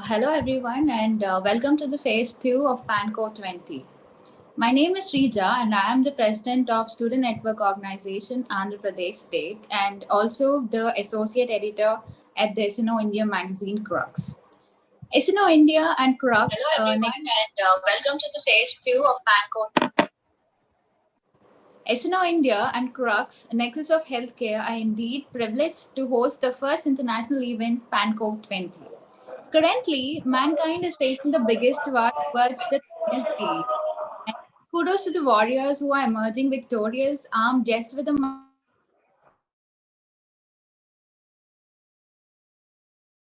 Hello everyone and welcome to the phase 2 of PANCOV'20. My name is Srija and I am the president of Student Network Organization Andhra Pradesh State and also the associate editor at the SNO India magazine Crux. SNO India and Crux. Hello everyone and welcome to the phase 2 of PANCOV'20. SNO India and Crux, Nexus of Healthcare, are indeed privileged to host the first international event PANCOV'20. Currently, mankind is facing the biggest war towards the thinnest age. And kudos to the warriors who are emerging victorious, armed just with the mask and PPEs, fighting the disease and protecting the lives of millions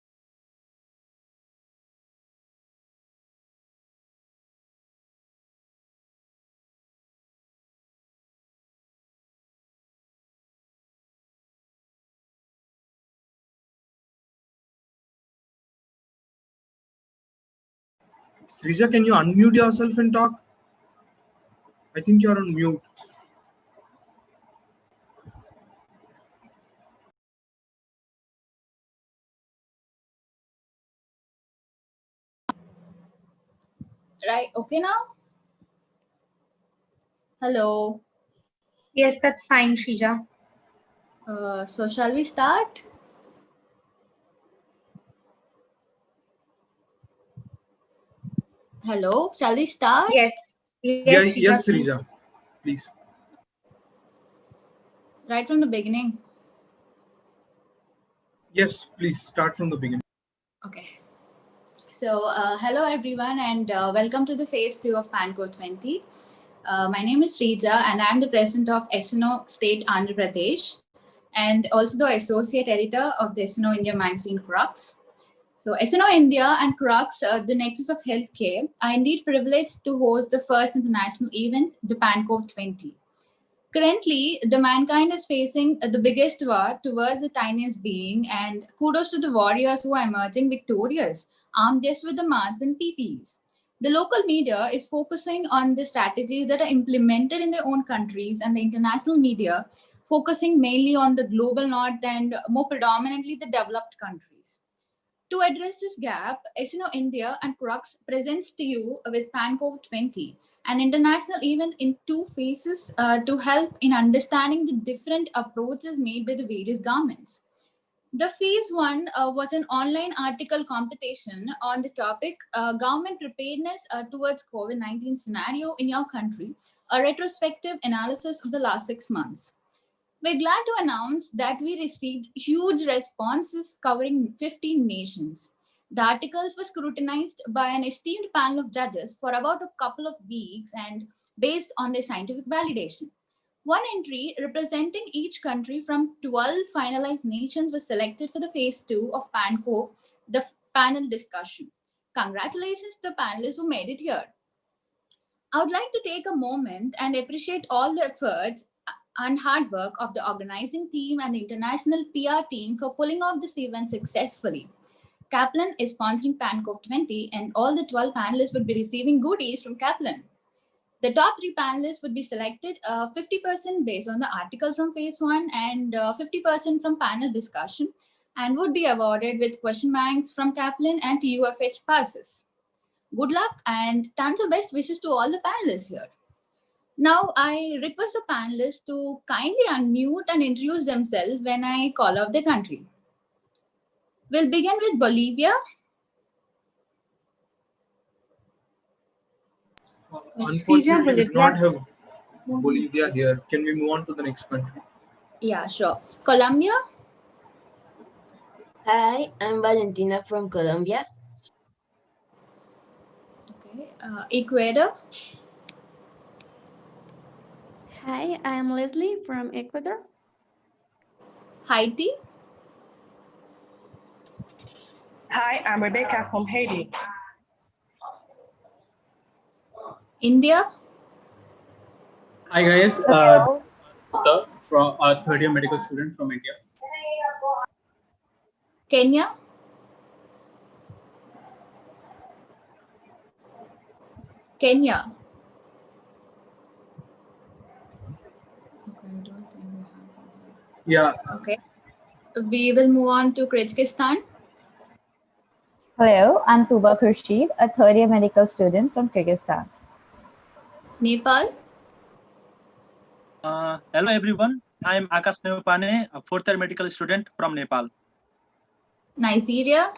of people. Today, PANCOV'20 is celebrating the importance of healthcare and prevention and preparedness for the future. Srija, can you unmute yourself and talk? I think you're on mute. Right, okay now? Hello. Yes, that's fine, Shrija. So shall we start? Hello, shall we start? Yes. Yes, Srija, please. Right from the beginning. Yes, please start from the beginning. Okay. So, hello everyone, and welcome to the phase 2 of PANCOV'20. My name is Srija, and I'm the president of SNO State Andhra Pradesh, and also the associate editor of the SNO India magazine Crux. So, SNO India and Crux, the Nexus of Healthcare, are indeed privileged to host the first international event, the PANCOV'20. Currently, the mankind is facing the biggest war towards the tiniest being, and kudos to the warriors who are emerging victorious, armed just with the masks and PPEs. The local media is focusing on the strategies that are implemented in their own countries, and the international media focusing mainly on the global north and more predominantly the developed countries. To address this gap, SNO India and Crux presents to you with PANCOV'20, an international event in two phases to help in understanding the different approaches made by the various governments. The phase one was an online article competition on the topic Government Preparedness Towards COVID-19 Scenario in Your Country, a retrospective analysis of the last 6 months. We're glad to announce that we received huge responses covering 15 nations. The articles were scrutinized by an esteemed panel of judges for about a couple of weeks and based on their scientific validation. One entry representing each country from 12 finalized nations was selected for the phase 2 of PANCO, the panel discussion. Congratulations to the panelists who made it here. I would like to take a moment and appreciate all the efforts and hard work of the organizing team and the international PR team for pulling off this event successfully. Kaplan is sponsoring PANCOV'20 and all the 12 panelists would be receiving goodies from Kaplan. The top 3 panelists would be selected 50% based on the article from phase 1 and 50% from panel discussion and would be awarded with question banks from Kaplan and TUFH passes. Good luck and tons of best wishes to all the panelists here. Now, I request the panelists to kindly unmute and introduce themselves when I call out the country. We'll begin with Bolivia. Unfortunately, we do not have Bolivia here. Can we move on to the next country? Yeah, sure. Colombia. Hi, I'm Valentina from Colombia. Okay. Ecuador. Hi, I'm Leslie from Ecuador. Haiti. Hi, I'm Rebecca from Haiti. India. Hi guys, from third year medical student from India. Kenya. Kenya. Yeah. Okay. We will move on to Kyrgyzstan. Hello, I'm Tuba Khurshid, a third year medical student from Kyrgyzstan. Nepal? Hello everyone, I am Akash Neupane, a fourth year medical student from Nepal. Nigeria?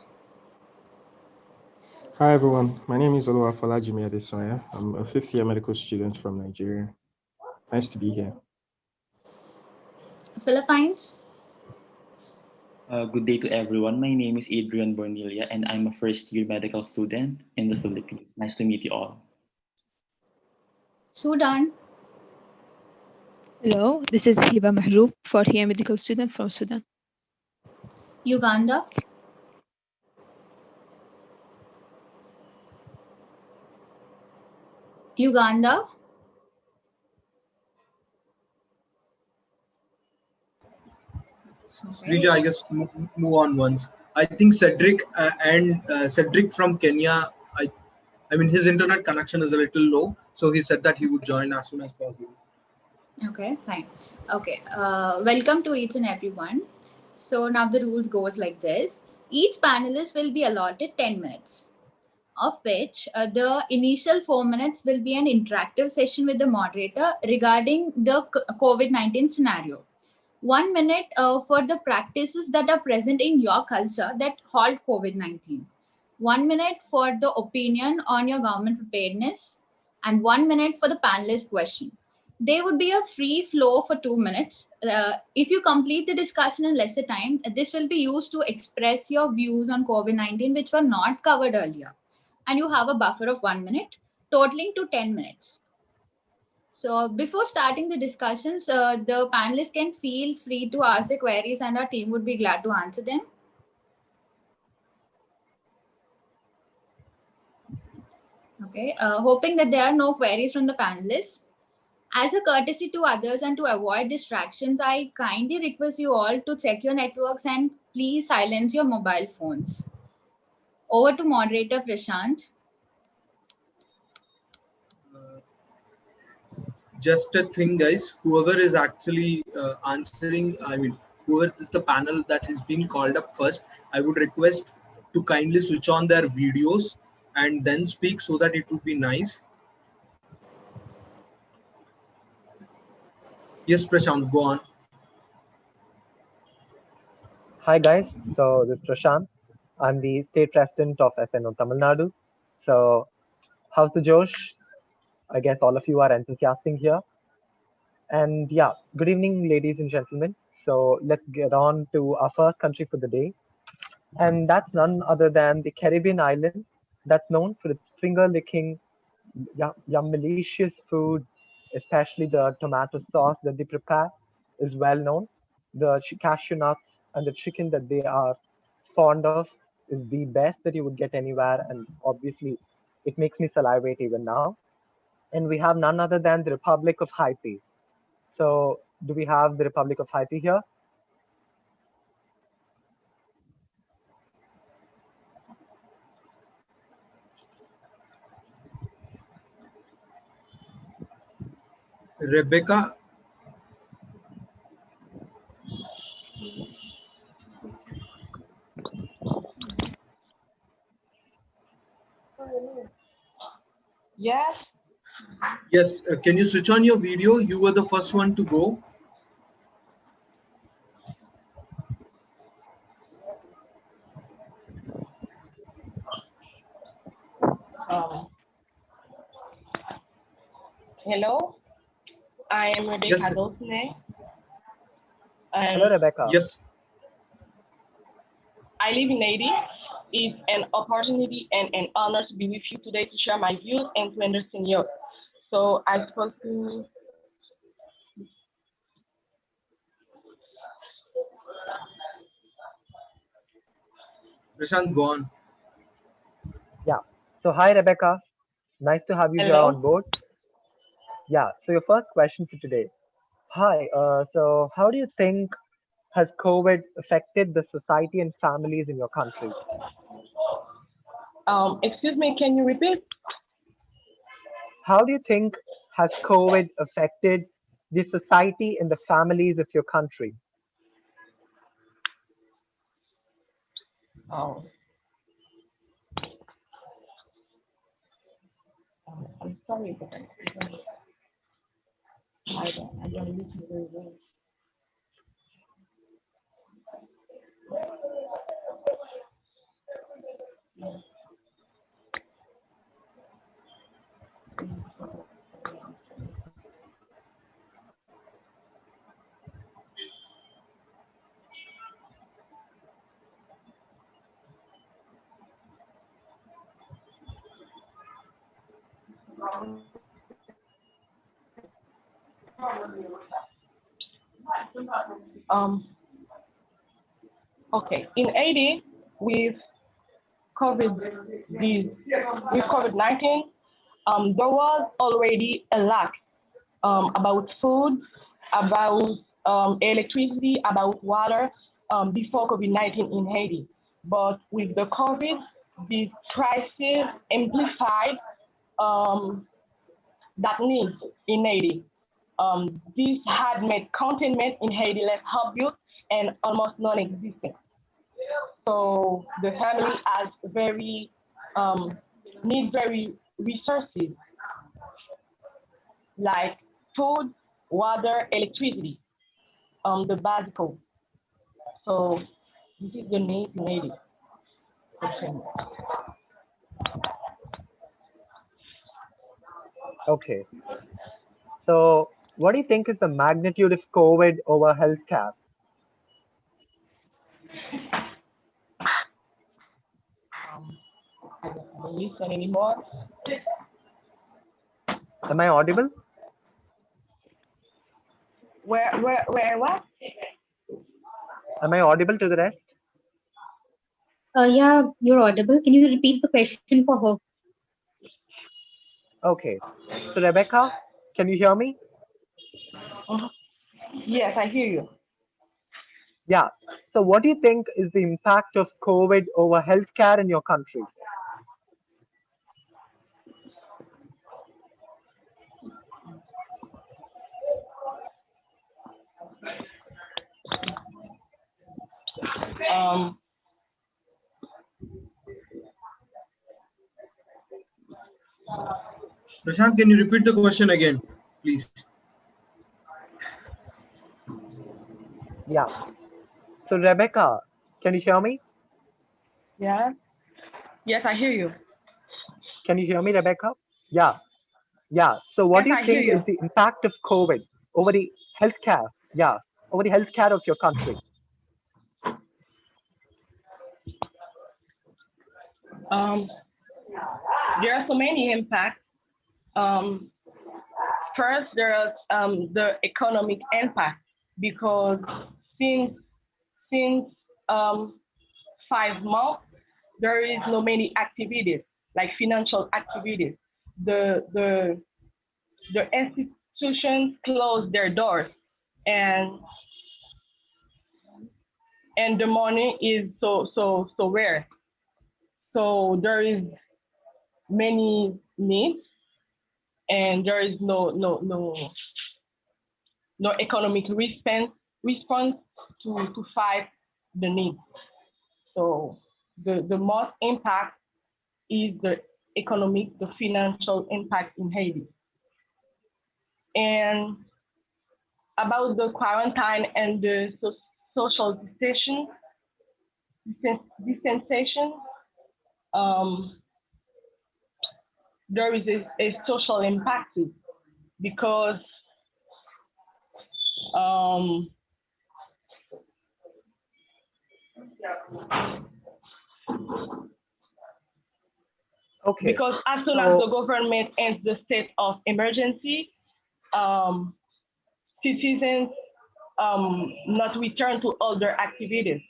Hi everyone, my name is Oluwafolaji Adesoya. I'm a fifth year medical student from Nigeria. Nice to be here. Philippines? Good day to everyone. My name is Adrian Bornelia and I'm a first year medical student in the Philippines. Nice to meet you all. Sudan? Hello, this is Hiba Mahroub, fourth year medical student from Sudan. Uganda? Uganda? Srija, I guess move on once. I think Cedric and Cedric from Kenya. I mean, his internet connection is a little low, so he said that he would join as soon as possible. Okay, fine. Okay, welcome to each and everyone. So now the rules goes like this. Each panelist will be allotted 10 minutes, of which the initial 4 minutes will be an interactive session with the moderator regarding the COVID-19 scenario. 1 minute for the practices that are present in your culture that halt COVID-19. 1 minute for the opinion on your government preparedness, and 1 minute for the panelist question. There would be a free flow for 2 minutes. If you complete the discussion in lesser time, this will be used to express your views on COVID-19, which were not covered earlier. And you have a buffer of 1 minute, totaling to 10 minutes. So before starting the discussions, the panelists can feel free to ask their queries and our team would be glad to answer them. Okay, hoping that there are no queries from the panelists. As a courtesy to others and to avoid distractions, I kindly request you all to check your networks and please silence your mobile phones. Over to moderator Prashant. Just a thing, guys, whoever is actually answering, I mean, whoever is the panel that is being called up first, I would request to kindly switch on their videos and then speak so that it would be nice. Yes, Prashant, go on. Hi guys, so this is Prashant. I'm the state president of SNO Tamil Nadu. So how's the Josh? I guess all of you are enthusiastic here. And yeah, good evening, ladies and gentlemen. So let's get on to our first country for the day. And that's none other than the Caribbean island that's known for its finger-licking, yum malicious food, especially the tomato sauce that they prepare is well known. The cashew nuts and the chicken that they are fond of is the best that you would get anywhere. And obviously, it makes me salivate even now. And we have none other than the Republic of Haiti. So do we have the Republic of Haiti here? Rebecca. Yes. Yes, can you switch on your video? You were the first one to go. Hello, I am Rebecca Yes, Dulcine. Hello, Rebecca. Yes. I live in Haiti. It's an opportunity and an honor to be with you today to share my views and to understand yours. So I'm supposed to. Prashant, go on. Yeah. So hi, Rebecca. Nice to have you here on board. Yeah. So your first question for today. Hi. So how do you think has COVID affected the society and families in your country? Excuse me, can you repeat? How do you think has COVID affected the society and the families of your country? Oh. sorry, but I don't listen very well. Um, okay, in Haiti, with COVID, with COVID-19, there was already a lack about food, about electricity, about water before COVID-19 in Haiti. But with the COVID, this crisis amplified that need in Haiti. This had made containment in Haiti less obvious and almost non-existent. So the family has need very resources like food, water, electricity, the basic. So this is the need in Haiti. Okay. So what do you think is the magnitude of COVID over healthcare? I don't listen anymore. Am I audible? Where, what? Am I audible to the rest? Yeah, you're audible. Can you repeat the question for her? Okay. So Rebecca, can you hear me? Yes, I hear you. Yeah. So what do you think is the impact of COVID over healthcare in your country? Um, Prashant, can you repeat the question again, please? Yeah. So Rebecca, can you hear me? yeah. Yes, I hear you. Can you hear me, Rebecca? Yeah. Yeah. So what Yes, do you I hear think you. is the impact of COVID over the healthcare? Yeah. Over the healthcare of your country? There are so many impacts. First, there's the economic impact because since 5 months, there is no many activities like financial activities. The institutions close their doors, and the money is so rare. So there is many needs, and there is no economic response to fight the needs. So the most impact is the economic, the financial impact in Haiti. And about the quarantine and the social distanciation, there is a social impact too, because Okay. because as soon as the government ends the state of emergency, citizens not return to all their activities.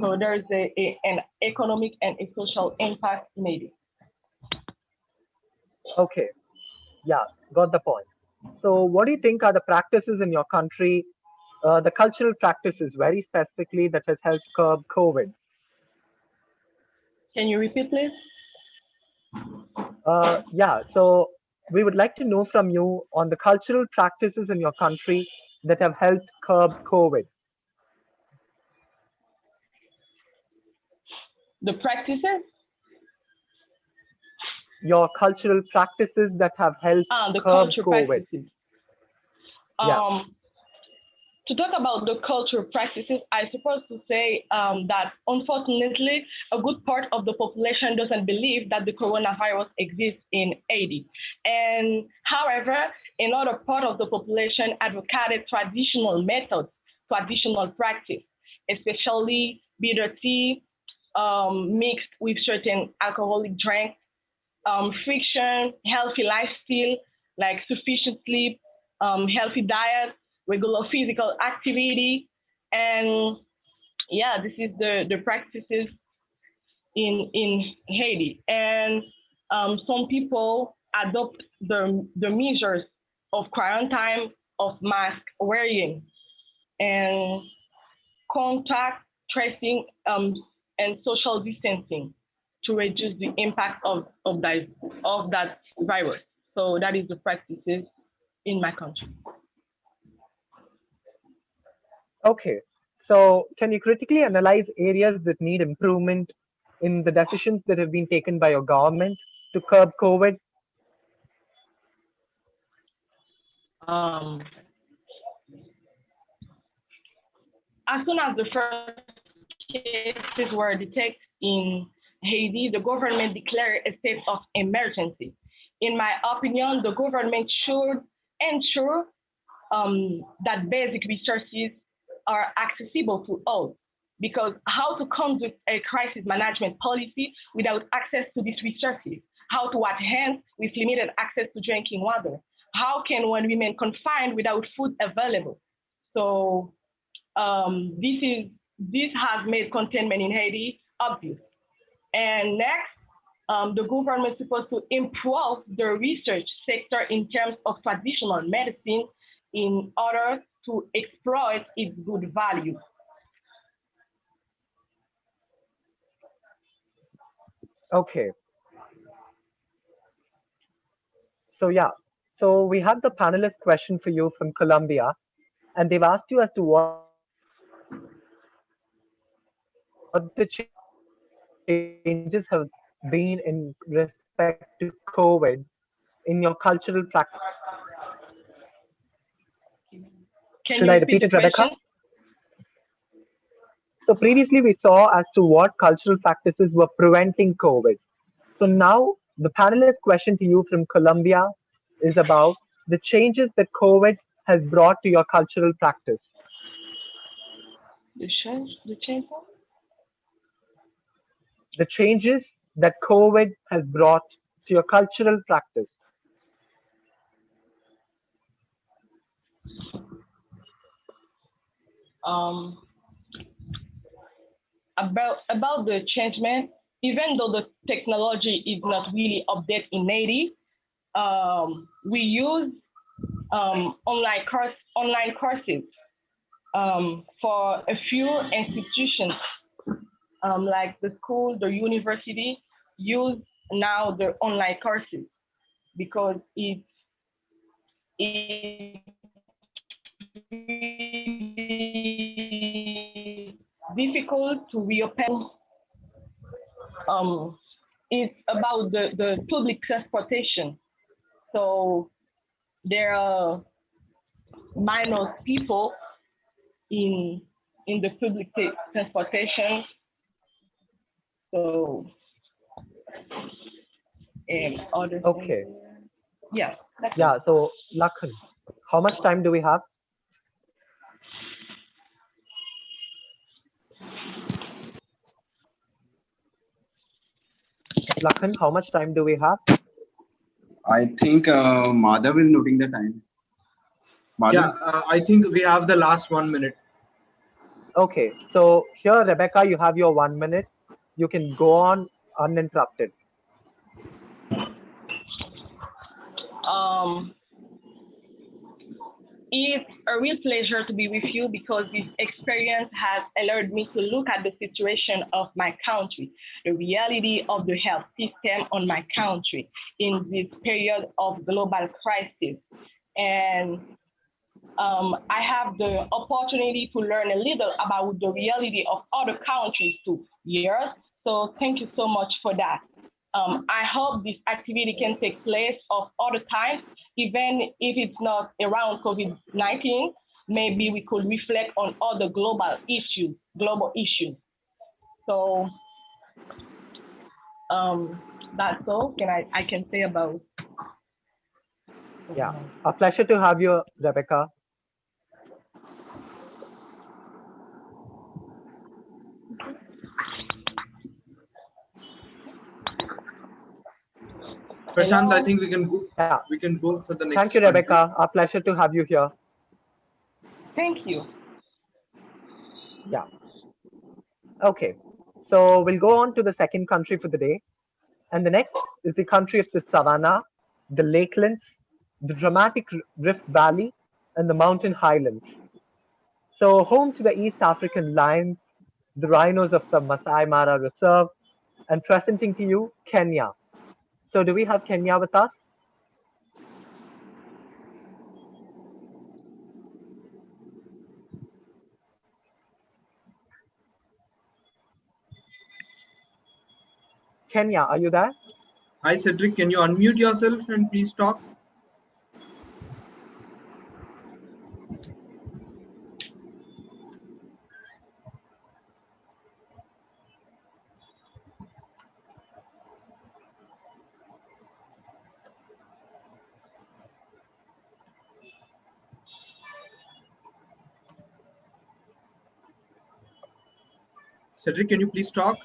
So there is an economic and a social impact in Haiti. Okay. Yeah, got the point. So what do you think are the practices in your country, the cultural practices very specifically that has helped curb COVID? Can you repeat, please? Yeah, so we would like to know from you on the cultural practices in your country that have helped curb COVID. The practices? your cultural practices that have helped the curb culture COVID? practices. Yeah. To talk about the cultural practices, I suppose to say that unfortunately, a good part of the population doesn't believe that the coronavirus exists in Haiti. And however, another part of the population advocated traditional methods, traditional practice, especially bitter tea mixed with certain alcoholic drinks, friction, healthy lifestyle, like sufficient sleep, healthy diet, regular physical activity, and yeah, this is the practices in Haiti. And some people adopt the measures of quarantine, of mask wearing, and contact tracing and social distancing to reduce the impact of that virus. So that is the practices in my country. Okay. So can you critically analyze areas that need improvement in the decisions that have been taken by your government to curb COVID? As soon as the first cases were detected in Haiti, the government declared a state of emergency. In my opinion, the government should ensure that basic resources are accessible to all. Because how to conduct a crisis management policy without access to these resources? How to advance with limited access to drinking water? How can one remain confined without food available? So this has made containment in Haiti obvious. And next, the government is supposed to improve the research sector in terms of traditional medicine in order to exploit its good value. Okay. So yeah, so we have the panelist question for you from Colombia, and they've asked you as to what the changes have been in respect to COVID in your cultural practices. Can Should you I repeat repeat the it, Rebecca? question? So previously we saw as to what cultural practices were preventing COVID. So now the panelist question to you from Colombia is about the changes that COVID has brought to your cultural practice. The change? The changes that COVID has brought to your cultural practice. Um, about the changement, even though the technology is not really updated in native, we use online courses for a few institutions, like the school, the university, use now the online courses because it's really difficult to reopen. It's about the public transportation. So there are minor people in the public transportation. So other Okay. Yeah. Yeah. So Lakhan, how much time do we have? Lakhan, how much time do we have? I think Madhav is noting the time. Madhav? Yeah, I think we have the last 1 minute. Okay, so here, Rebecca, you have your 1 minute. You can go on uninterrupted. It's a real pleasure to be with you because this experience has allowed me to look at the situation of my country, the reality of the health system on my country in this period of global crisis. And I have the opportunity to learn a little about the reality of other countries too. Yes. So thank you so much for that. I hope this activity can take place of other times, even if it's not around COVID-19. Maybe we could reflect on other global issues. So that's all I can say about. Yeah, a pleasure to have you, Rebecca. Prashant, Hello? I think we can go. Yeah. We can go for the next. Thank you, Rebecca. A pleasure to have you here. Thank you. Yeah. Okay. So we'll go on to the second country for the day. And the next is the country of the savanna, the lakelands, the dramatic Rift Valley, and the mountain highlands. So home to the East African lions, the rhinos of the Masai Mara Reserve, and presenting to you Kenya. So do we have Kenya with us? Kenya, are you there? Hi, Cedric. Can you unmute yourself and please talk? Cedric, can you please talk?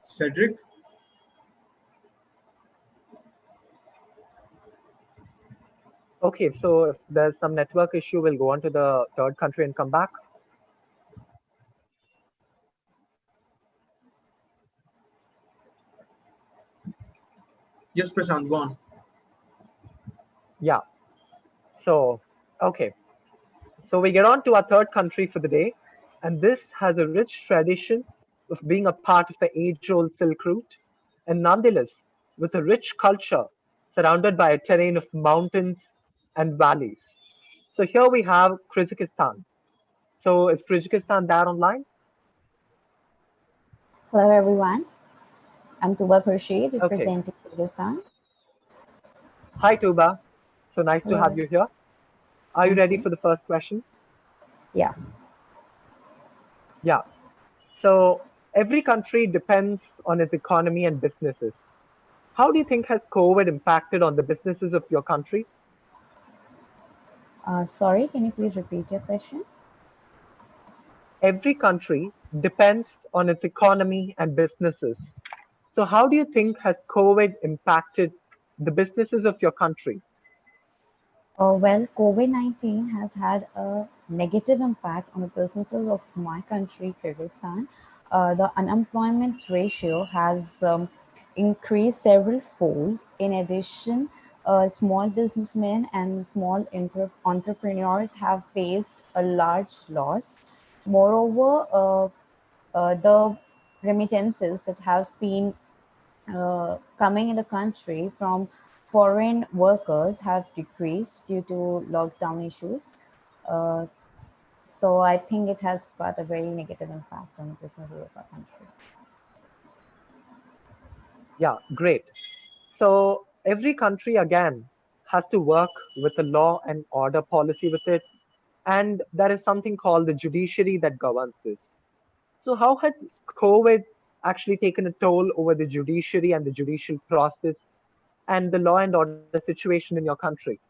Cedric? Okay, so if there's some network issue, we'll go on to the third country and come back. Yes, Prashant, go on. Yeah. So, okay. So we get on to our third country for the day, and this has a rich tradition of being a part of the age-old Silk Route, and nonetheless, with a rich culture surrounded by a terrain of mountains and valleys. So here we have Kyrgyzstan. So is Kyrgyzstan there online? Hello, everyone. I'm Tuba Khurshid, Okay. representing Kyrgyzstan. Hi, Tuba. So nice to have Hello. you here. Are you Thank ready you. for the first question? Yeah. Yeah. So every country depends on its economy and businesses. How do you think has COVID impacted on the businesses of your country? Sorry, can you please repeat your question? Every country depends on its economy and businesses. So how do you think has COVID impacted the businesses of your country? Well, COVID-19 has had a negative impact on the businesses of my country, Kyrgyzstan. The unemployment ratio has increased several fold. In addition, small businessmen and small entrepreneurs have faced a large loss. Moreover, the remittances that have been coming in the country from foreign workers have decreased due to lockdown issues. Uh, so I think it has got a very negative impact on businesses of our country. Yeah, great. So every country again has to work with a law and order policy with it. And there is something called the judiciary that governs this. So how has COVID actually taken a toll over the judiciary and the judicial process and the law and order situation in your country?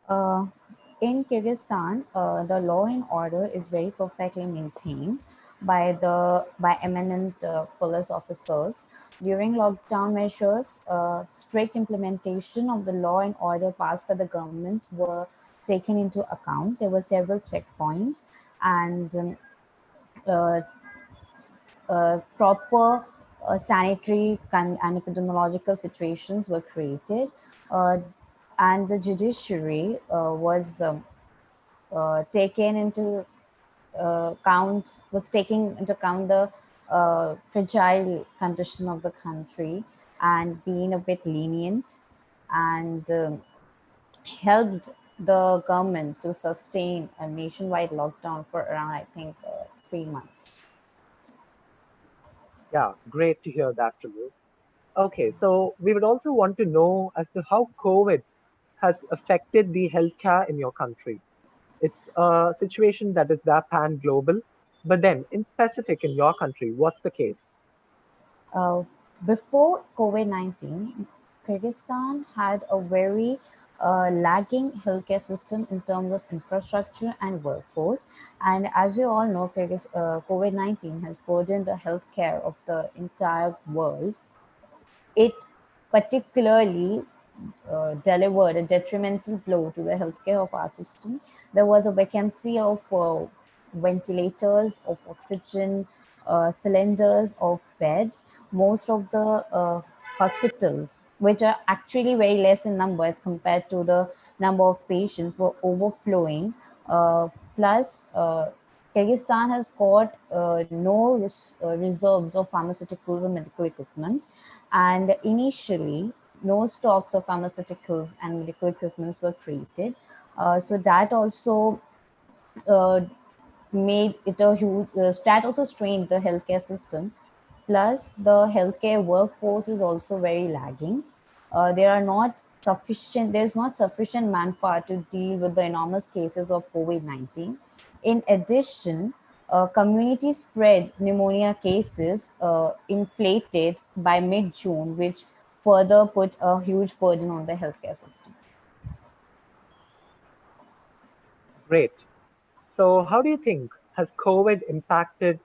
In Kyrgyzstan, the law and order is very perfectly maintained by eminent police officers. During lockdown measures, strict implementation of the law and order passed by the government were taken into account. There were several checkpoints and uh, proper sanitary and epidemiological situations were created, and the judiciary was taken into taking into account the fragile condition of the country and being a bit lenient, and helped the government to sustain a nationwide lockdown for around, I think, 3 months. Yeah, great to hear that from you. Okay, so we would also want to know as to how COVID has affected the healthcare in your country. It's a situation that is that pan global, but then in specific in your country, what's the case? Uh, Before COVID-19, Kyrgyzstan had a very lagging healthcare system in terms of infrastructure and workforce. And as we all know, COVID-19 has burdened the healthcare of the entire world. It particularly delivered a detrimental blow to the healthcare of our system. There was a vacancy of ventilators, of oxygen cylinders, of beds. Most of the hospitals, which are actually very less in number as compared to the number of patients, were overflowing. Plus, Kyrgyzstan has got no reserves of pharmaceuticals and medical equipments, and initially no stocks of pharmaceuticals and medical equipments were created. So that also uh, made it a huge, that also strained the healthcare system. Plus, the healthcare workforce is also very lagging. There's not sufficient manpower to deal with the enormous cases of COVID-19. In addition, community spread pneumonia cases inflated by mid-June, which further put a huge burden on the healthcare system. Great. So, how do you think has COVID impacted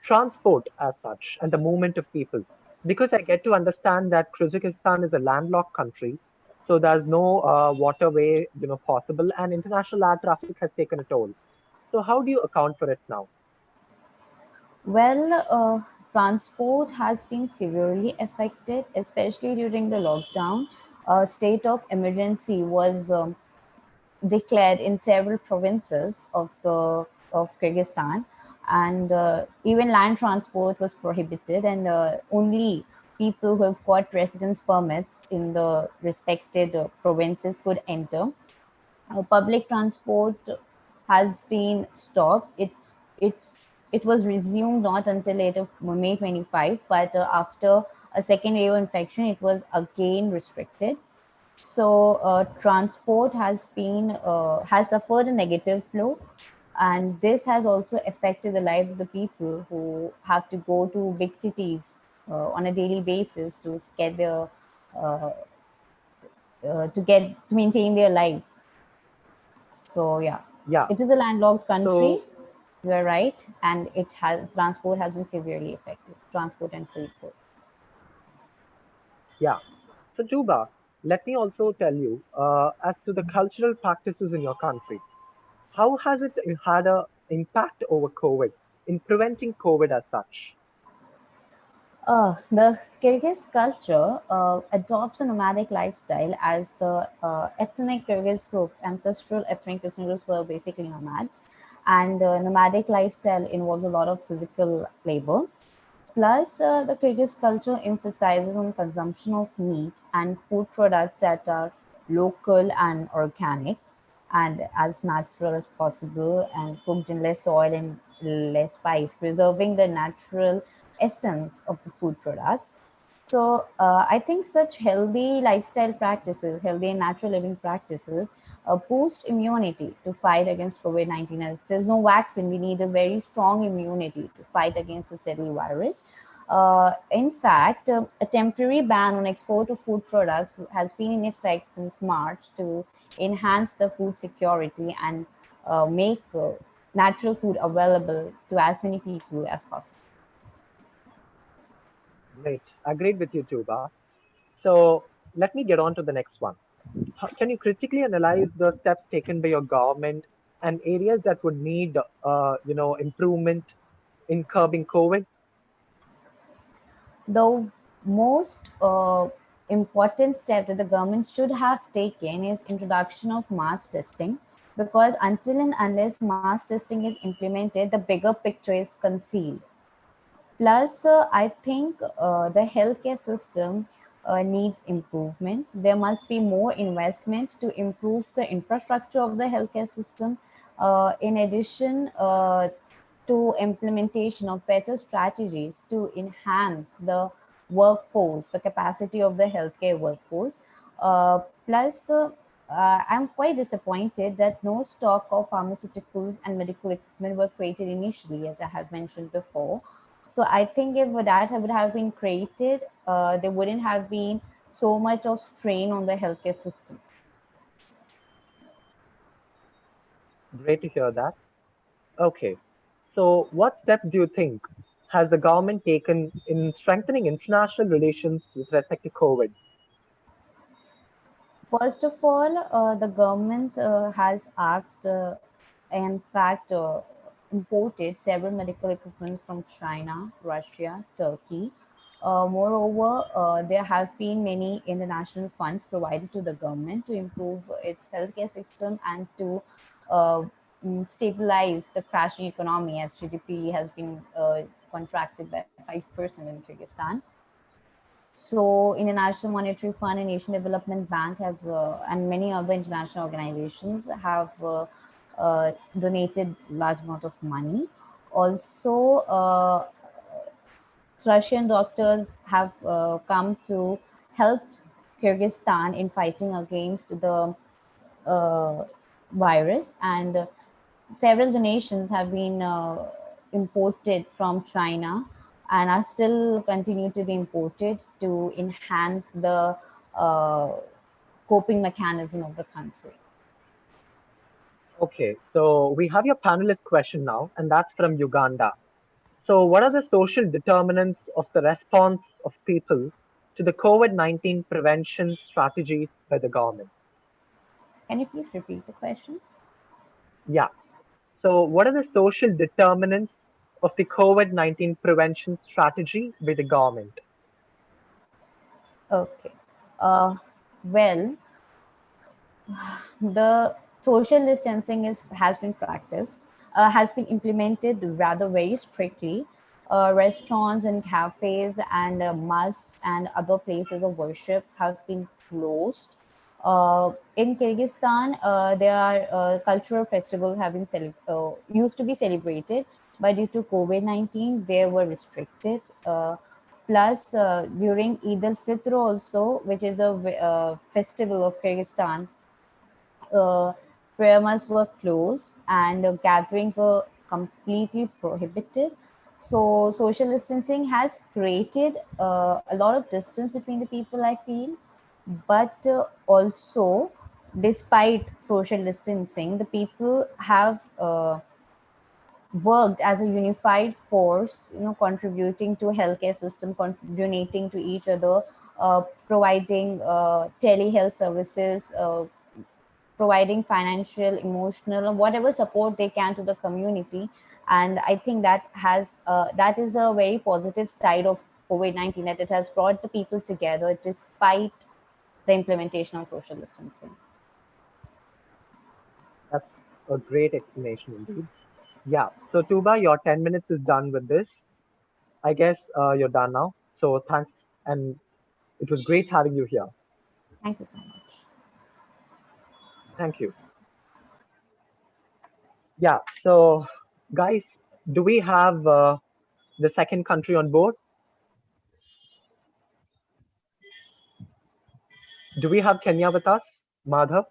transport as such and the movement of people? Because I get to understand that Kyrgyzstan is a landlocked country, so there's no waterway, possible, and international air traffic has taken a toll. So, how do you account for it now? Well, transport has been severely affected, especially during the lockdown. A state of emergency was declared in several provinces of Kyrgyzstan, and even land transport was prohibited, and only people who have got residence permits in the respected provinces could enter. Public transport has been stopped. It was resumed not until later May 25, but after a second wave of infection, it was again restricted. So transport has suffered a negative flow, and this has also affected the lives of the people who have to go to big cities on a daily basis to get their to maintain their lives. So yeah, Yeah. it is a landlocked country. So, You are right, and transport has been severely affected. Transport and trade both. yeah. So, Juba, let me also tell you as to the cultural practices in your country. How has it had a impact over COVID in preventing COVID as such? The Kyrgyz culture adopts a nomadic lifestyle, as the ethnic Kyrgyz group, ancestral ethnic Kyrgyz groups, were basically nomads, and nomadic lifestyle involves a lot of physical labor. Plus, the Kyrgyz culture emphasizes on consumption of meat and food products that are local and organic and as natural as possible, and cooked in less oil and less spice, preserving the natural essence of the food products. So I think such healthy lifestyle practices, healthy and natural living practices, boost immunity to fight against COVID-19. As there's no vaccine, we need a very strong immunity to fight against this deadly virus. In fact, a temporary ban on export of food products has been in effect since March to enhance the food security and make natural food available to as many people as possible. Great. Agreed with you, Juba. So, let me get on to the next one. Can you critically analyze the steps taken by your government and areas that would need, improvement in curbing COVID? The most important step that the government should have taken is introduction of mass testing. because until and unless mass testing is implemented, the bigger picture is concealed. Plus, I think the healthcare system needs improvement. There must be more investments to improve the infrastructure of the healthcare system. In addition to implementation of better strategies to enhance the workforce, the capacity of the healthcare workforce. Plus, I'm quite disappointed that no stock of pharmaceuticals and medical equipment were created initially, as I have mentioned before. So I think if that would have been created, there wouldn't have been so much of strain on the healthcare system. Great to hear that. Okay. So what steps do you think has the government taken in strengthening international relations with respect to COVID? First of all, the government has asked, in fact, imported several medical equipment from China, Russia, Turkey. Moreover, there have been many international funds provided to the government to improve its healthcare system and to uh, stabilize the crashing economy, as GDP has been contracted by 5% in Kyrgyzstan. So, International Monetary Fund and Asian Development Bank has, and many other international organizations have donated large amount of money. Also, Russian doctors have come to help Kyrgyzstan in fighting against the uh, virus, and several donations have been imported from China and are still continue to be imported to enhance the uh, coping mechanism of the country. Okay, so we have your panelist question now, and that's from Uganda. So, what are the social determinants of the response of people to the COVID-19 prevention strategies by the government? Can you please repeat the question? Yeah. So, what are the social determinants of the COVID-19 prevention strategy by the government? Okay. Well, the social distancing has been practiced, has been implemented rather very strictly. Restaurants and cafes and mosques and other places of worship have been closed. In Kyrgyzstan, there are cultural festivals have been used to be celebrated, but due to COVID-19, they were restricted. Plus, during Eid al-Fitr also, which is a festival of Kyrgyzstan, uh, prayer mosques were closed and gatherings were completely prohibited. So social distancing has created a lot of distance between the people, I feel. But also, despite social distancing, the people have worked as a unified force, contributing to healthcare system, donating to each other, providing telehealth services, providing financial, emotional, or whatever support they can to the community. And I think that is a very positive side of COVID-19, that it has brought the people together despite the implementation of social distancing. That's a great explanation indeed. Yeah. So, Tuba, your 10 minutes is done with this. I guess you're done now. So, thanks. And it was great having you here. Thank you so much. Thank you. Yeah. So, guys, do we have the second country on board? Do we have Kenya with us, Madhav?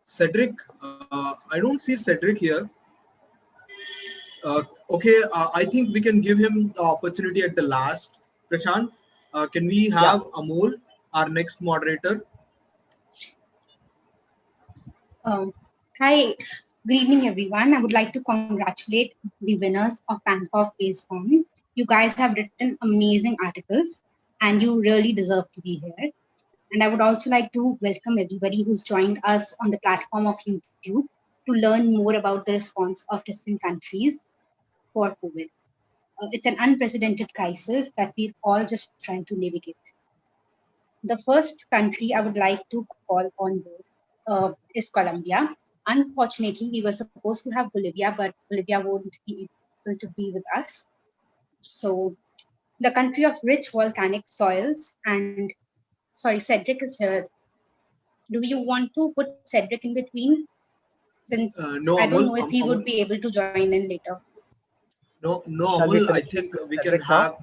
Cedric, I don't see Cedric here. Okay, I think we can give him the opportunity at the last. Prashant, can we have Amol, our next moderator? Hi, good evening, everyone. I would like to congratulate the winners of PANCOV Phase form. You guys have written amazing articles, and you really deserve to be here. And I would also like to welcome everybody who's joined us on the platform of YouTube to learn more about the response of different countries for COVID. It's an unprecedented crisis that we're all just trying to navigate. The first country I would like to call on board is Colombia. Unfortunately, we were supposed to have Bolivia, but Bolivia won't be able to be with us. So the country of rich volcanic soils and sorry, Cedric is here. Do you want to put Cedric in between? Since No, I don't Amol. know if he would be able to join in later. No, Shall we Amol. I finish think we can Cedric now? have.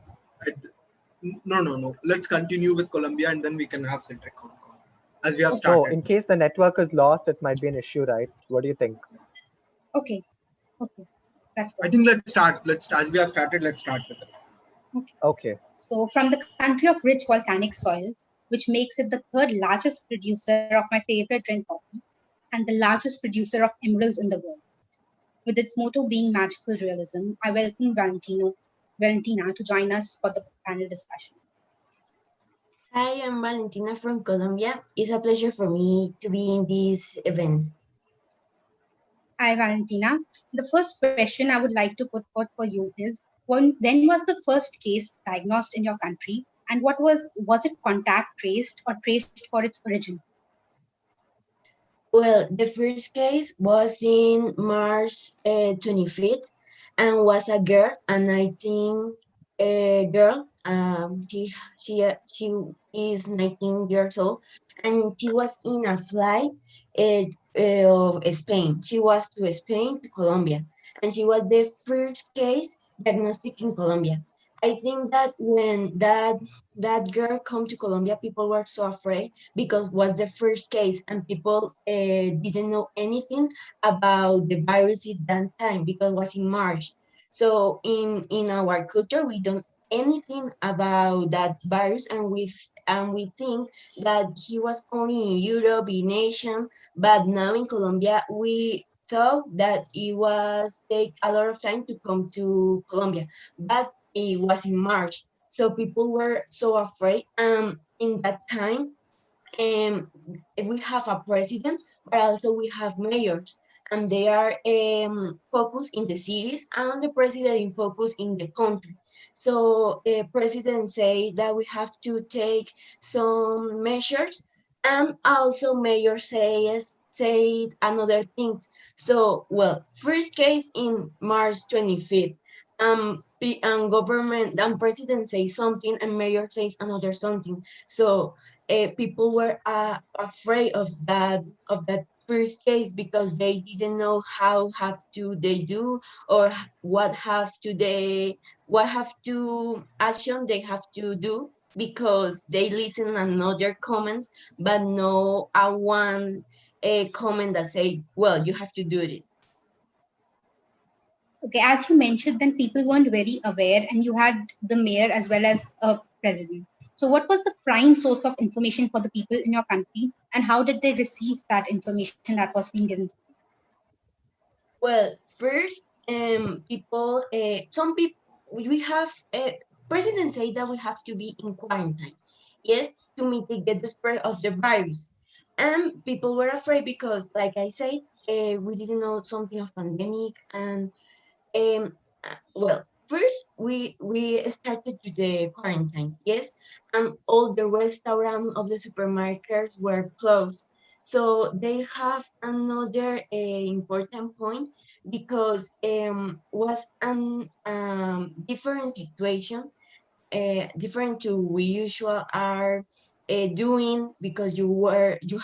No. Let's continue with Colombia, and then we can have Cedric on call, as we have Okay. Oh, started. in case the network is lost, it might be an issue, right? What do you think? Okay. That's I good. think let's start. As we have started. Let's start with it. Okay. So from the country of rich volcanic soils, which makes it the third largest producer of my favorite drink coffee and the largest producer of emeralds in the world. With its motto being magical realism, I welcome Valentina to join us for the panel discussion. Hi, I'm Valentina from Colombia. It's a pleasure for me to be in this event. Hi, Valentina. The first question I would like to put forth for you is, when was the first case diagnosed in your country, and was it contact traced or traced for its origin? Well, the first case was in March 25th and was a girl, a 19 girl. She is 19 years old and she was in a flight of Spain. She was to Spain to Colombia and she was the first case diagnostic in Colombia. I think that when that girl come to Colombia, people were so afraid because was the first case and people didn't know anything about the virus at that time because it was in March. So in our culture, we don't anything about that virus and we think that he was only in Europe, in Asia, but now in Colombia, we thought that it was take a lot of time to come to Colombia, but it was in March. So people were so afraid. In that time, we have a president, but also we have mayors, and they are focused in the cities, and the president is focused in the country. So president say that we have to take some measures, and also mayor say another things. So well, first case in March 25th. Government and president say something and mayor says another something. So people were afraid of that first case because they didn't know how have to they do or what have to action they have to do because they listen another comments but no one a comment that say, well, you have to do it. Okay, as you mentioned, then people weren't very aware, and you had the mayor as well as a president. So, what was the prime source of information for the people in your country, and how did they receive that information that was being given? Well, first, people, some people, we have, president say that we have to be in quarantine, yes, to mitigate the spread of the virus. And people were afraid because, like I said, we didn't know something of pandemic. And, well, first, we started to the quarantine, yes, and all the restaurants of the supermarkets were closed. So they have another important point because was an different situation, different to we usual are doing because you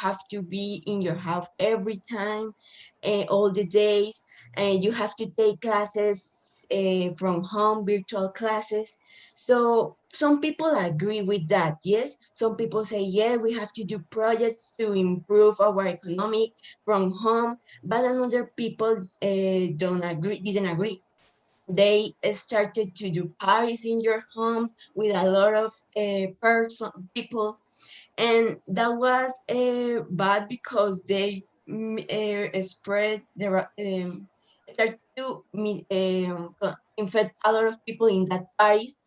have to be in your house every time, all the days, and you have to take classes from home, virtual classes. So some people agree with that, yes. Some people say, yeah, we have to do projects to improve our economic from home, but another people didn't agree. They started to do parties in your home with a lot of people, and that was bad because they spread the start to infect a lot of people in that parties.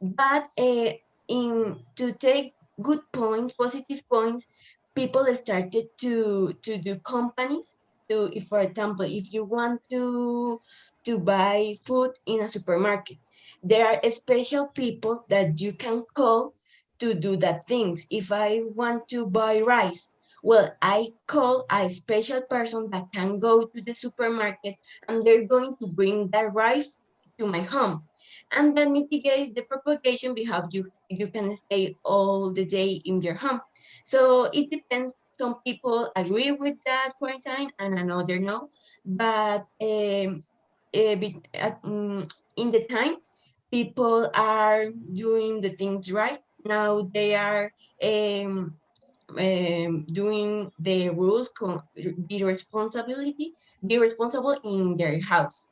But in to take good points, positive points, people started to do companies to, if, for example, if you want to buy food in a supermarket, there are special people that you can call to do that things. If I want to buy rice, well, I call a special person that can go to the supermarket and they're going to bring that rice to my home. And that mitigates the propagation because you can stay all the day in your home. So it depends. Some people agree with that quarantine and another no. But in the time, people are doing the things right. Now they are doing the rules, be responsible in their house.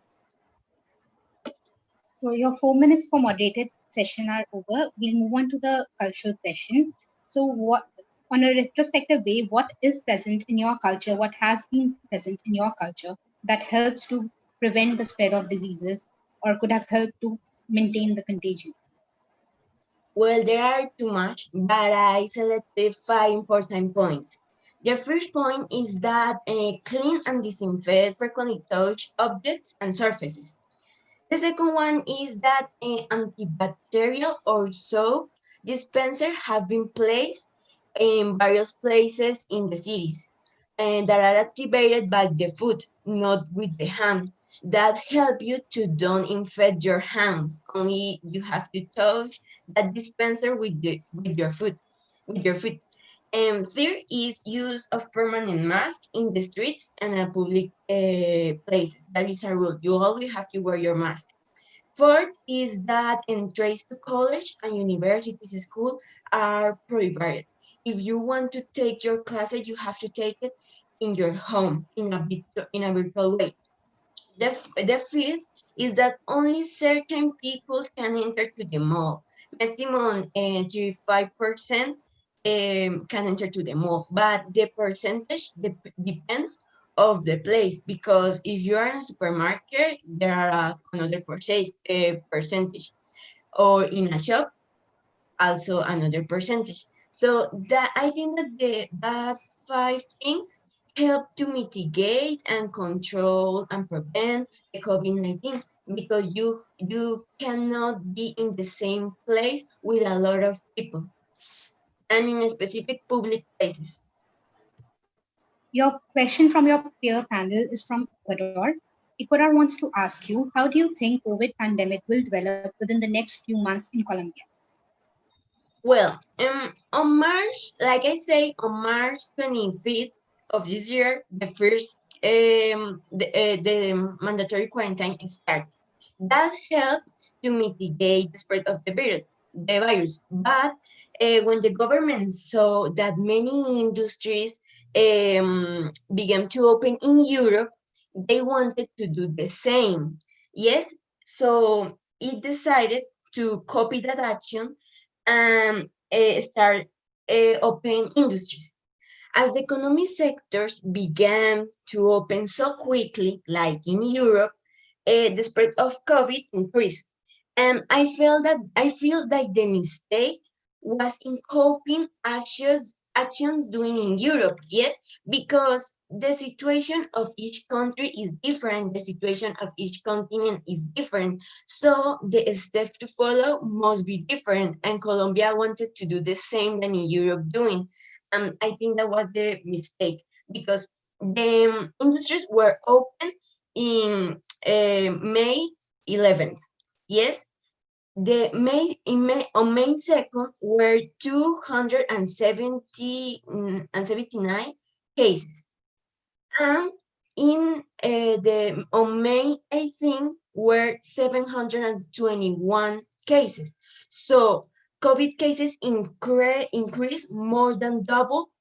So your 4 minutes for moderated session are over. We'll move on to the cultural question. So what, on a retrospective way, what is present in your culture, what has been present in your culture that helps to prevent the spread of diseases or could have helped to maintain the contagion? Well, there are too much, but I selected 5 important points. The first point is that clean and disinfect frequently touch objects and surfaces. The second one is that antibacterial or soap dispensers have been placed in various places in the cities and that are activated by the foot, not with the hand. That help you to don't infect your hands. Only you have to touch that dispenser with your foot, with your foot. And third is use of permanent mask in the streets and public places. That is a rule. You always have to wear your mask. Fourth is that entries to college and universities school are prohibited. If you want to take your classes, you have to take it in your home in a virtual way. The fifth is that only certain people can enter to the mall. Maximum 35% can enter to the mall, but the percentage depends of the place, because if you are in a supermarket, there are another percentage, or in a shop, also another percentage. So that I think that that 5 things help to mitigate and control and prevent the COVID-19, because you cannot be in the same place with a lot of people and in specific public places. Your question from your peer panel is from Ecuador. Ecuador wants to ask you, how do you think COVID pandemic will develop within the next few months in Colombia? Well, on March, like I say, on March 25th of this year, the mandatory quarantine started. That helped to mitigate the spread of the virus. But when the government saw that many industries began to open in Europe, they wanted to do the same. Yes, so it decided to copy that action and start open industries. As the economic sectors began to open so quickly, like in Europe, the spread of COVID increased. And I feel that the mistake was in coping actions doing in Europe, yes, because the situation of each country is different, the situation of each continent is different. So the steps to follow must be different. And Colombia wanted to do the same than in Europe doing. And I think that was the mistake, because the industries were open in May 11th. Yes, on May 2nd were 279 cases, and on May 18th were 721 cases. So COVID cases increased more than double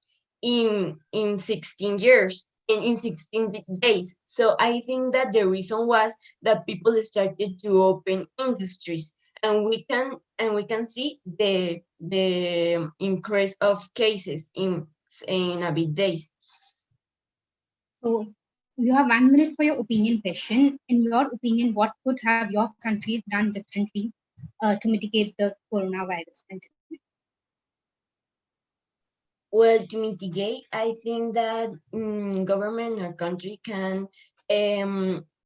in 16 years, in 16 days. So I think that the reason was that people started to open industries, and we can see the increase of cases in a bit days. So you have 1 minute for your opinion question. In your opinion, what could have your country done differently to mitigate the coronavirus pandemic? Well, to mitigate, I think that government or country can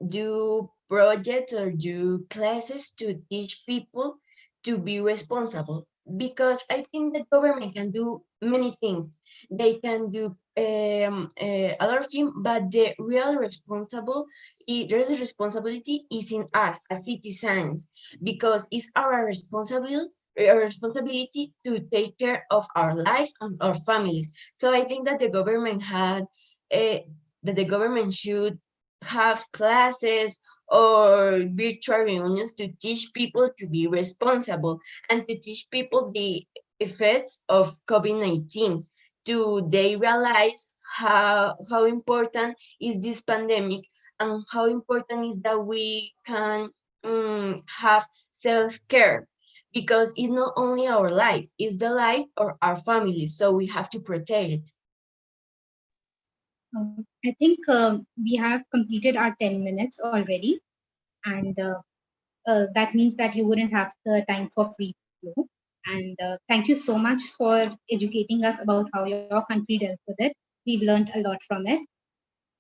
do projects or do classes to teach people to be responsible. because I think the government can do many things. They can do a lot of things, but the real there's a responsibility is in us as citizens, because it's our responsibility to take care of our life and our families. So I think that uh, the government should have classes or virtual reunions to teach people to be responsible and to teach people the effects of COVID-19. Do they realize how important is this pandemic, and how important is that we can have self-care, because it's not only our life, it's the life of our family, so we have to protect it. I think we have completed our 10 minutes already, and that means that you wouldn't have the time for free flow. And thank you so much for educating us about how your country dealt with it. We've learned a lot from it.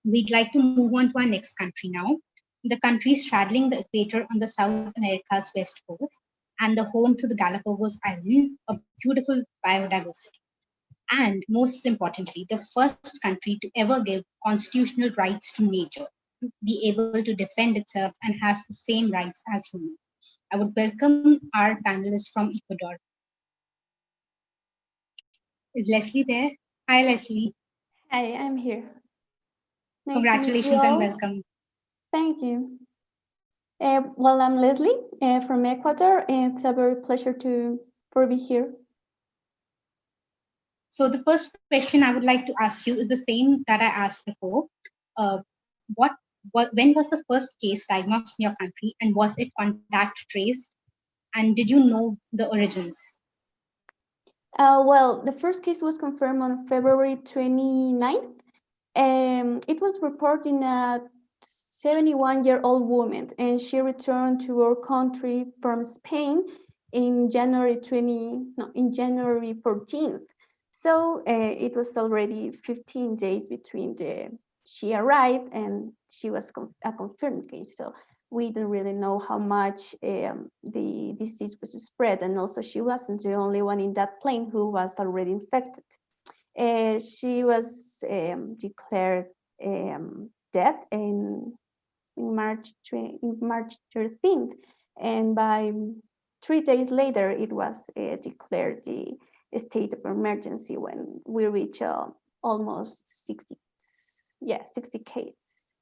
We'd like to move on to our next country now. The country straddling the equator on the South America's west coast and the home to the Galapagos Island, a beautiful biodiversity. And most importantly, the first country to ever give constitutional rights to nature, to be able to defend itself and has the same rights as humans. I would welcome our panelists from Ecuador. Is Leslie there? Hi, Leslie. Hi, I'm here. Nice to meet you Congratulations and all. welcome. Thank you. Well, I'm Leslie from Ecuador, and it's a very pleasure for be here. So the first question I would like to ask you is the same that I asked before. Uh, when was the first case diagnosed in your country, and was it contact traced? And did you know the origins? Well, the first case was confirmed on February 29th. It was reported in a 71-year-old woman, and she returned to our country from Spain in January 14th. So it was already 15 days between she arrived and she was a confirmed case. So we didn't really know how much the disease was spread, and also she wasn't the only one in that plane who was already infected. She was declared dead in March 13th, and by 3 days later, it was declared the state of emergency when we reached almost 60 cases.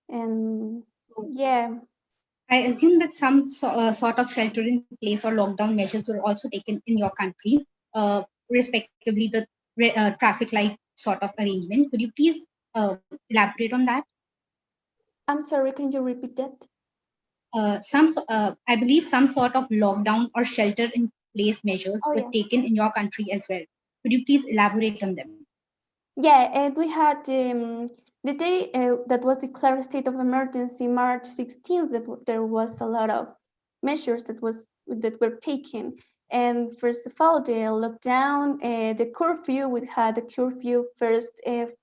And yeah. I assume that some sort of shelter in place or lockdown measures were also taken in your country, respectively the traffic light sort of arrangement. Could you please elaborate on that? I'm sorry, can you repeat that? I believe some sort of lockdown or shelter in place measures were taken in your country as well. Could you please elaborate on them? Yeah, and we had the day that was declared state of emergency, March 16th, that there was a lot of measures that were taken. And first of all, the lockdown, the curfew, we had the curfew first. It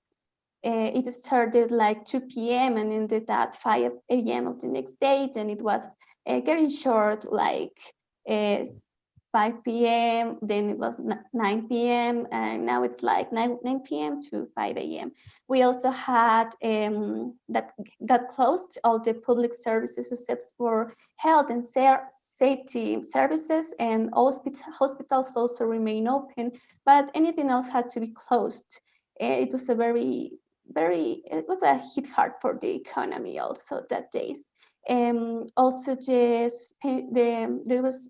started like 2 p.m. and ended at 5 a.m. of the next day. Then it was getting short, like 5 p.m. Then it was 9 p.m. and now it's like 9 p.m. to 5 a.m. We also had that got closed all the public services except for health and safety services, and hospitals also remain open, but anything else had to be closed. It was it was a hit hard for the economy also that days. Also, there was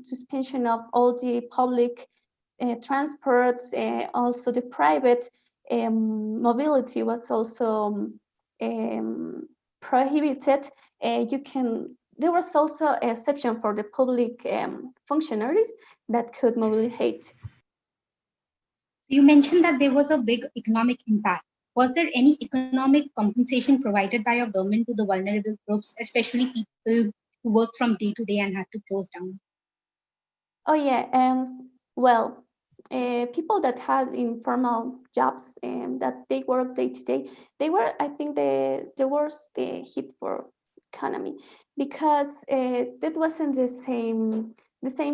suspension of all the public transports. Also, the private mobility was also prohibited. There was also an exception for the public functionaries that could mobilize. You mentioned that there was a big economic impact. Was there any economic compensation provided by your government to the vulnerable groups, especially people who work from day to day and had to close down? Oh yeah, well, people that had informal jobs and that they work day to day, they were, I think, the worst hit for economy, because that wasn't the same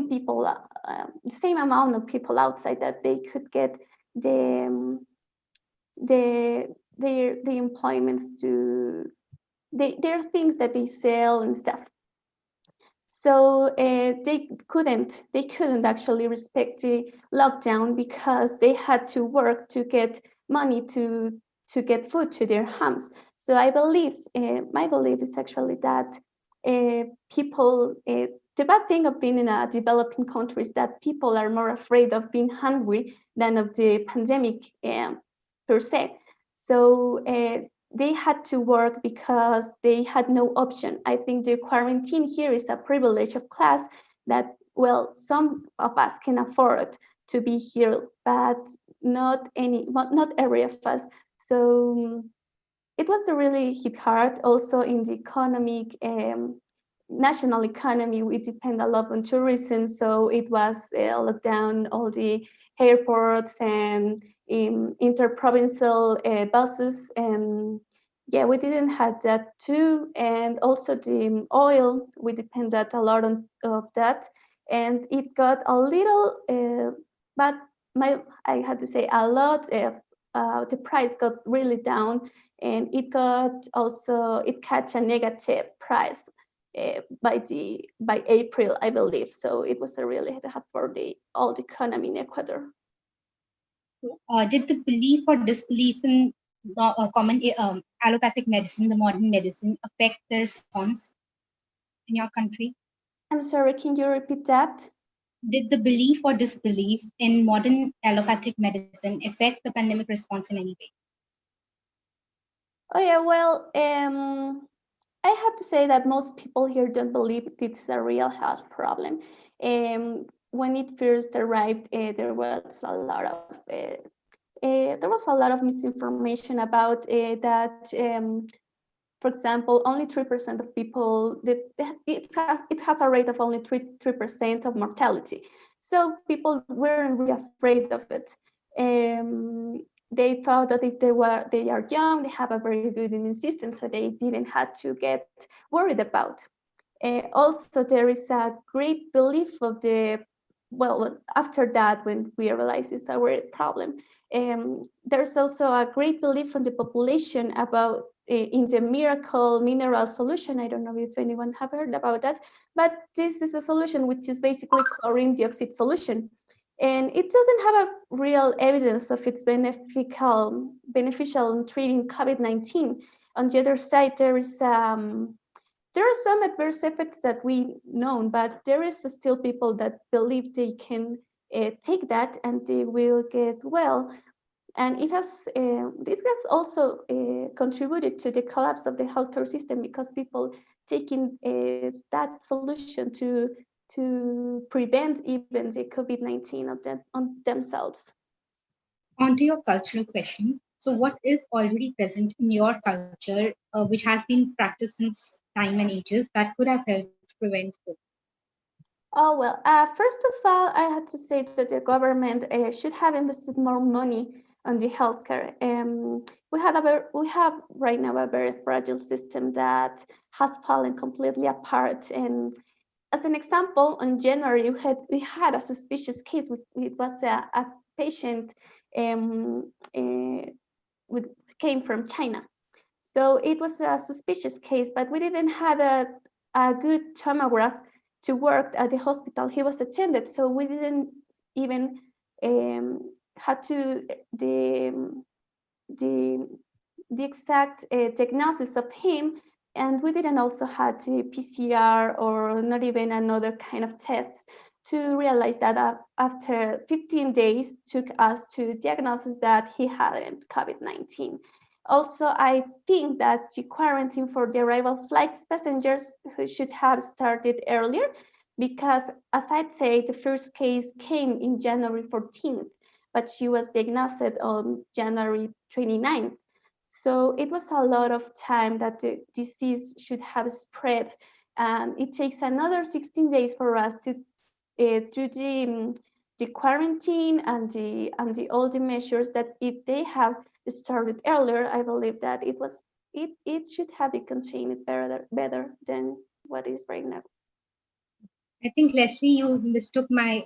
people the same amount of people outside that they could get the employments to their things that they sell and stuff. So they couldn't actually respect the lockdown because they had to work to get money to get food to their homes. So I believe, my belief is actually that people, the bad thing of being in a developing country is that people are more afraid of being hungry than of the pandemic per se. So they had to work because they had no option. I think the quarantine here is a privilege of class that, well, some of us can afford to be here, but not every of us. So it was a really hit hard. Also in the economic, national economy, we depend a lot on tourism. So it was locked down all the airports and interprovincial buses, and yeah, we didn't have that too. And also the oil, we depended a lot on of that, and it got a little, but I had to say a lot. The price got really down, and it catch a negative price by April, I believe. So it was a really hard for the old economy in Ecuador. Did the belief or disbelief in the common allopathic medicine, the modern medicine, affect the response in your country? I'm sorry, can you repeat that? Did the belief or disbelief in modern allopathic medicine affect the pandemic response in any way? Oh yeah, well, I have to say that most people here don't believe it's a real health problem. When it first arrived, there was a lot of misinformation about that. For example, only 3% of people, it has a rate of only 3% of mortality. So people weren't really afraid of it. They thought that if they are young, they have a very good immune system, so they didn't have to get worried about. Also, there is a great belief of after that, when we realize it's a real problem, there's also a great belief on the population about in the miracle mineral solution. I don't know if anyone have heard about that, but this is a solution which is basically chlorine dioxide solution. And it doesn't have a real evidence of its beneficial in treating COVID-19. On the other side, there are some adverse effects that we know, but there is still people that believe they can take that and they will get well. And it has also contributed to the collapse of the healthcare system, because people taking that solution to prevent even the COVID-19 on themselves. On to your cultural question. So what is already present in your culture, which has been practiced since time and ages, that could have helped prevent COVID? Oh, well, first of all, I had to say that the government should have invested more money on the healthcare. We have right now a very fragile system that has fallen completely apart. And as an example, in January, we had a suspicious case. It was a patient came from China. So it was a suspicious case, but we didn't have a good tomograph to work at the hospital he was attended. So we didn't even had to the exact diagnosis of him, and we didn't also have the PCR or not even another kind of tests to realize that after 15 days took us to diagnose that he hadn't COVID-19. Also, I think that the quarantine for the arrival flights passengers who should have started earlier, because as I'd say, the first case came in January 14th, but she was diagnosed on January 29th. So it was a lot of time that the disease should have spread. And it takes another 16 days for us to do the quarantine and the all the measures that if they have started earlier, I believe that it should have been contained better than what is right now. I think, Leslie, you mistook my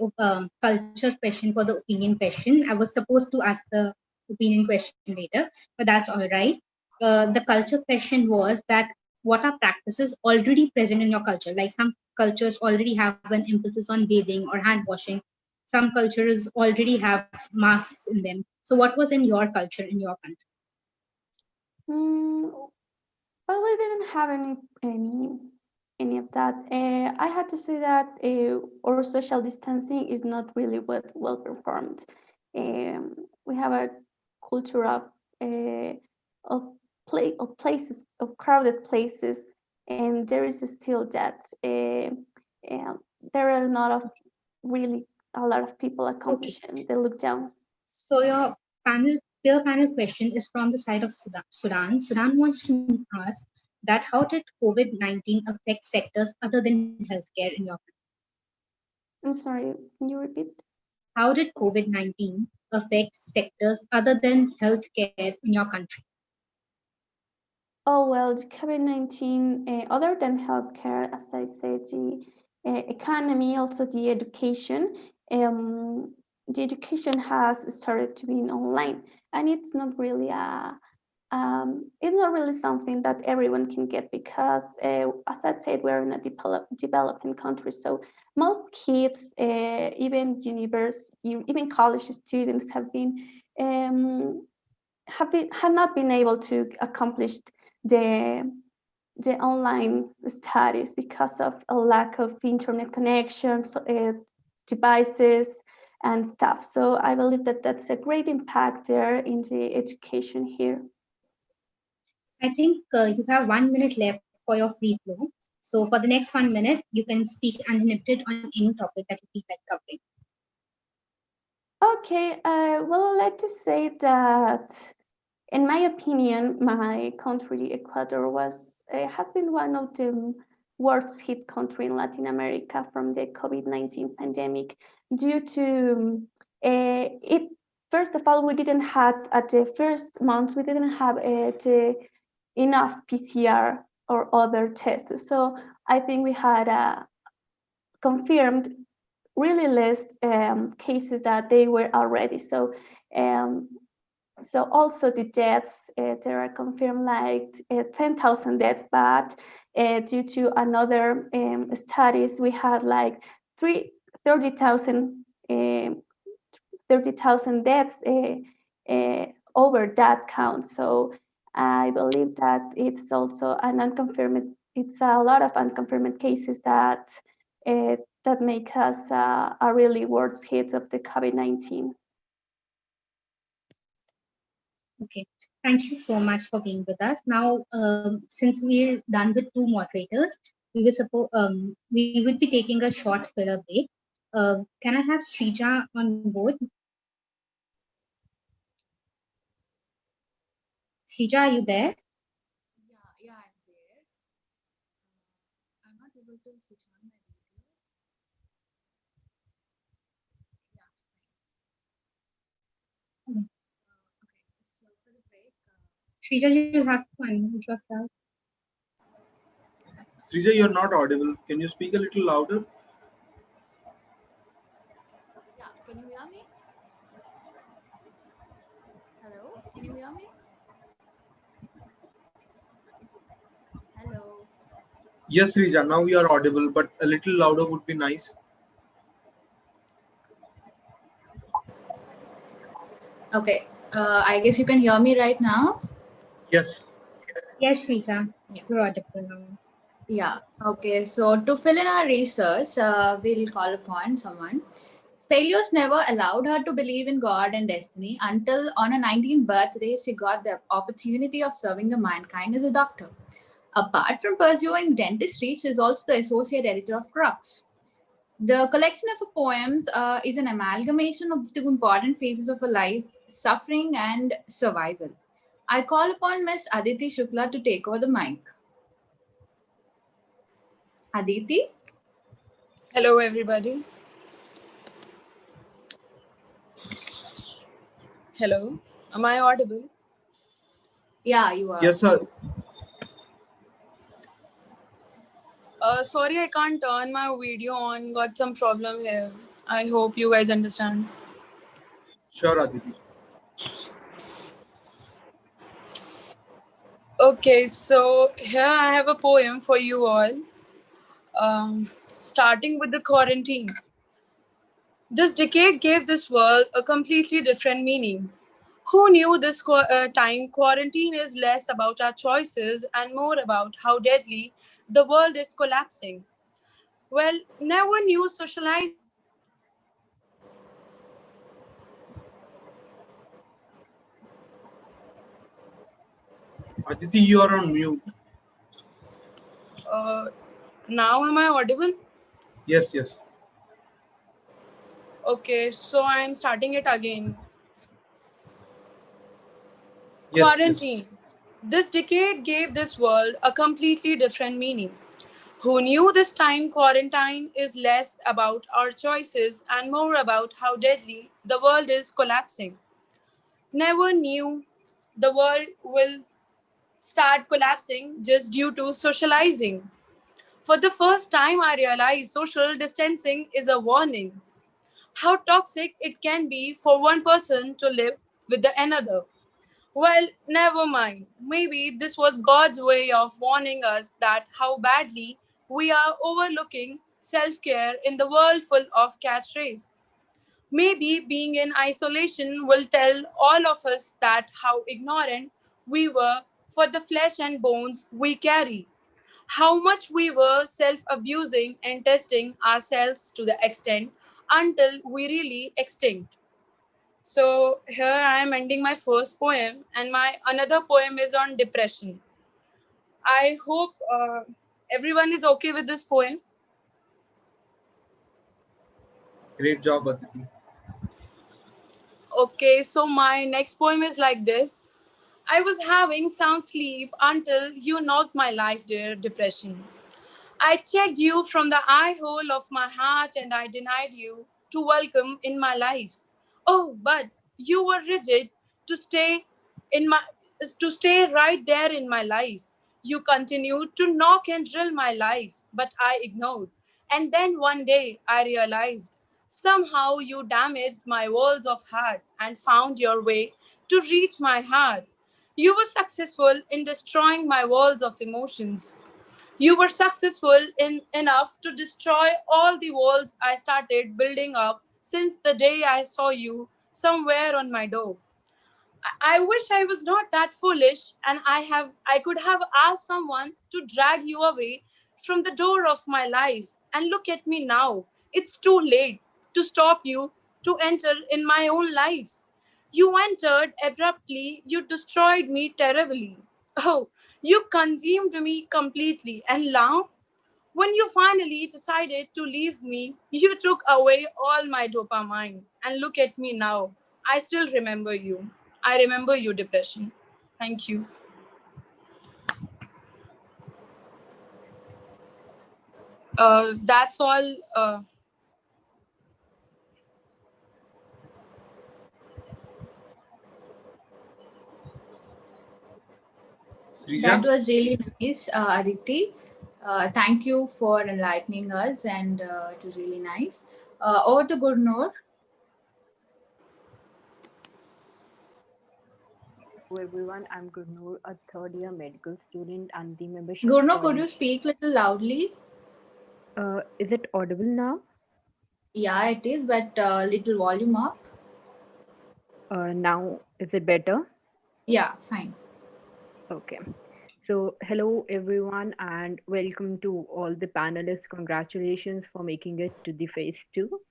culture question for the opinion question. I was supposed to ask the opinion question later, but that's all right. The culture question was that what are practices already present in your culture? Like some cultures already have an emphasis on bathing or hand washing. Some cultures already have masks in them. So what was in your culture, in your country? Well, we didn't have any of that. I had to say that our social distancing is not really well performed. We have a culture of places, of crowded places, and there is still that. There are really a lot of people accomplishing the lockdown. So your peer panel question is from the side of Sudan. Sudan wants to ask that how did COVID-19 affect sectors other than healthcare in your country? I'm sorry, can you repeat? How did COVID-19 affect sectors other than healthcare in your country? Oh, well, the COVID-19, other than healthcare, as I said, the economy, also the education. The education has started to be online, and it's not really something that everyone can get because, as I said, we're in a developing country. So most kids, even college students, have not been able to accomplish the online studies because of a lack of internet connections, devices, and stuff. So I believe that that's a great impact there in the education here. I think you have 1 minute left for your free flow. So for the next 1 minute, you can speak uninhibited on any topic that you feel like covering. Okay, well, I'd like to say that, in my opinion, my country, Ecuador, has been one of the worst hit country in Latin America from the COVID-19 pandemic due to it. First of all, we didn't have, at the first months, we didn't have enough PCR or other tests. So I think we had confirmed really less cases that they were already. So also the deaths, there are confirmed like 10,000 deaths, but due to another studies, we had like 30,000 deaths over that count. So I believe that it's also it's a lot of unconfirmed cases that make us a really worst hit of the COVID-19. Okay, thank you so much for being with us. Now, since we're done with two moderators, we would be taking a short filler break. Can I have Shrija on board? Shrija, are you there? Yeah, I'm there. I'm not able to switch on my video. Yeah, fine. Okay, so for the break. Shrija, you have to unmute yourself. Srija, you're not audible. Can you speak a little louder? Yeah, can you hear me? Hello, can you hear me? Hello. Yes, Srija, now you are audible, but a little louder would be nice. Okay, I guess you can hear me right now. Yes. Yes, Shrija, you're audible now. Yeah, okay. So to fill in our research, we'll call upon someone. Failures never allowed her to believe in God and destiny until on her 19th birthday, she got the opportunity of serving the mankind as a doctor. Apart from pursuing dentistry, she is also the associate editor of Crux. The collection of her poems is an amalgamation of the two important phases of her life, suffering and survival. I call upon Miss Aditi Shukla to take over the mic. Aditi? Hello, everybody. Hello, am I audible? Yeah, you are. Yes, sir. Sorry, I can't turn my video on. Got some problem here. I hope you guys understand. Sure, Aditi. Okay, so here I have a poem for you all. Starting with the quarantine. This decade gave this world a completely different meaning. Who knew this time quarantine is less about our choices and more about how deadly the world is collapsing? Well, never knew socializing is less about our choices and more about how deadly the world is collapsing. Aditi, you are on mute. Uh, Now, am I audible? Yes, yes. Okay, so I'm starting it again. Yes, yes. Quarantine. This decade gave this world a completely different meaning. Who knew this time quarantine is less about our choices and more about how deadly the world is collapsing? Never knew the world will start collapsing just due to socializing. For the first time, I realized social distancing is a warning. How toxic it can be for one person to live with the another. Well, never mind. Maybe this was God's way of warning us that how badly we are overlooking self-care in the world full of cat race. Maybe being in isolation will tell all of us that how ignorant we were for the flesh and bones we carry. How much we were self-abusing and testing ourselves to the extent until we really extinct. So here I am ending my first poem, and my another poem is on depression. I hope everyone is okay with this poem. Great job, Aditi. Okay, so my next poem is like this. I was having sound sleep until you knocked my life, dear depression. I checked you from the eye hole of my heart and I denied you to welcome in my life. Oh, but you were rigid to stay in my to stay right there in my life. You continued to knock and drill my life, but I ignored. And then one day I realized somehow you damaged my walls of heart and found your way to reach my heart. You were successful in destroying my walls of emotions. You were successful enough to destroy all the walls I started building up since the day I saw you somewhere on my door. I wish I was not that foolish and I could have asked someone to drag you away from the door of my life. And look at me now. It's too late to stop you to enter in my own life. You entered abruptly, you destroyed me terribly. Oh, you consumed me completely. And now when you finally decided to leave me, you took away all my dopamine. And look at me now. I still remember you. I remember you, depression. Thank you. That's all. That Srija? was really nice, Aditi. Thank you for enlightening us, and it was really nice. Over to Gurnur. Hello everyone, I'm Gurnur, a third year medical student and the membership Gurnur, could point. you speak a little loudly? Is it audible now? Yeah, it is, but little volume up. Now, is it better? Yeah, fine. Okay. So, hello everyone, and welcome to all the panelists. Congratulations for making it to the phase two.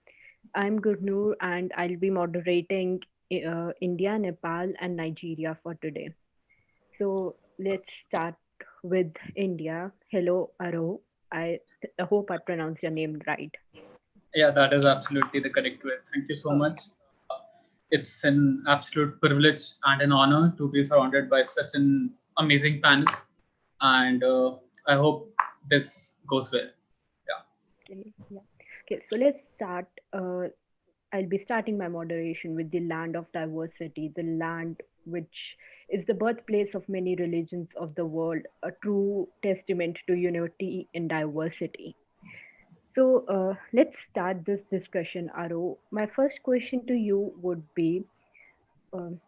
I'm Gurnur, and I'll be moderating India, Nepal, and Nigeria for today. So, let's start with India. Hello, Aro. I hope I pronounced your name right. Yeah, that is absolutely the correct way. Thank you so much. It's an absolute privilege and an honor to be surrounded by such an amazing panel. And I hope this goes well. Yeah. Okay, yeah. Okay, so let's start. I'll be starting my moderation with the land of diversity, the land which is the birthplace of many religions of the world, a true testament to unity in diversity. So let's start this discussion, Aro. My first question to you would be, um,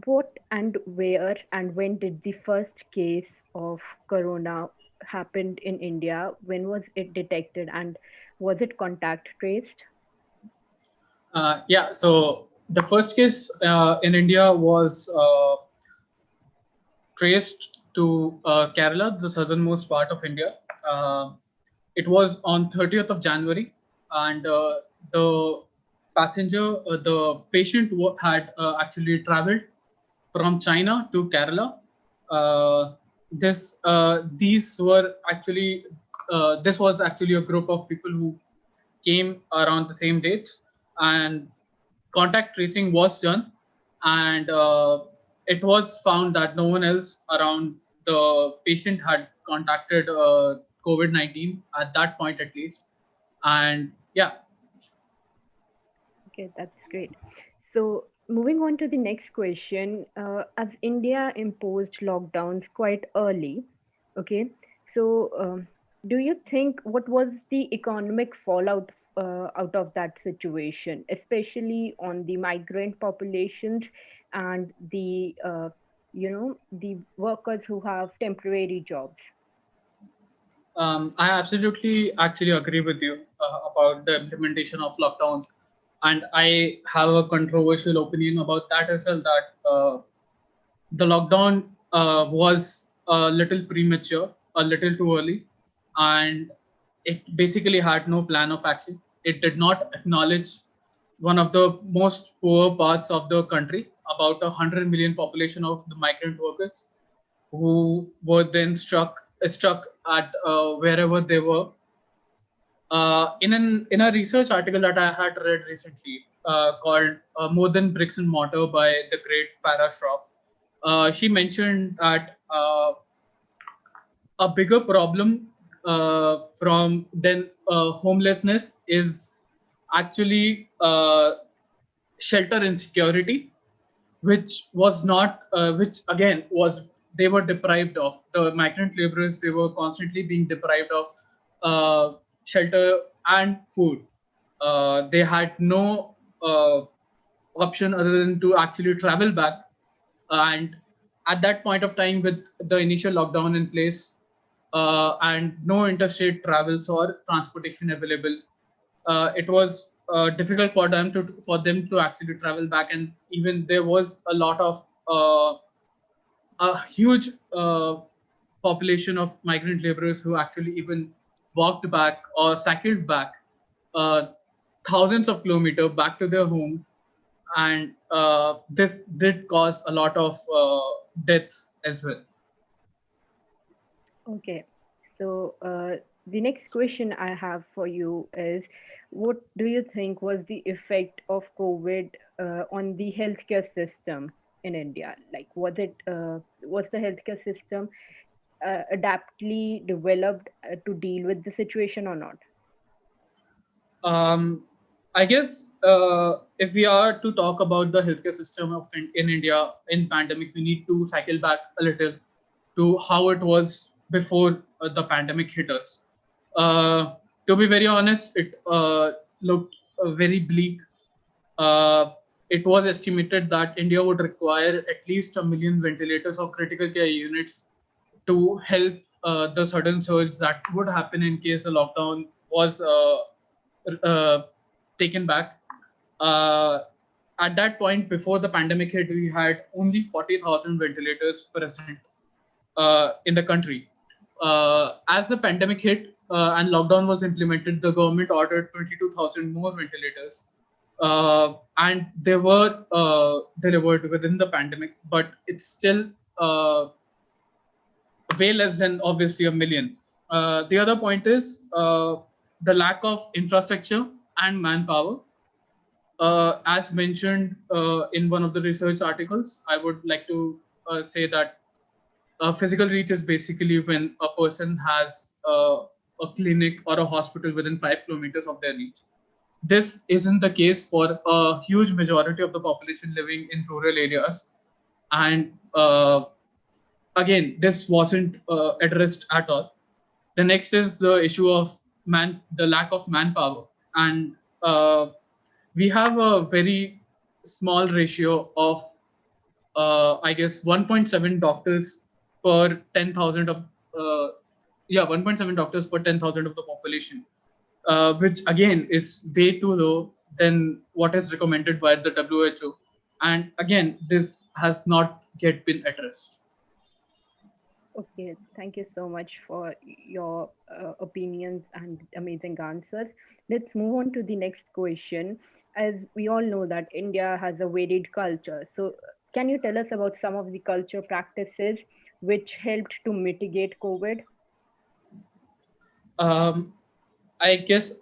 what and where and when did the first case of corona happened in India? When was it detected and was it contact traced? Yeah, so the first case in India was traced to Kerala, the southernmost part of India. Uh, it was on 30th of January, and the the patient had actually traveled from China to Kerala. These were actually this was actually a group of people who came around the same dates, and contact tracing was done, and it was found that no one else around the patient had contacted COVID-19 at that point, at least. And yeah. Okay, that's great. So, moving on to the next question, as India imposed lockdowns quite early, okay, so do you think what was the economic fallout out of that situation, especially on the migrant populations and the the workers who have temporary jobs? I absolutely actually agree with you about the implementation of lockdown, and I have a controversial opinion about that as well. That the lockdown was a little premature, a little too early, and it basically had no plan of action. It did not acknowledge one of the most poor parts of the country, about 100 million population of the migrant workers who were then struck at wherever they were. In a research article that I had read recently called "More Than Bricks and Mortar" by the great Farah Shroff, she mentioned that a bigger problem from then homelessness is actually shelter insecurity, which was not, which again was they were deprived of. The migrant laborers, they were constantly being deprived of shelter and food. They had no option other than to actually travel back. And at that point of time, with the initial lockdown in place and no interstate travels or transportation available, it was difficult for them to actually travel back. And even there was a lot of a huge population of migrant laborers who actually even walked back or cycled back uh, thousands of kilometers back to their home, and this did cause a lot of deaths as well. Okay, so the next question I have for you is, what do you think was the effect of COVID on the healthcare system in India? Like, was the healthcare system adaptly developed to deal with the situation or not? I guess if we are to talk about the healthcare system in India in pandemic, we need to cycle back a little to how it was before the pandemic hit us. To be very honest, it looked very bleak. Uh, it was estimated that India would require at least 1 million ventilators or critical care units to help the sudden surge that would happen in case the lockdown was uh, taken back. Uh, at that point, before the pandemic hit, we had only 40,000 ventilators present in the country. As the pandemic hit and lockdown was implemented, the government ordered 22,000 more ventilators. And they were delivered within the pandemic, but it's still way less than obviously 1 million. The other point is the lack of infrastructure and manpower. As mentioned in one of the research articles, I would like to say that physical reach is basically when a person has a clinic or a hospital within 5 kilometers of their reach. This isn't the case for a huge majority of the population living in rural areas. and again, this wasn't addressed at all. The next is the issue of the lack of manpower, and we have a very small ratio of, I guess, 1.7 doctors per 10,000 of, uh, 1.7 doctors per 10,000 of the population, which again is way too low than what is recommended by the WHO. And again, this has not yet been addressed. Okay, thank you so much for your opinions and amazing answers. Let's move on to the next question. As we all know that India has a varied culture. So can you tell us about some of the culture practices which helped to mitigate COVID? Um, I guess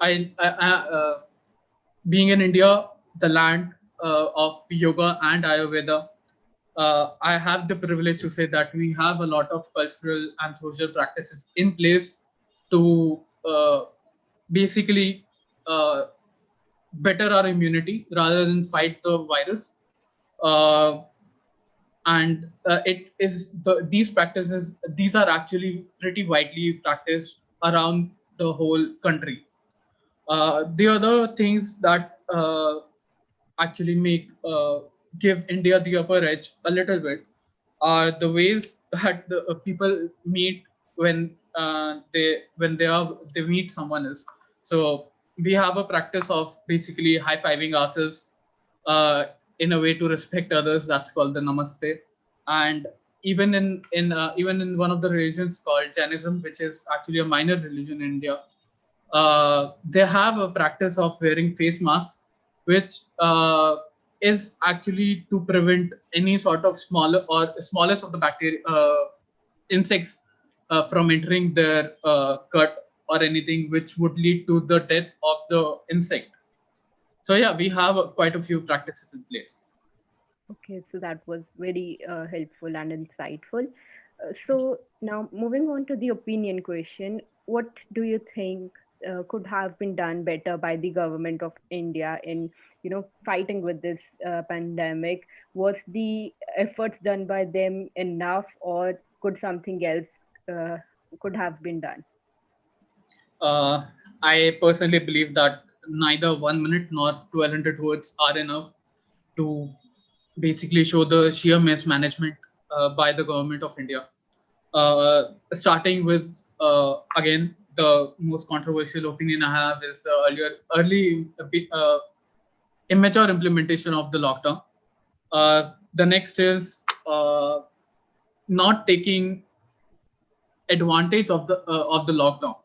being in India, the land of yoga and Ayurveda, I have the privilege to say that we have a lot of cultural and social practices in place to basically uh, better our immunity rather than fight the virus. Uh, and it is these practices, these are actually pretty widely practiced around the whole country. The other things that actually give India the upper edge a little bit are the ways that the people meet when they meet someone else. So we have a practice of basically high fiving ourselves uh, in a way to respect others. That's called the namaste. And even in one of the religions called Jainism, which is actually a minor religion in India, they have a practice of wearing face masks, which is actually to prevent any sort of smallest of the bacteria insects from entering their gut or anything, which would lead to the death of the insect. So yeah, we have quite a few practices in place. Okay, so that was very helpful and insightful. So now moving on to the opinion question, what do you think could have been done better by the government of India in, fighting with this pandemic? Was the efforts done by them enough, or could something else uh, could have been done? Uh, I personally believe that neither 1 minute nor 1,200 words are enough to basically show the sheer mismanagement by the government of India. Starting with, again, the most controversial opinion I have is the early immature implementation of the lockdown. The next is not taking advantage of the lockdown.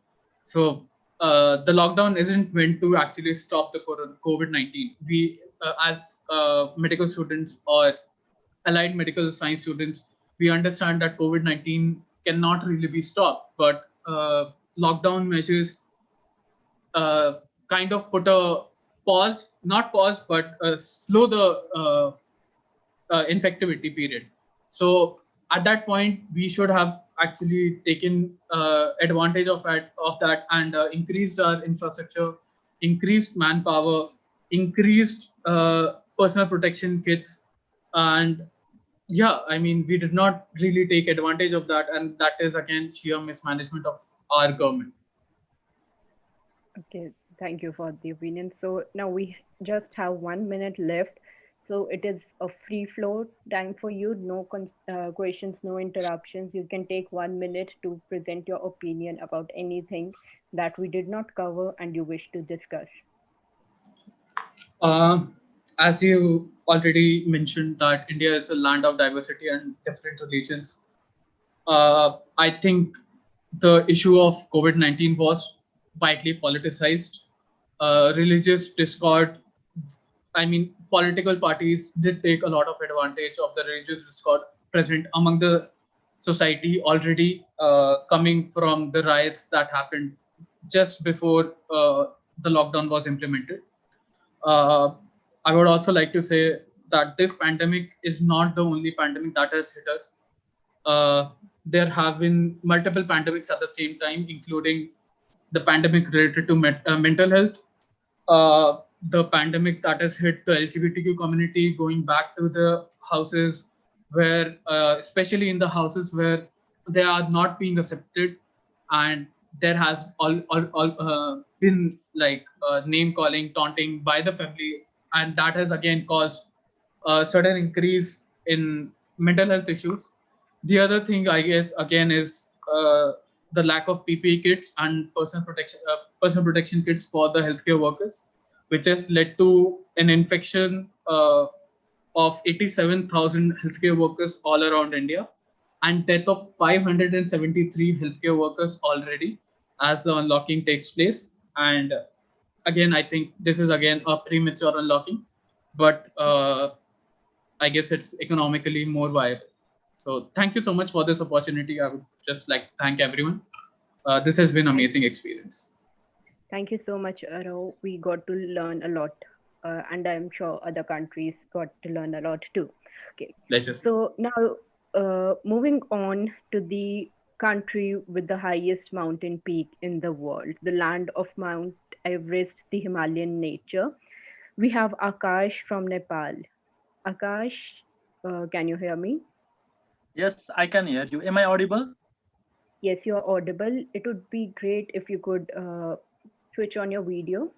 So the lockdown isn't meant to actually stop the COVID-19. We, as medical students or allied medical science students, we understand that COVID-19 cannot really be stopped, but lockdown measures kind of put a not pause, but slow the infectivity period. So at that point, we should have actually taken advantage of that and increased our infrastructure, increased manpower, increased personal protection kits, and yeah, I mean, we did not really take advantage of that, and that is again sheer mismanagement of our government. Okay, thank you for the opinion. So now we just have 1 minute left. So it is a free flow time for you. No questions, no interruptions. You can take 1 minute to present your opinion about anything that we did not cover and you wish to discuss. Uh, as you already mentioned, that India is a land of diversity and different religions. I think the issue of COVID-19 was widely politicized. Religious discord, I mean, political parties did take a lot of advantage of the religious discord present among the society already, coming from the riots that happened just before the lockdown was implemented. Uh, I would also like to say that this pandemic is not the only pandemic that has hit us. There have been multiple pandemics at the same time, including the pandemic related to mental health, the pandemic that has hit the LGBTQ community, going back to the houses, where especially in the houses where they are not being accepted, and there has been like name calling, taunting by the family, and that has again caused a sudden increase in mental health issues. The other thing, I guess, again is the lack of PPE kits and personal protection kits for the healthcare workers, which has led to an infection of 87,000 healthcare workers all around India, and death of 573 healthcare workers already as the unlocking takes place. And again, I think this is again a premature unlocking, but I guess it's economically more viable. So thank you so much for this opportunity. I would just like to thank everyone. This has been amazing experience. Thank you so much, Aro. We got to learn a lot, and I'm sure other countries got to learn a lot too. Okay, Pleasure. so now moving on to the country with the highest mountain peak in the world, the land of Mount Everest, the Himalayan nature. We have Akash from Nepal. Akash, can you hear me? Yes, I can hear you. Am I audible? Yes, you're audible. It would be great if you could switch on your video.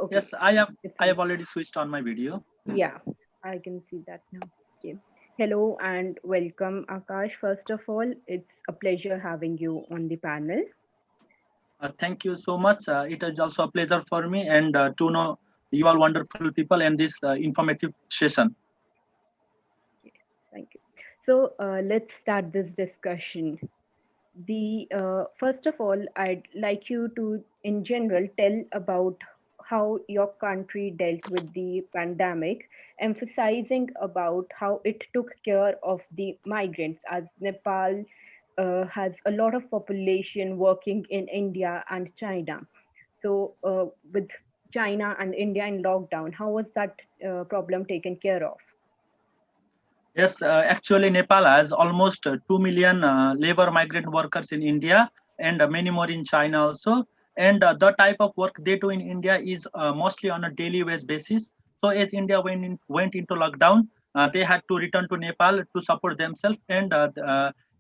Okay. Yes, I have already switched on my video. Yeah, I can see that now. Okay. Hello and welcome, Akash. First of all, it's a pleasure having you on the panel. Thank you so much. It is also a pleasure for me and to know you all wonderful people in this informative session. Thank you. So let's start this discussion. The first of all, I'd like you to, in general, tell about how your country dealt with the pandemic, emphasizing about how it took care of the migrants, as Nepal has a lot of population working in India and China. So, with China and India in lockdown, how was that problem taken care of? Yes, actually, Nepal has almost 2 million labor migrant workers in India and many more in China also. And the type of work they do in India is mostly on a daily wage basis. So as India went into lockdown, they had to return to Nepal to support themselves. And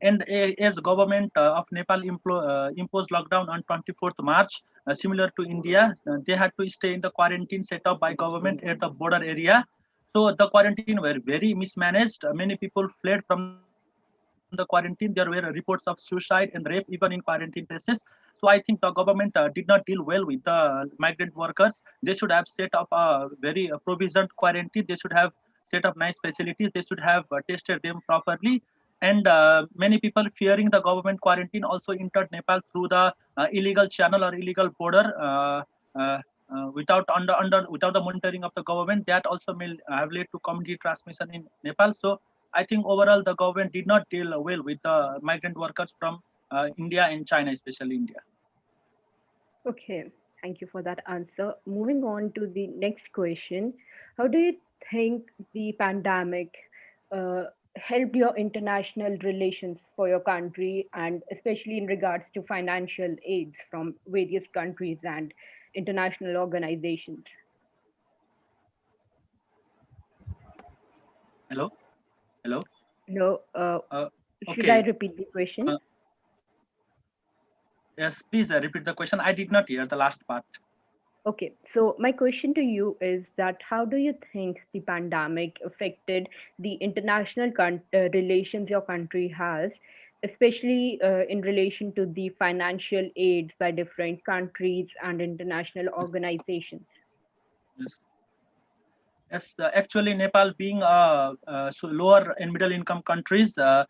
as government of Nepal imposed lockdown on 24th March, similar to India, they had to stay in the quarantine set up by government at the border area. So the quarantine were very mismanaged. Many people fled from the quarantine. There were reports of suicide and rape even in quarantine places. So I think the government did not deal well with the migrant workers. They should have set up a very provisioned quarantine. They should have set up nice facilities. They should have tested them properly. And many people fearing the government quarantine also entered Nepal through the illegal channel or illegal border. Without the monitoring of the government, that also may have led to community transmission in Nepal. So I think overall the government did not deal well with the migrant workers from India and China, especially India. Okay, thank you for that answer. Moving on to the next question. How do you think the pandemic helped your international relations for your country, and especially in regards to financial aids from various countries and international organizations? Hello? Hello? No, should I Okay. repeat the question? Yes, please repeat the question. I did not hear the last part. Okay, so my question to you is that how do you think the pandemic affected the international relations your country has, especially in relation to the financial aids by different countries and international organizations? Yes. Yes, actually, Nepal being so lower and middle income countries, 38%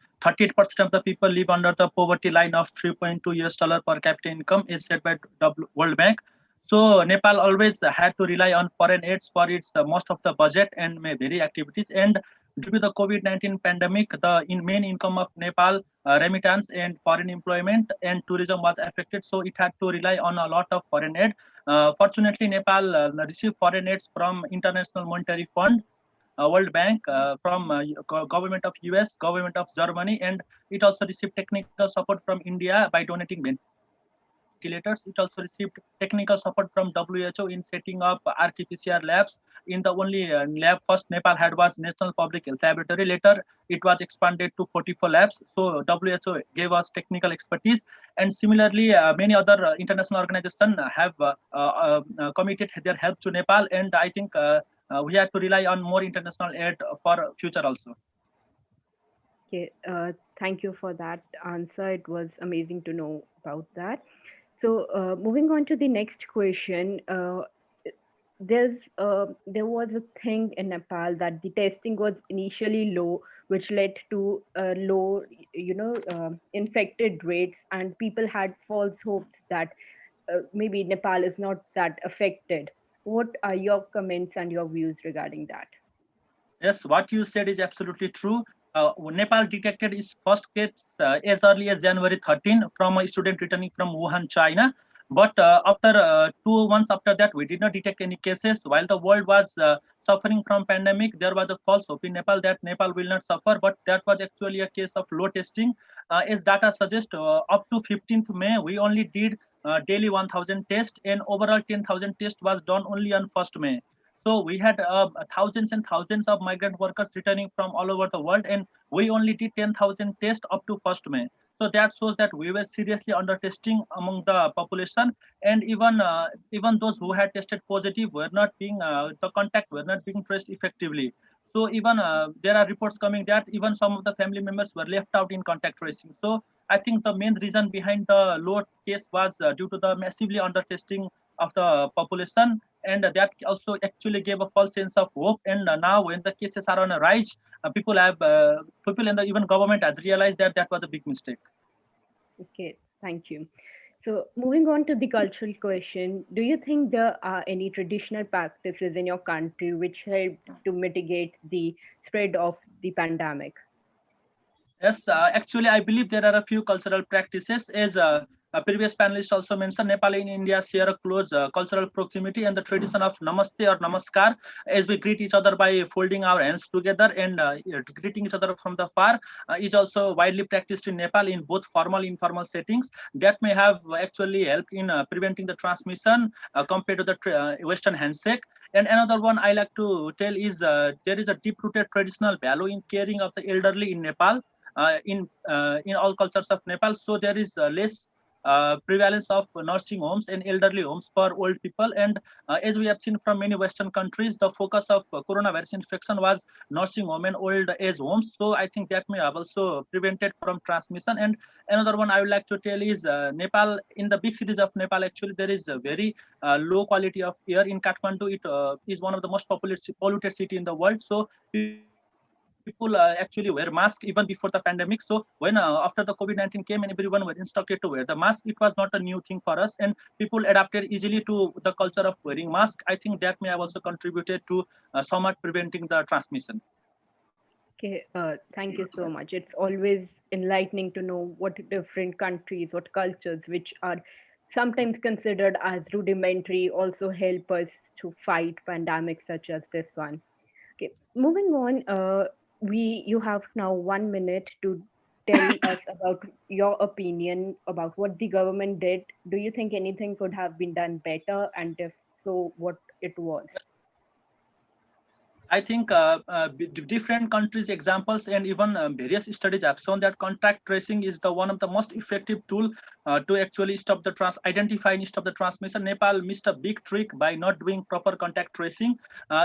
of the people live under the poverty line of 3.2 US dollar per capita income is set by World Bank. So Nepal always had to rely on foreign aids for its most of the budget and very activities. And due to the COVID-19 pandemic, the main income of Nepal, remittance and foreign employment and tourism was affected. So it had to rely on a lot of foreign aid. Fortunately, Nepal received foreign aids from International Monetary Fund, World Bank, from government of US, government of Germany, and it also received technical support from India by donating ventilators. It also received technical support from WHO in setting up RT-PCR labs. In the only lab first Nepal had was National Public Health Laboratory. Later, it was expanded to 44 labs. So WHO gave us technical expertise. And similarly, many other international organizations have committed their help to Nepal. And I think we have to rely on more international aid for future also. Okay, thank you for that answer. It was amazing to know about that. So, moving on to the next question, there was a thing in Nepal that the testing was initially low, which led to low, infected rates, and people had false hopes that maybe Nepal is not that affected. What are your comments and your views regarding that? Yes, what you said is absolutely true. Nepal detected its first case as early as January 13 from a student returning from Wuhan, China. But after 2 months after that, we did not detect any cases. While the world was suffering from pandemic, there was a false hope in Nepal that Nepal will not suffer. But that was actually a case of low testing. As data suggests, up to 15th May, we only did daily 1,000 tests, and overall 10,000 tests was done only on 1st May. So we had thousands and thousands of migrant workers returning from all over the world, and we only did 10,000 tests up to 1st May. So that shows that we were seriously under testing among the population, and even those who had tested positive were not being the contact were not being traced effectively. So even there are reports coming that even some of the family members were left out in contact tracing. So I think the main reason behind the low case was due to the massively under testing of the population, and that also actually gave a false sense of hope. And now when the cases are on a rise, people and the even government has realized that that was a big mistake. Okay, thank you. So, moving on to the cultural question, do you think there are any traditional practices in your country which helped to mitigate the spread of the pandemic? Yes, actually, I believe there are a few cultural practices. As a previous panelist also mentioned, Nepal and India share a close cultural proximity, and the tradition of Namaste or Namaskar, as we greet each other by folding our hands together and greeting each other from the far, is also widely practiced in Nepal in both formal and informal settings. That may have actually helped in preventing the transmission compared to the Western handshake. And another one I like to tell is there is a deep-rooted traditional value in caring of the elderly in Nepal. In all cultures of Nepal, so there is less prevalence of nursing homes and elderly homes for old people. And as we have seen from many Western countries, the focus of coronavirus infection was nursing home and old age homes. So I think that may have also prevented from transmission. And another one I would like to tell is Nepal, in the big cities of Nepal, actually there is a very low quality of air. In Kathmandu, it is one of the most polluted city in the world. So people actually wear masks even before the pandemic. So when after the COVID-19 came and everyone were instructed to wear the mask, it was not a new thing for us, and people adapted easily to the culture of wearing mask. I think that may have also contributed to somewhat preventing the transmission. Okay, thank you so much. It's always enlightening to know what different countries, what cultures, which are sometimes considered as rudimentary, also help us to fight pandemics such as this one. Okay, moving on, you have now 1 minute to tell us about your opinion about what the government did. Do you think anything could have been done better, and if so, what it was? I think different countries' examples and even various studies have shown that contact tracing is the one of the most effective tool to actually stop the identify and stop the transmission. Nepal missed a big trick by not doing proper contact tracing.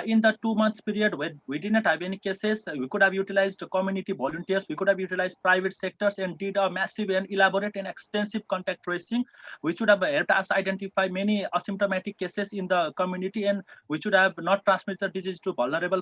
In the 2 months period when we did not have any cases, we could have utilized community volunteers, we could have utilized private sectors and did a massive and elaborate and extensive contact tracing, which would have helped us identify many asymptomatic cases in the community, and we should have not transmitted the disease to vulnerable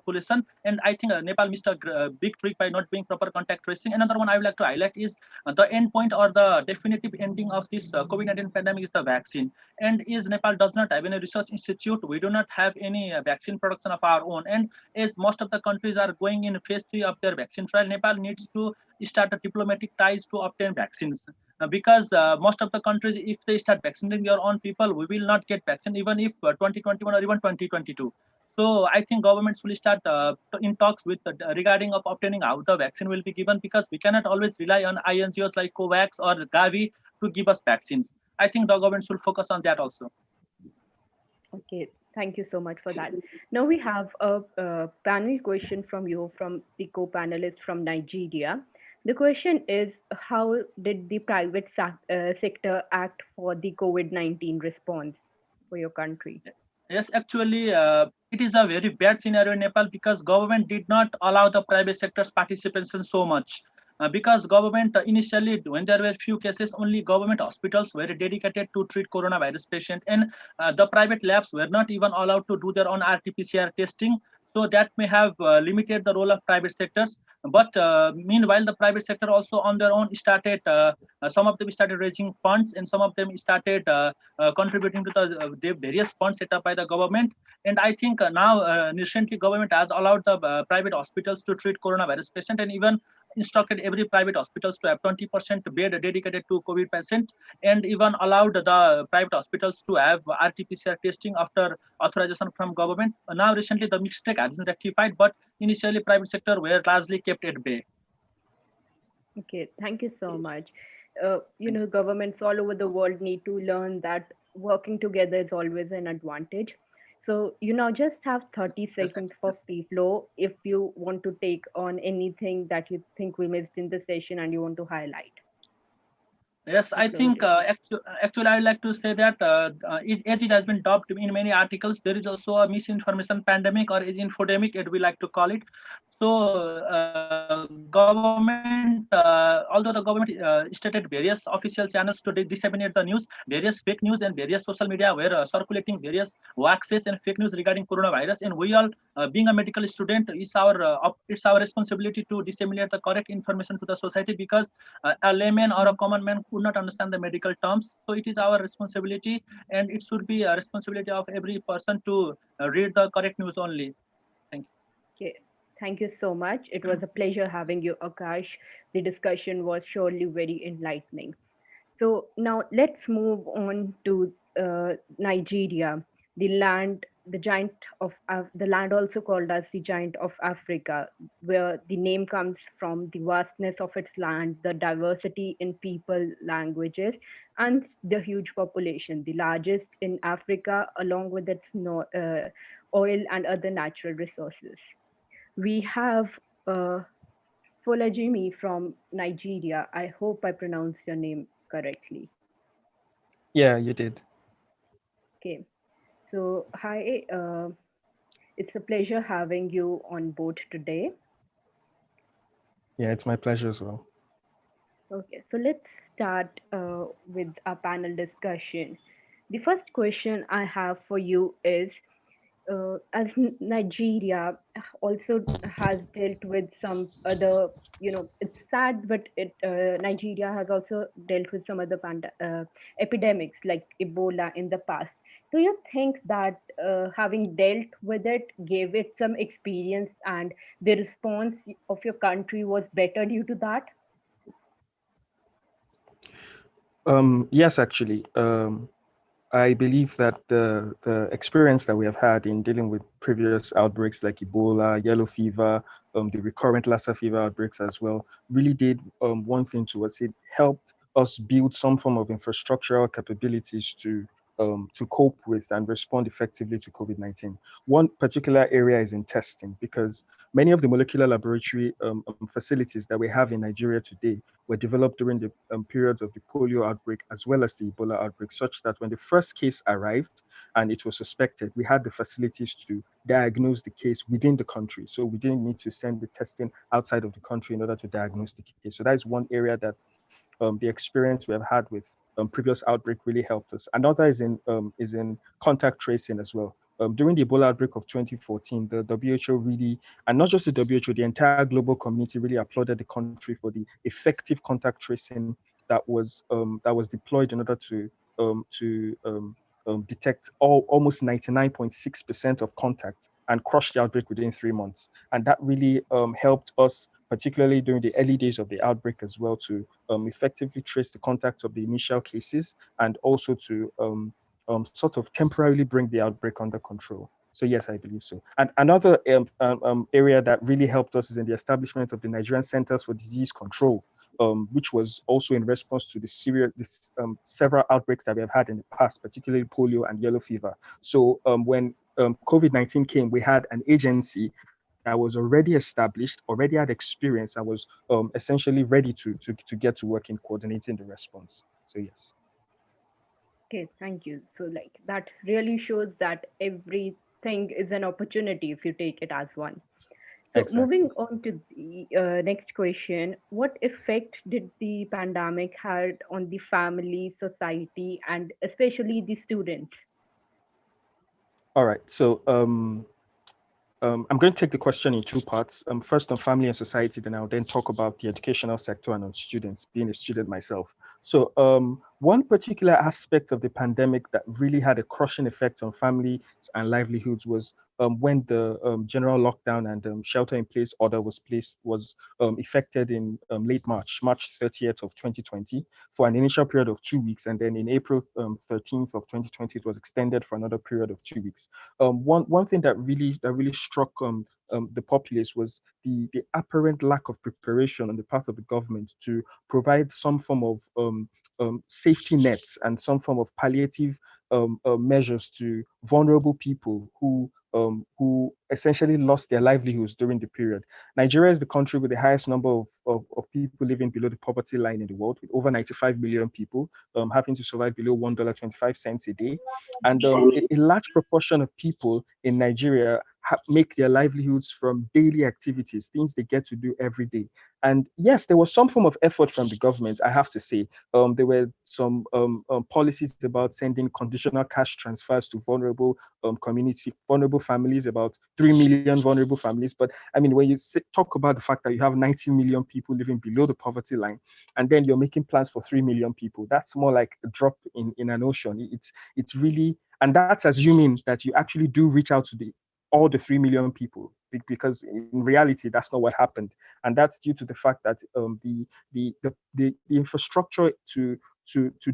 population. And I think Nepal missed a big trick by not doing proper contact tracing. Another one I would like to highlight is the end point or the definitive ending of this COVID-19 pandemic is the vaccine. And is Nepal does not have any research institute, we do not have any vaccine production of our own. And as most of the countries are going in phase 3 of their vaccine trial, Nepal needs to start a diplomatic ties to obtain vaccines. Because most of the countries, if they start vaccinating their own people, we will not get vaccine even if 2021 or even 2022. So I think governments will start in talks with regarding of obtaining how the vaccine will be given, because we cannot always rely on INGOs like COVAX or Gavi to give us vaccines. I think the government should focus on that also. Okay, thank you so much for that. Now we have a panel question from you, from the co-panelist from Nigeria. The question is, how did the private sector act for the COVID-19 response for your country? Yes, actually, it is a very bad scenario in Nepal because government did not allow the private sector's participation so much. Because government initially, when there were few cases, only government hospitals were dedicated to treat coronavirus patient, and the private labs were not even allowed to do their own RT-PCR testing. So that may have limited the role of private sectors. But meanwhile, the private sector also on their own started. Some of them started raising funds, and some of them started contributing to the various funds set up by the government. And I think now recently government has allowed the private hospitals to treat coronavirus patient, and even instructed every private hospitals to have 20% bed dedicated to COVID patient, and even allowed the private hospitals to have RT-PCR testing after authorization from government. Now recently the mistake has been rectified, but initially private sector were largely kept at bay. Okay, thank you so much. Governments all over the world need to learn that working together is always an advantage. So, just have 30 seconds for free flow if you want to take on anything that you think we missed in the session and you want to highlight. Yes, I think actually I would like to say that as it has been dubbed in many articles, there is also a misinformation pandemic, or is infodemic, as we like to call it. So although the government stated various official channels to disseminate the news, various fake news and various social media were circulating various hoaxes and fake news regarding coronavirus. And we all, being a medical student, it's our responsibility to disseminate the correct information to the society, because a layman or a common man could not understand the medical terms. So it is our responsibility, and it should be a responsibility of every person to read the correct news only. Thank you. Okay. Thank you so much. It was a pleasure having you, Akash. The discussion was surely very enlightening. So now let's move on to Nigeria, the land also called as the giant of Africa, where the name comes from the vastness of its land, the diversity in people, languages, and the huge population, the largest in Africa, along with its oil and other natural resources. We have Folajimi from Nigeria. I hope I pronounced your name correctly. Yeah, you did. Okay. So, hi, it's a pleasure having you on board today. Yeah, it's my pleasure as well. Okay, so let's start with our panel discussion. The first question I have for you is, as Nigeria also has dealt with some other, it's sad, but Nigeria has also dealt with some other epidemics like Ebola in the past. Do you think that having dealt with it gave it some experience, and the response of your country was better due to that? Yes, actually. I believe that the experience that we have had in dealing with previous outbreaks like Ebola, yellow fever, the recurrent Lassa fever outbreaks as well, really did one thing to us. It helped us build some form of infrastructural capabilities to cope with and respond effectively to COVID-19. One particular area is in testing, because many of the molecular laboratory facilities that we have in Nigeria today were developed during the periods of the polio outbreak as well as the Ebola outbreak, such that when the first case arrived and it was suspected, we had the facilities to diagnose the case within the country. So we didn't need to send the testing outside of the country in order to diagnose the case. So that is one area that the experience we have had with previous outbreak really helped us. Another is in contact tracing as well. During the Ebola outbreak of 2014, the WHO really, and not just the WHO, the entire global community really applauded the country for the effective contact tracing that was deployed in order to detect almost 99.6% of contacts and crush the outbreak within 3 months. And that really helped us, particularly during the early days of the outbreak as well, to effectively trace the contacts of the initial cases, and also to sort of temporarily bring the outbreak under control. So yes, I believe so. And another area that really helped us is in the establishment of the Nigerian Centers for Disease Control, which was also in response to several outbreaks that we have had in the past, particularly polio and yellow fever. So when COVID-19 came, we had an agency that was already established, already had experience, and was essentially ready to get to work in coordinating the response. So yes. Okay, thank you. So like that really shows that everything is an opportunity if you take it as one. So Exactly. moving on to the next question, what effect did the pandemic had on the family, society, and especially the students? All right. So I'm going to take the question in two parts. First on family and society, then I'll then talk about the educational sector and on students, being a student myself. So one particular aspect of the pandemic that really had a crushing effect on families and livelihoods was when the general lockdown and shelter in place order was effected in late March 30th of 2020 for an initial period of 2 weeks. And then in April 13th of 2020, it was extended for another period of 2 weeks. One thing that really struck the populace was the apparent lack of preparation on the part of the government to provide some form of safety nets and some form of palliative measures to vulnerable people who essentially lost their livelihoods during the period. Nigeria is the country with the highest number of people living below the poverty line in the world, with over 95 million people having to survive below $1.25 a day. And a large proportion of people in Nigeria make their livelihoods from daily activities, things they get to do every day. And yes, there was some form of effort from the government, I have to say. There were some policies about sending conditional cash transfers to vulnerable families, about 3 million vulnerable families. But I mean, when you talk about the fact that you have 90 million people living below the poverty line, and then you're making plans for 3 million people, that's more like a drop in an ocean. It's really, and that's assuming that you actually do reach out to all the 3 million people, because in reality that's not what happened, and that's due to the fact that the infrastructure to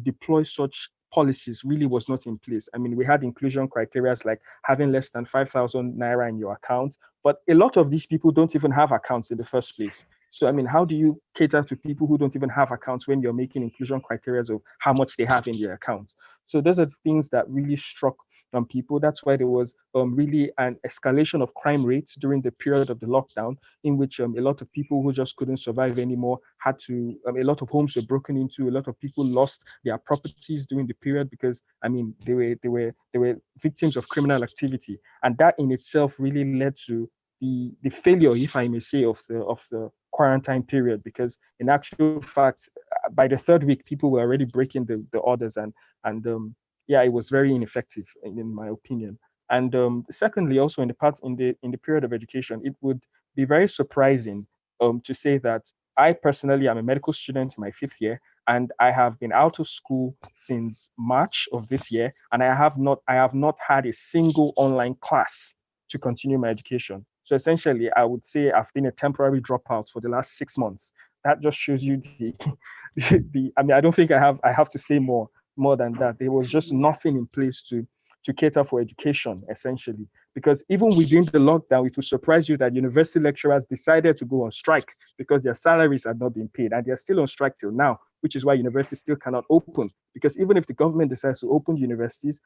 deploy such policies really was not in place. I mean, we had inclusion criteria like having less than 5,000 naira in your account, but a lot of these people don't even have accounts in the first place. So, I mean, how do you cater to people who don't even have accounts when you're making inclusion criteria of how much they have in their accounts? So those are the things that really struck people. That's why there was really an escalation of crime rates during the period of the lockdown, in which a lot of people who just couldn't survive anymore had to, a lot of homes were broken into, a lot of people lost their properties during the period because, I mean, they were victims of criminal activity. And that in itself really led to the failure, if I may say, of the quarantine period, because in actual fact, by the third week, people were already breaking the orders, and yeah, it was very ineffective in my opinion. And secondly, also in the period of education, it would be very surprising to say that I personally am a medical student in my 5th year, and I have been out of school since March of this year, and I have not had a single online class to continue my education. So essentially, I would say I've been a temporary dropout for the last 6 months. That just shows you I mean, I don't think I have to say more than that. There was just nothing in place to cater for education, essentially. Because even within the lockdown, it will surprise you that university lecturers decided to go on strike because their salaries had not been paid, and they're still on strike till now, which is why universities still cannot open. Because even if the government decides to open universities,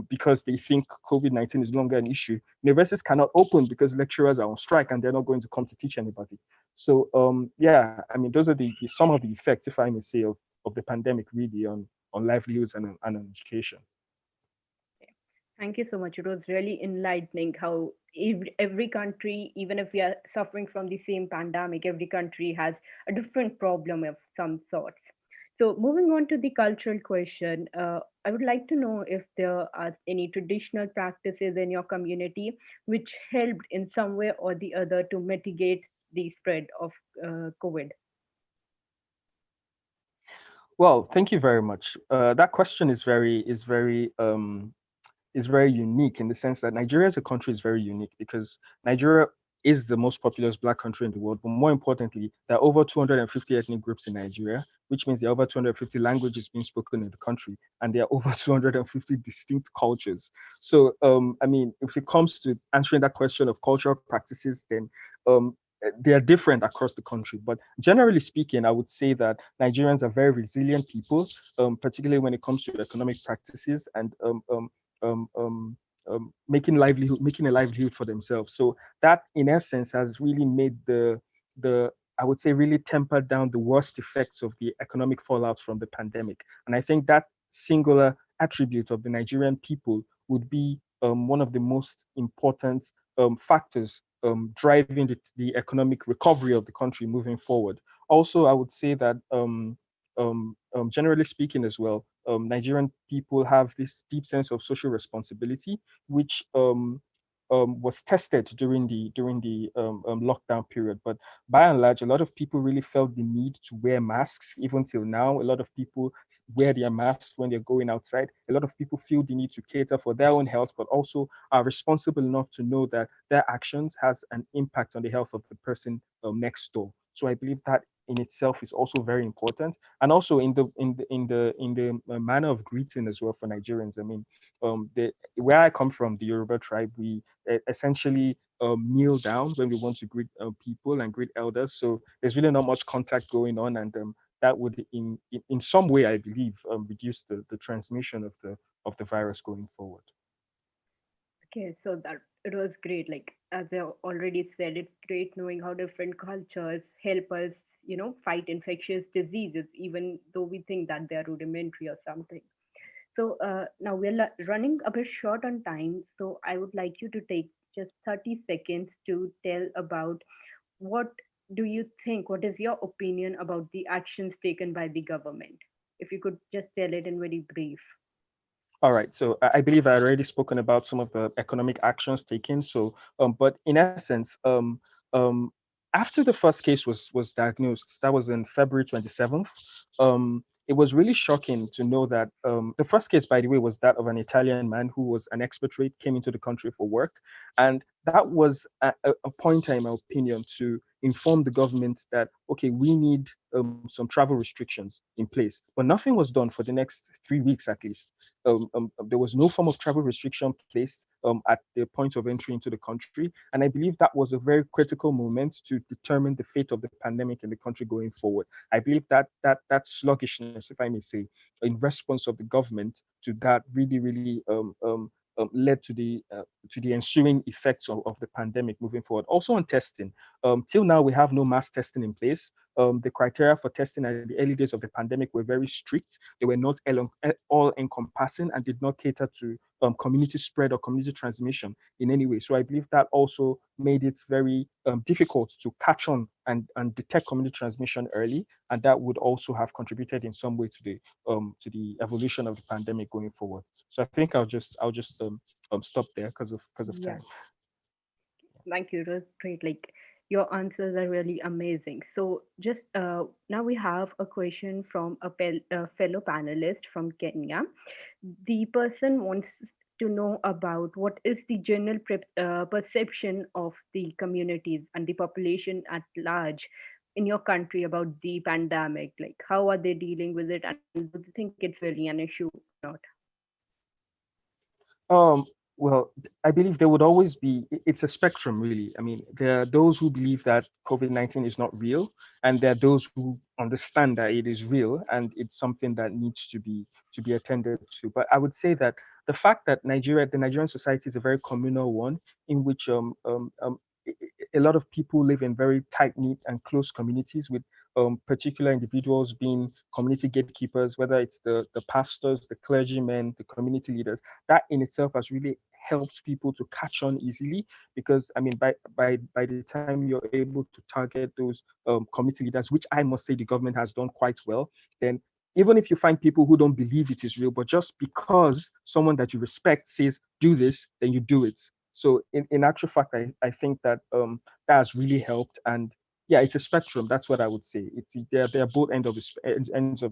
because they think COVID-19 is no longer an issue, universities cannot open because lecturers are on strike and they're not going to come to teach anybody. So yeah, I mean, those are some of the effects, if I may say, of the pandemic really on livelihoods and on education. Thank you so much. It was really enlightening how every country, even if we are suffering from the same pandemic, every country has a different problem of some sorts. So, moving on to the cultural question, I would like to know if there are any traditional practices in your community which helped in some way or the other to mitigate the spread of COVID. Well, thank you very much. That question is very unique in the sense that Nigeria as a country is very unique, because Nigeria is the most populous Black country in the world. But more importantly, there are over 250 ethnic groups in Nigeria, which means there are over 250 languages being spoken in the country, and there are over 250 distinct cultures. So, I mean, if it comes to answering that question of cultural practices, then they are different across the country. But generally speaking, I would say that Nigerians are very resilient people, particularly when it comes to economic practices and making a livelihood for themselves. So that, in essence, has really made the I would say really tempered down the worst effects of the economic fallout from the pandemic. And I think that singular attribute of the Nigerian people would be one of the most important factors driving the economic recovery of the country moving forward. Also, I would say that generally speaking as well, Nigerian people have this deep sense of social responsibility, which was tested during the lockdown period. But by and large, a lot of people really felt the need to wear masks. Even till now, a lot of people wear their masks when they're going outside. A lot of people feel the need to cater for their own health, but also are responsible enough to know that their actions has an impact on the health of the person next door. So I believe that in itself is also very important, and also in the manner of greeting as well for Nigerians. I mean, where I come from, the Yoruba tribe, we essentially kneel down when we want to greet people and greet elders. So there's really not much contact going on, and that would, in some way, I believe, reduce the transmission of the virus going forward. Okay, so that it was great. Like as I already said, it's great knowing how different cultures help us, fight infectious diseases, even though we think that they are rudimentary or something. So now we're running a bit short on time. So I would like you to take just 30 seconds to tell about what do you think, what is your opinion about the actions taken by the government? If you could just tell it in very brief. All right. So I believe I already spoken about some of the economic actions taken. So, but in essence, after the first case was diagnosed, that was in February 27th. It was really shocking to know that the first case, by the way, was that of an Italian man who was an expatriate, came into the country for work, and that was a pointer, in my opinion, to inform the government that okay, we need some travel restrictions in place. But nothing was done for the next 3 weeks at least. There was no form of travel restriction placed at the point of entry into the country. And I believe that was a very critical moment to determine the fate of the pandemic in the country going forward. I believe that sluggishness, if I may say, in response of the government to that really led to the ensuing effects of the pandemic moving forward. Also on testing, till now we have no mass testing in place. The criteria for testing at the early days of the pandemic were very strict. They were not all encompassing and did not cater to community spread or community transmission in any way. So I believe that also made it very difficult to catch on and detect community transmission early, and that would also have contributed in some way to the evolution of the pandemic going forward. So I think I'll just stop there because of Yeah. time. Thank you. It was great. Like your answers are really amazing. So just now we have a question from a fellow panelist from Kenya. The person wants to know about what is the general perception of the communities and the population at large in your country about the pandemic. Like how are they dealing with it, and do they think it's really an issue or not? Um, well, I believe there would always be, it's a spectrum really. I mean, there are those who believe that COVID-19 is not real, and there are those who understand that it is real and it's something that needs to be attended to. But I would say that the fact that the Nigerian society is a very communal one in which a lot of people live in very tight-knit and close communities with particular individuals being community gatekeepers, whether it's the pastors, the clergymen, the community leaders. That in itself has really helped people to catch on easily, because I mean by the time you're able to target those community leaders, which I must say the government has done quite well, then even if you find people who don't believe it is real, but just because someone that you respect says do this, then you do it. So in actual fact, I think that that has really helped. And yeah, it's a spectrum. That's what I would say. They're both ends of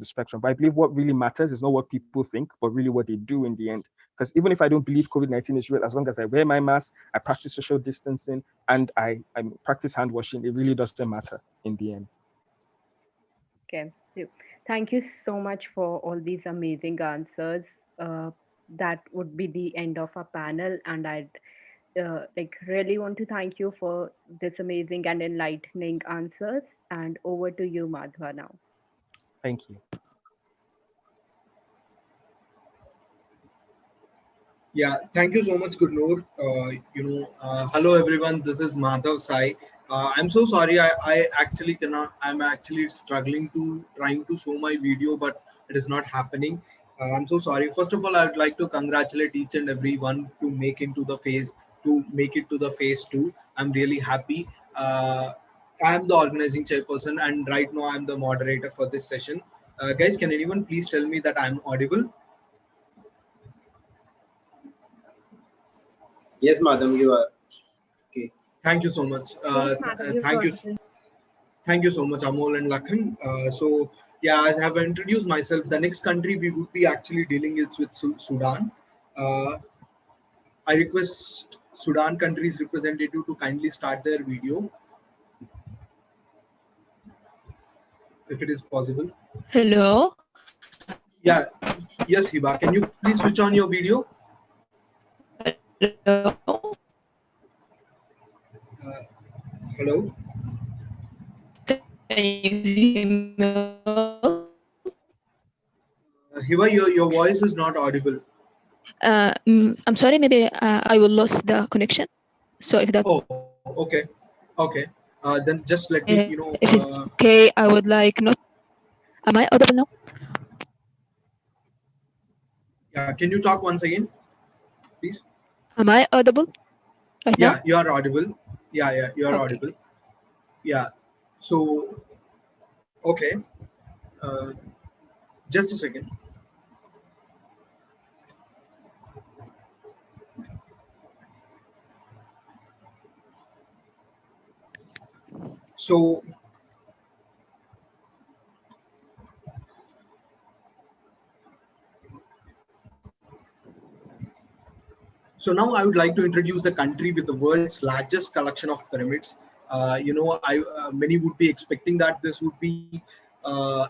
the spectrum. But I believe what really matters is not what people think, but really what they do in the end. Because even if I don't believe COVID-19 is real, as long as I wear my mask, I practice social distancing, and I practice hand washing, it really doesn't matter in the end. Okay. So thank you so much for all these amazing answers. Uh, that would be the end of our panel, and I'd really want to thank you for this amazing and enlightening answers. And over to you, Madhva, now. Thank you. Yeah, thank you so much, Gurnur. Hello everyone. This is Madhav Sai. I'm so sorry. I actually cannot. I'm actually struggling to trying to show my video, but it is not happening. I'm so sorry. First of all, I would like to congratulate each and every one to make it to the phase two. I'm really happy. I'm the organizing chairperson, and right now I'm the moderator for this session. Guys, can anyone please tell me that I'm audible? Yes, madam, you are. Okay. Thank you so much. Yes, madam, you're Thank you. audible. Thank you so much, Amol and Lakhan. So, yeah, as I have introduced myself, the next country we would be actually dealing is with Sudan. Uh, I request Sudan country's representative to kindly start their video, if it is possible. Hello. Yeah, yes, Hiba. Can you please switch on your video? Hello. Hello. Can you hear me? Hiba, your voice is not audible. I'm sorry, maybe I will lose the connection. So if that Oh, okay, okay. Then just let me, if it's okay, I would like not. Am I audible now? Yeah, can you talk once again, please? Am I audible right now? Yeah, you are audible. Yeah, you are Okay. audible. Yeah. So, okay. Uh, just a second. So, so now I would like to introduce the country with the world's largest collection of pyramids. Many would be expecting that this would be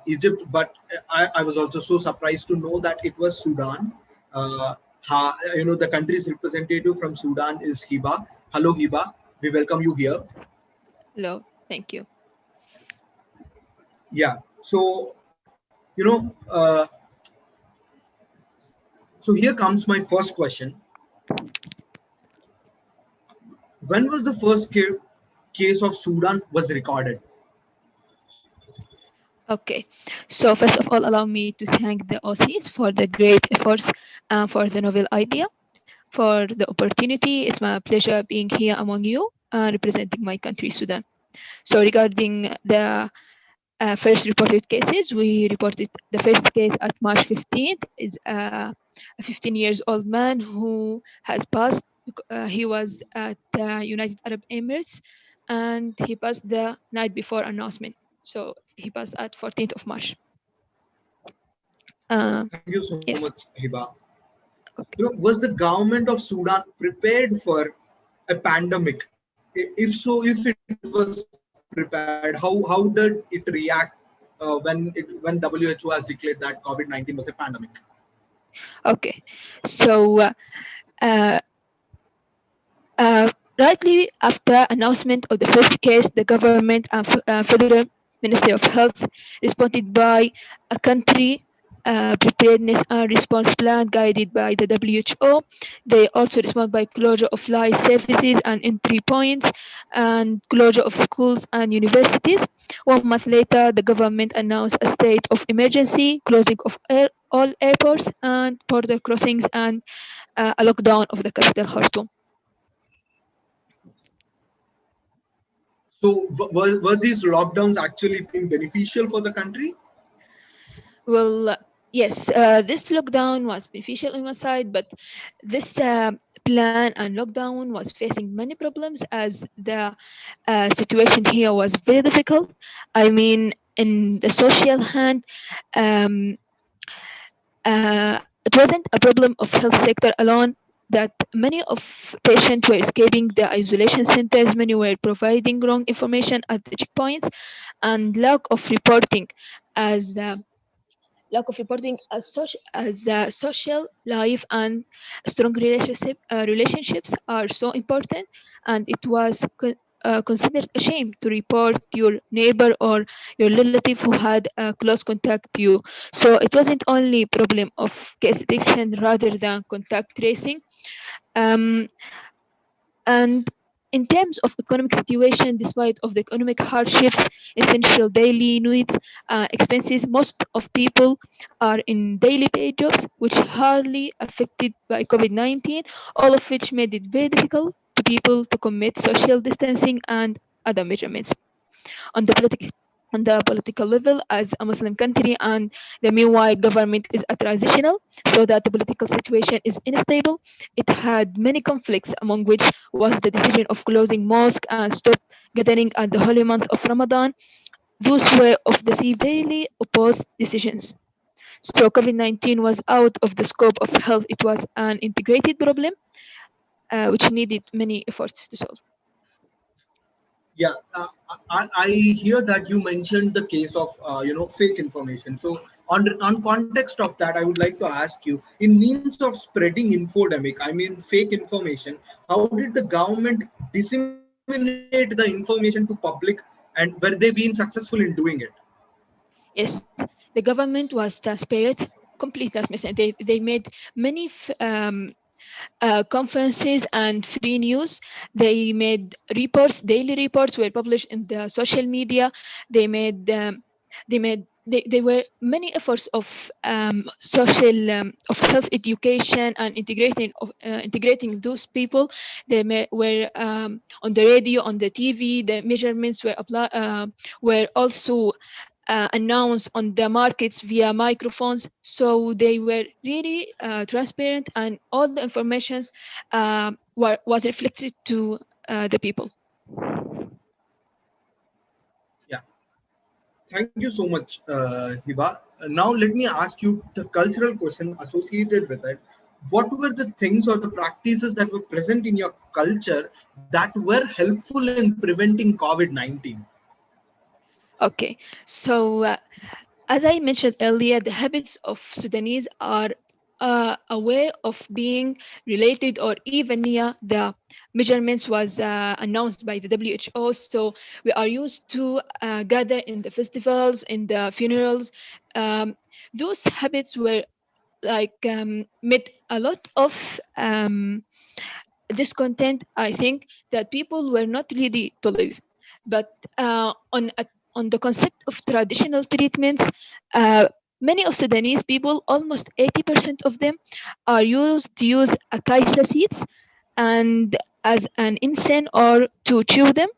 Egypt, but I was also so surprised to know that it was Sudan. The country's representative from Sudan is Hiba. Hello, Hiba. We welcome you here. Hello. Thank you. Yeah. So, so here comes my first question. When was the first case of Sudan was recorded? Okay. So first of all, allow me to thank the OCs for the great efforts and for the novel idea. For the opportunity, it's my pleasure being here among you, representing my country, Sudan. So regarding the first reported cases, we reported the first case at March 15th is a 15 years old man who has passed. He was at the United Arab Emirates and he passed the night before announcement. So he passed at 14th of March. Thank you so Yes. much, Hiba. Okay. Was the government of Sudan prepared for a pandemic? If so, if it was prepared, how did it react when WHO has declared that COVID-19 was a pandemic? Okay. So uh, rightly after announcement of the first case, the government and Federal Ministry of Health responded by a country preparedness and response plan guided by the WHO. They also respond by closure of life services and entry points and closure of schools and universities. 1 month later, the government announced a state of emergency, closing of all airports and border crossings and a lockdown of the capital Khartoum. So were these lockdowns actually being beneficial for the country? Well, yes, this lockdown was beneficial on one side, but this plan and lockdown was facing many problems as the situation here was very difficult. I mean, in the social hand, um, it wasn't a problem of health sector alone that many of patients were escaping the isolation centers, many were providing wrong information at the checkpoints, and lack of reporting as lack of reporting as social life and strong relationships are so important, and it was considered a shame to report your neighbor or your relative who had close contact to you. So it wasn't only problem of case detection rather than contact tracing. Um, and in terms of economic situation, despite of the economic hardships, essential daily needs, expenses, most of people are in daily pay jobs, which hardly affected by COVID-19, all of which made it very difficult to people to commit social distancing and other measurements. On the political on the political level, as a Muslim country, and the meanwhile government is a transitional, so that the political situation is unstable. It had many conflicts, among which was the decision of closing mosque and stop gathering at the holy month of Ramadan. Those were of the severely opposed decisions. So COVID-19 was out of the scope of health. It was an integrated problem which needed many efforts to solve. Yeah, I hear that you mentioned the case of fake information. So on context of that, I would like to ask you, in means of spreading infodemic, I mean fake information, how did the government disseminate the information to public, and were they being successful in doing it? Yes, the government was transparent, complete transparency. They made many conferences and free news. They made reports, daily reports were published in the social media. They made they were many efforts of social of health education and integrating those people. Were on the radio, on the TV. The measurements were also announced on the markets via microphones. So they were really transparent, and all the informations was reflected to the people. Yeah, thank you so much, Hiba. Now let me ask you the cultural question associated with it. What were the things or the practices that were present in your culture that were helpful in preventing COVID-19? Okay, so as I mentioned earlier, the habits of Sudanese are a way of being related or even near the measurements was announced by the WHO. So we are used to gather in the festivals, in the funerals. Um, those habits were like made a lot of discontent. I think that people were not ready to live. But on the concept of traditional treatments, uh, many of Sudanese people, almost 80% of them, are used to use acacia seeds and as an incense or to chew them.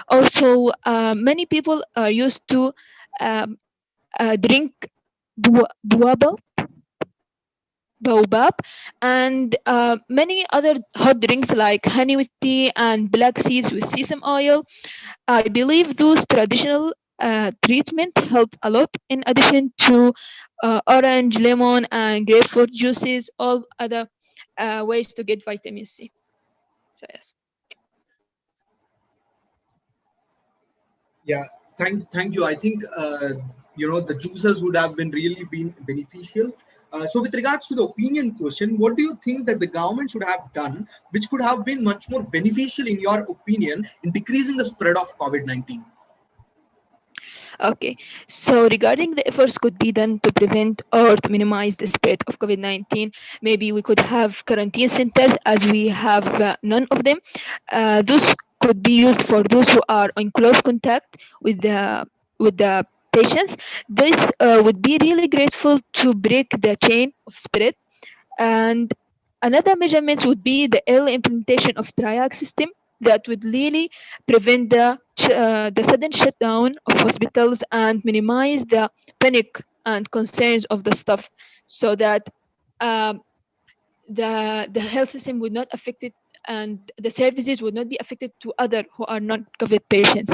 Also, many people are used to drink buaba, baobab, and many other hot drinks like honey with tea and black seeds with sesame oil. I believe those traditional treatment help a lot in addition to orange, lemon, and grapefruit juices, all other ways to get vitamin C. So yes. Yeah, thank you. I think the juices would have been beneficial. So with regards to the opinion question, what do you think that the government should have done, which could have been much more beneficial in your opinion in decreasing the spread of COVID-19? Okay, so regarding the efforts could be done to prevent or to minimize the spread of COVID-19, maybe we could have quarantine centers as we have none of them. Those could be used for those who are in close contact with the patients. This would be really grateful to break the chain of spread. And another measurements would be the early implementation of triage system that would really prevent the sudden shutdown of hospitals and minimize the panic and concerns of the staff, so that um, the health system would not affect it and the services would not be affected to other who are not COVID patients.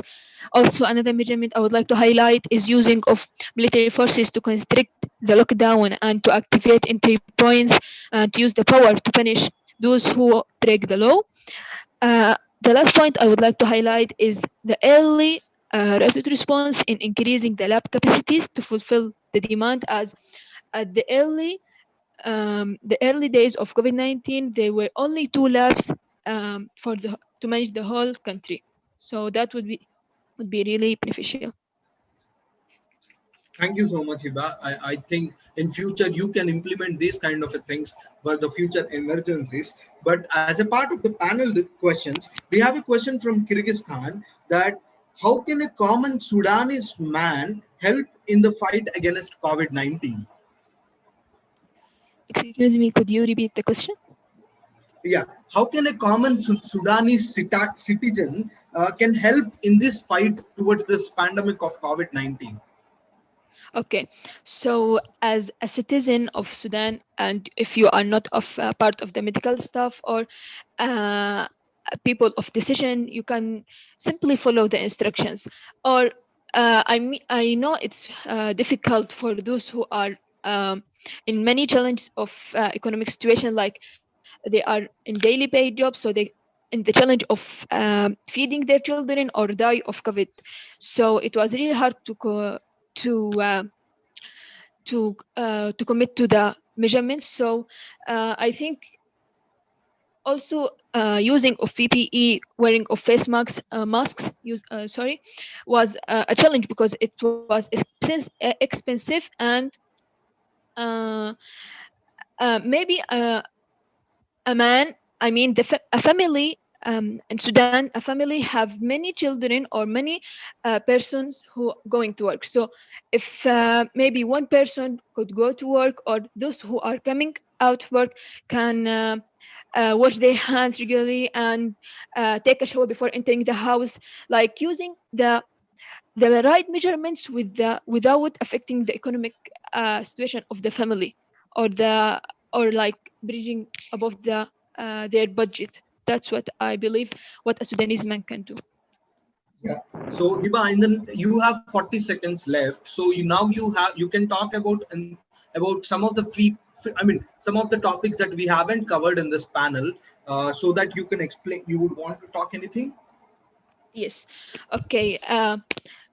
Also, another measurement I would like to highlight is using of military forces to constrict the lockdown and to activate entry points and to use the power to punish those who break the law. The last point I would like to highlight is the early rapid response in increasing the lab capacities to fulfill the demand, as at the early days of COVID-19, there were only 2 labs to manage the whole country. So that would be really beneficial. Thank you so much, Hiba. I think in future you can implement these kind of things for the future emergencies. But as a part of the panel questions, we have a question from Kyrgyzstan that how can a common Sudanese man help in the fight against COVID-19? Excuse me, could you repeat the question? Yeah, how can a common Sudanese citizen can help in this fight towards this pandemic of COVID-19? Okay, so as a citizen of Sudan, and if you are not of part of the medical staff or uh, people of decision, you can simply follow the instructions. Or I know it's difficult for those who are in many challenges of economic situation, like they are in daily paid jobs, so they in the challenge of feeding their children or die of COVID. So it was really hard to uh, to commit to the measurements. So I think also using of PPE, wearing of face masks, was a challenge because it was expensive and uh, maybe a man, I mean a family in Sudan, a family have many children or many persons who going to work. So if maybe one person could go to work, or those who are coming out of work can wash their hands regularly and take a shower before entering the house, like using the right measurements without affecting the economic situation of the family, or like bridging above their budget. That's what I believe what a Sudanese man can do. Yeah. So Hiba, and then you have 40 seconds left. So you can talk about some of the some of the topics that we haven't covered in this panel, so that you can explain. You would want to talk anything? Yes. Okay.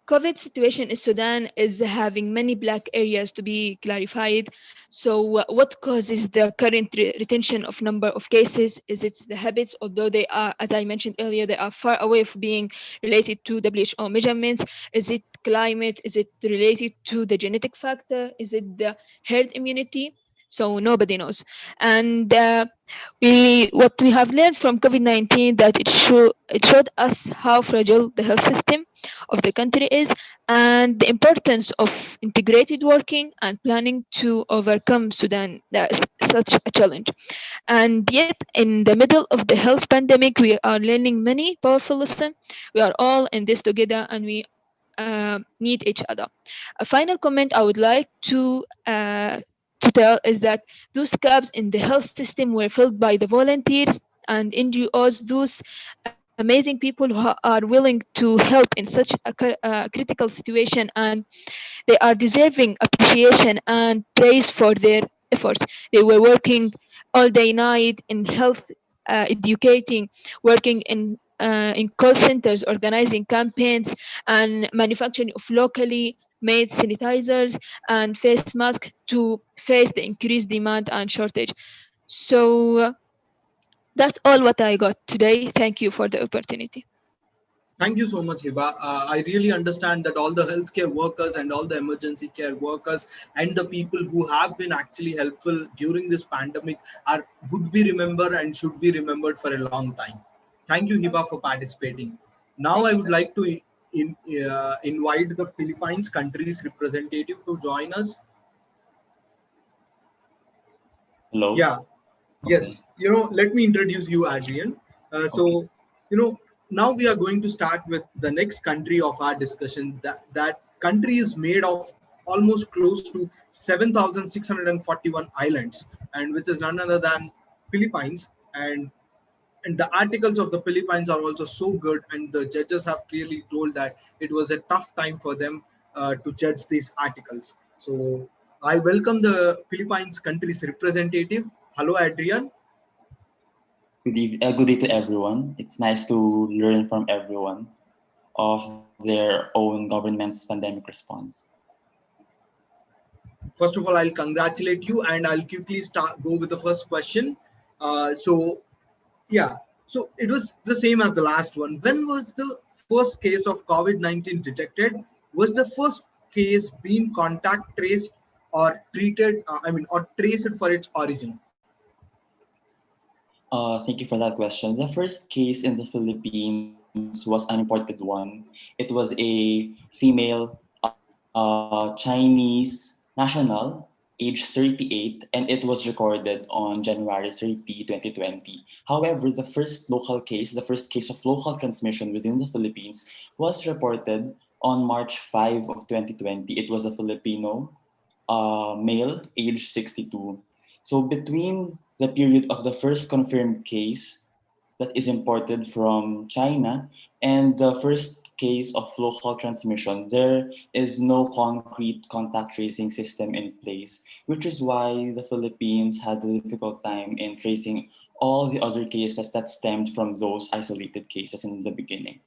COVID situation in Sudan is having many black areas to be clarified. So, what causes the current retention of number of cases? Is it the habits? Although they are, as I mentioned earlier, they are far away from being related to WHO measurements. Is it climate? Is it related to the genetic factor? Is it the herd immunity? So nobody knows. And what we have learned from COVID-19 that it showed us how fragile the health system of the country is, and the importance of integrated working and planning to overcome Sudan. That's such a challenge. And yet, in the middle of the health pandemic, we are learning many powerful lessons. We are all in this together, and we need each other. A final comment I would like to tell is that those gaps in the health system were filled by the volunteers and NGOs, those amazing people who are willing to help in such a critical situation, and they are deserving appreciation and praise for their efforts. They were working all day night in health, educating, working in call centers, organizing campaigns, and manufacturing of locally made sanitizers and face masks to face the increased demand and shortage. So that's all what I got today. Thank you for the opportunity. Thank you so much, Hiba. I really understand that all the healthcare workers and all the emergency care workers and the people who have been actually helpful during this pandemic would be remembered and should be remembered for a long time. Thank you, Hiba, for participating. Now, I would like to invite the Philippines country's representative to join us. Hello? Yeah. Yes. Let me introduce you, Adrian. So, now we are going to start with the next country of our discussion. That country is made of almost close to 7,641 islands, and which is none other than Philippines. And the articles of the Philippines are also so good, and the judges have clearly told that it was a tough time for them to judge these articles. So I welcome the Philippines country's representative. Hello, Adrian. Good day to everyone. It's nice to learn from everyone of their own government's pandemic response. first of all, I'll congratulate you, and I'll quickly go with the first question. Yeah, so it was the same as the last one. When was the first case of COVID-19 detected? Was the first case being contact traced or treated? Or traced for its origin? Thank you for that question. The first case in the Philippines was an imported one. It was a female Chinese national, age 38, and it was recorded on January 30, 2020. However, the first case of local transmission within the Philippines was reported on March 5 of 2020. It was a Filipino male, age 62. So between the period of the first confirmed case that is imported from China and the first case of local transmission, there is no concrete contact tracing system in place, which is why the Philippines had a difficult time in tracing all the other cases that stemmed from those isolated cases in the beginning.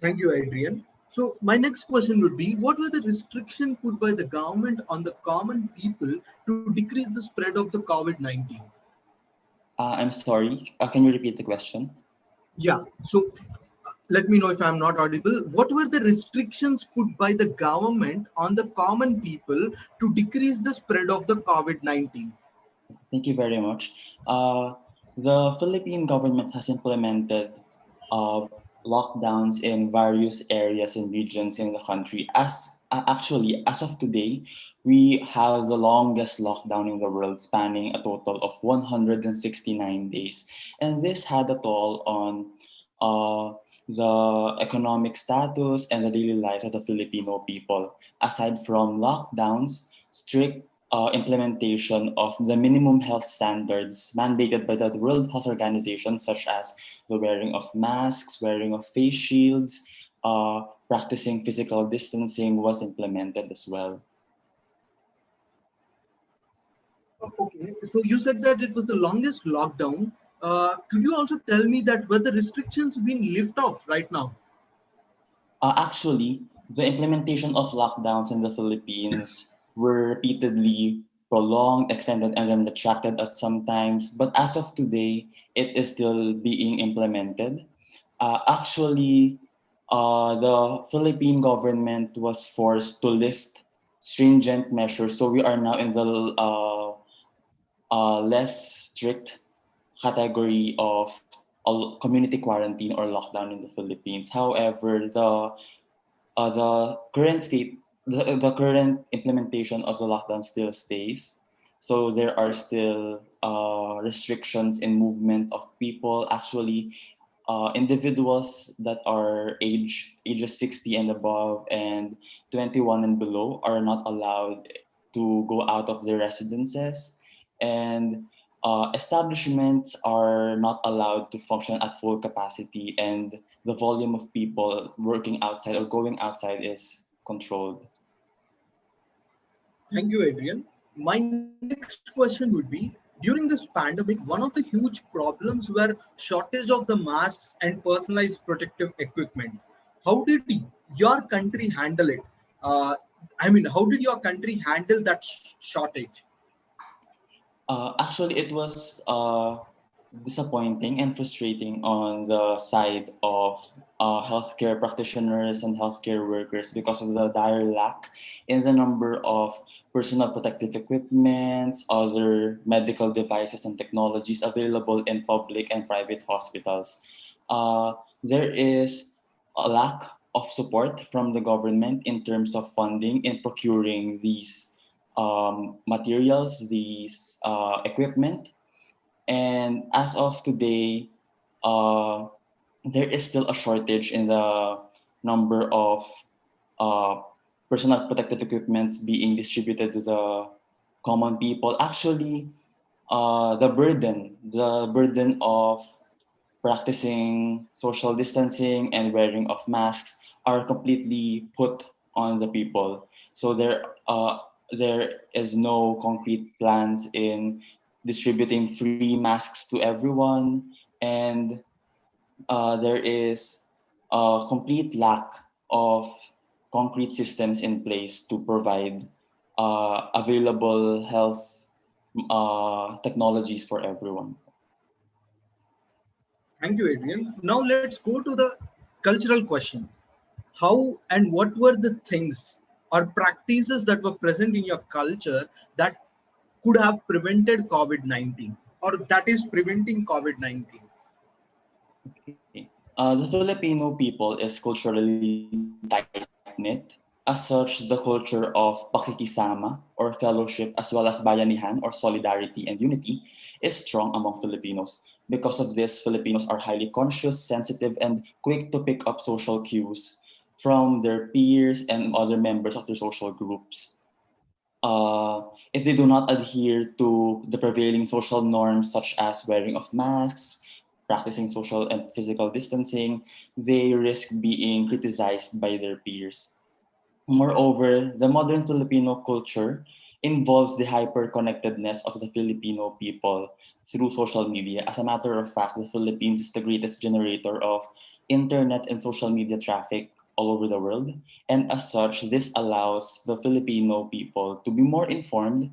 Thank you, Adrian. So my next question would be, what were the restrictions put by the government on the common people to decrease the spread of the COVID-19? I'm sorry, can you repeat the question? Yeah, so let me know if I'm not audible. What were the restrictions put by the government on the common people to decrease the spread of the COVID-19? Thank you very much. The Philippine government has implemented lockdowns in various areas and regions in the country. Actually, as of today, we have the longest lockdown in the world, spanning a total of 169 days. And this had a toll on the economic status and the daily lives of the Filipino people. Aside from lockdowns, strict implementation of the minimum health standards mandated by the World Health Organization, such as the wearing of masks, wearing of face shields, practicing physical distancing was implemented as well. Okay, so you said that it was the longest lockdown. Could you also tell me that were the restrictions being lifted off right now? Actually, the implementation of lockdowns in the Philippines were repeatedly prolonged, extended, and then retracted at some times. But as of today, it is still being implemented. Actually, the Philippine government was forced to lift stringent measures. So we are now in the less strict category of community quarantine or lockdown in the Philippines. However, the current state, the current implementation of the lockdown still stays. So there are still restrictions in movement of people. Actually, individuals that are ages 60 and above and 21 and below are not allowed to go out of their residences, and establishments are not allowed to function at full capacity, and the volume of people working outside or going outside is controlled. Thank you, Adrian. My next question would be, during this pandemic, one of the huge problems were shortage of the masks and personalized protective equipment. How did your country handle it? How did your country handle that shortage? Actually, it was disappointing and frustrating on the side of healthcare practitioners and healthcare workers because of the dire lack in the number of personal protective equipments, other medical devices and technologies available in public and private hospitals. There is a lack of support from the government in terms of funding in procuring these materials, these equipment. And as of today, there is still a shortage in the number of personal protective equipments being distributed to the common people. Actually, the burden of practicing social distancing and wearing of masks are completely put on the people. So there is no concrete plans in distributing free masks to everyone, and there is a complete lack of concrete systems in place to provide available health technologies for everyone. Thank you, Adrian. Now let's go to the cultural question. How and what were the things or practices that were present in your culture that could have prevented COVID-19 or that is preventing COVID-19? The Filipino people is culturally tight-knit. As such, the culture of pakikisama or fellowship as well as bayanihan or solidarity and unity is strong among Filipinos. Because of this, Filipinos are highly conscious, sensitive, and quick to pick up social cues from their peers and other members of their social groups. If they do not adhere to the prevailing social norms such as wearing of masks, practicing social and physical distancing, they risk being criticized by their peers. Moreover, the modern Filipino culture involves the hyper-connectedness of the Filipino people through social media. As a matter of fact, the Philippines is the greatest generator of internet and social media traffic all over the world. And as such, this allows the Filipino people to be more informed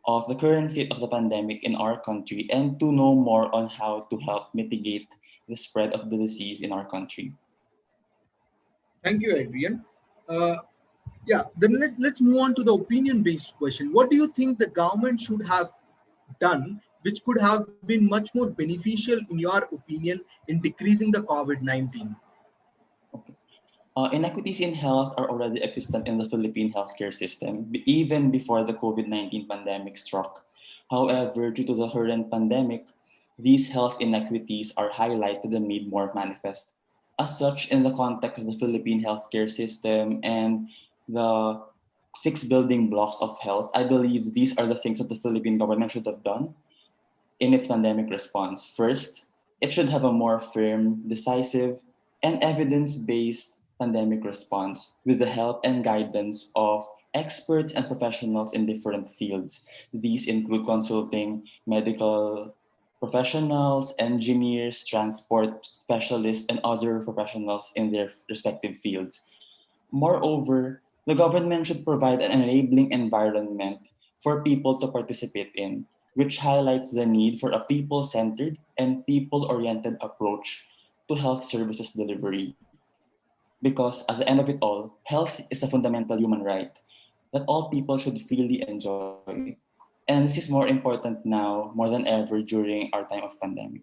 of the current state of the pandemic in our country and to know more on how to help mitigate the spread of the disease in our country. Thank you, Adrian. Uh, yeah, then let's move on to the opinion-based question. What do you think the government should have done, which could have been much more beneficial, in your opinion, in decreasing the COVID-19? Inequities in health are already existent in the Philippine healthcare system, even before the COVID-19 pandemic struck. However, due to the current pandemic, these health inequities are highlighted and made more manifest. As such, in the context of the Philippine healthcare system and the 6 building blocks of health, I believe these are the things that the Philippine government should have done in its pandemic response. First, it should have a more firm, decisive, and evidence-based pandemic response with the help and guidance of experts and professionals in different fields. These include consulting medical professionals, engineers, transport specialists, and other professionals in their respective fields. Moreover, the government should provide an enabling environment for people to participate in, which highlights the need for a people-centered and people-oriented approach to health services delivery. Because at the end of it all, health is a fundamental human right that all people should freely enjoy. And this is more important now more than ever during our time of pandemic.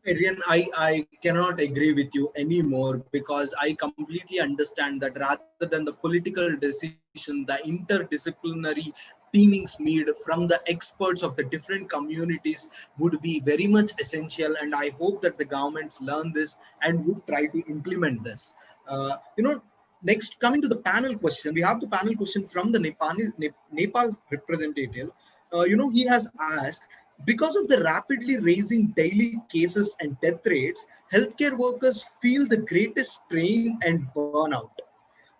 Adrian, I cannot agree with you anymore because I completely understand that rather than the political decision, the interdisciplinary teamings made from the experts of the different communities would be very much essential. And I hope that the governments learn this and would try to implement this. Next, coming to the panel question, we have the panel question from the Nepal representative. He has asked, because of the rapidly raising daily cases and death rates, healthcare workers feel the greatest strain and burnout.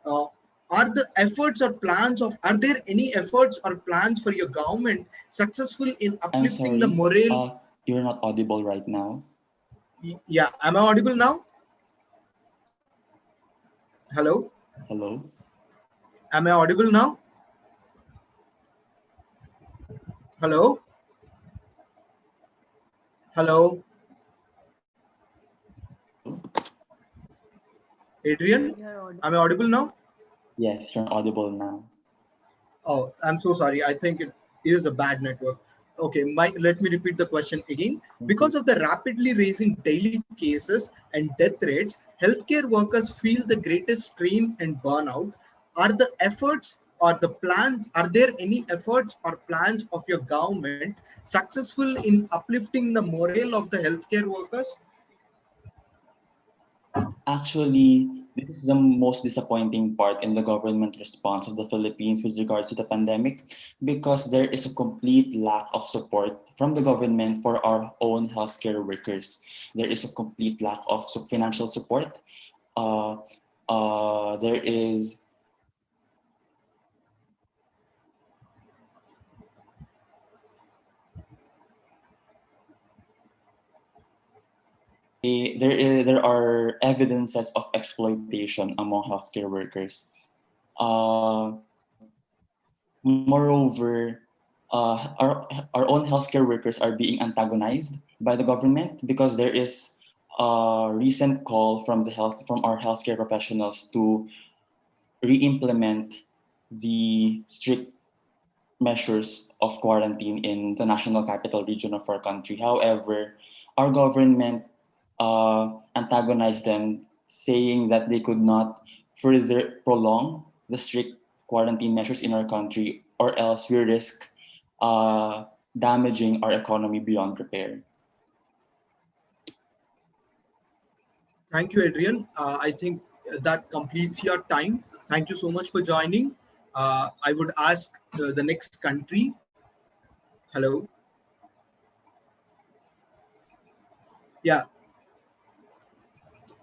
Uh, are there any efforts or plans for your government successful in I'm uplifting the sorry, morale? you're not audible right now. Yeah, am I audible now? Hello? Hello? Am I audible now? Hello? Hello? Adrian, am I audible now? Yes, you're audible now. Oh, I'm so sorry. I think it is a bad network. Okay, let me repeat the question again. Because of the rapidly raising daily cases and death rates, healthcare workers feel the greatest strain and burnout. Are there any efforts or plans of your government successful in uplifting the morale of the healthcare workers? Actually, this is the most disappointing part in the government response of the Philippines with regards to the pandemic because there is a complete lack of support from the government for our own healthcare workers. There is a complete lack of financial support. There is there are evidences of exploitation among healthcare workers. Uh, Moreover, our own healthcare workers are being antagonized by the government because there is a recent call from our healthcare professionals to re-implement the strict measures of quarantine in the national capital region of our country. However, our government antagonized them, saying that they could not further prolong the strict quarantine measures in our country, or else we risk damaging our economy beyond repair. Thank you, Adrian. I think that completes your time. Thank you so much for joining. I would ask the next country. Hello. Yeah.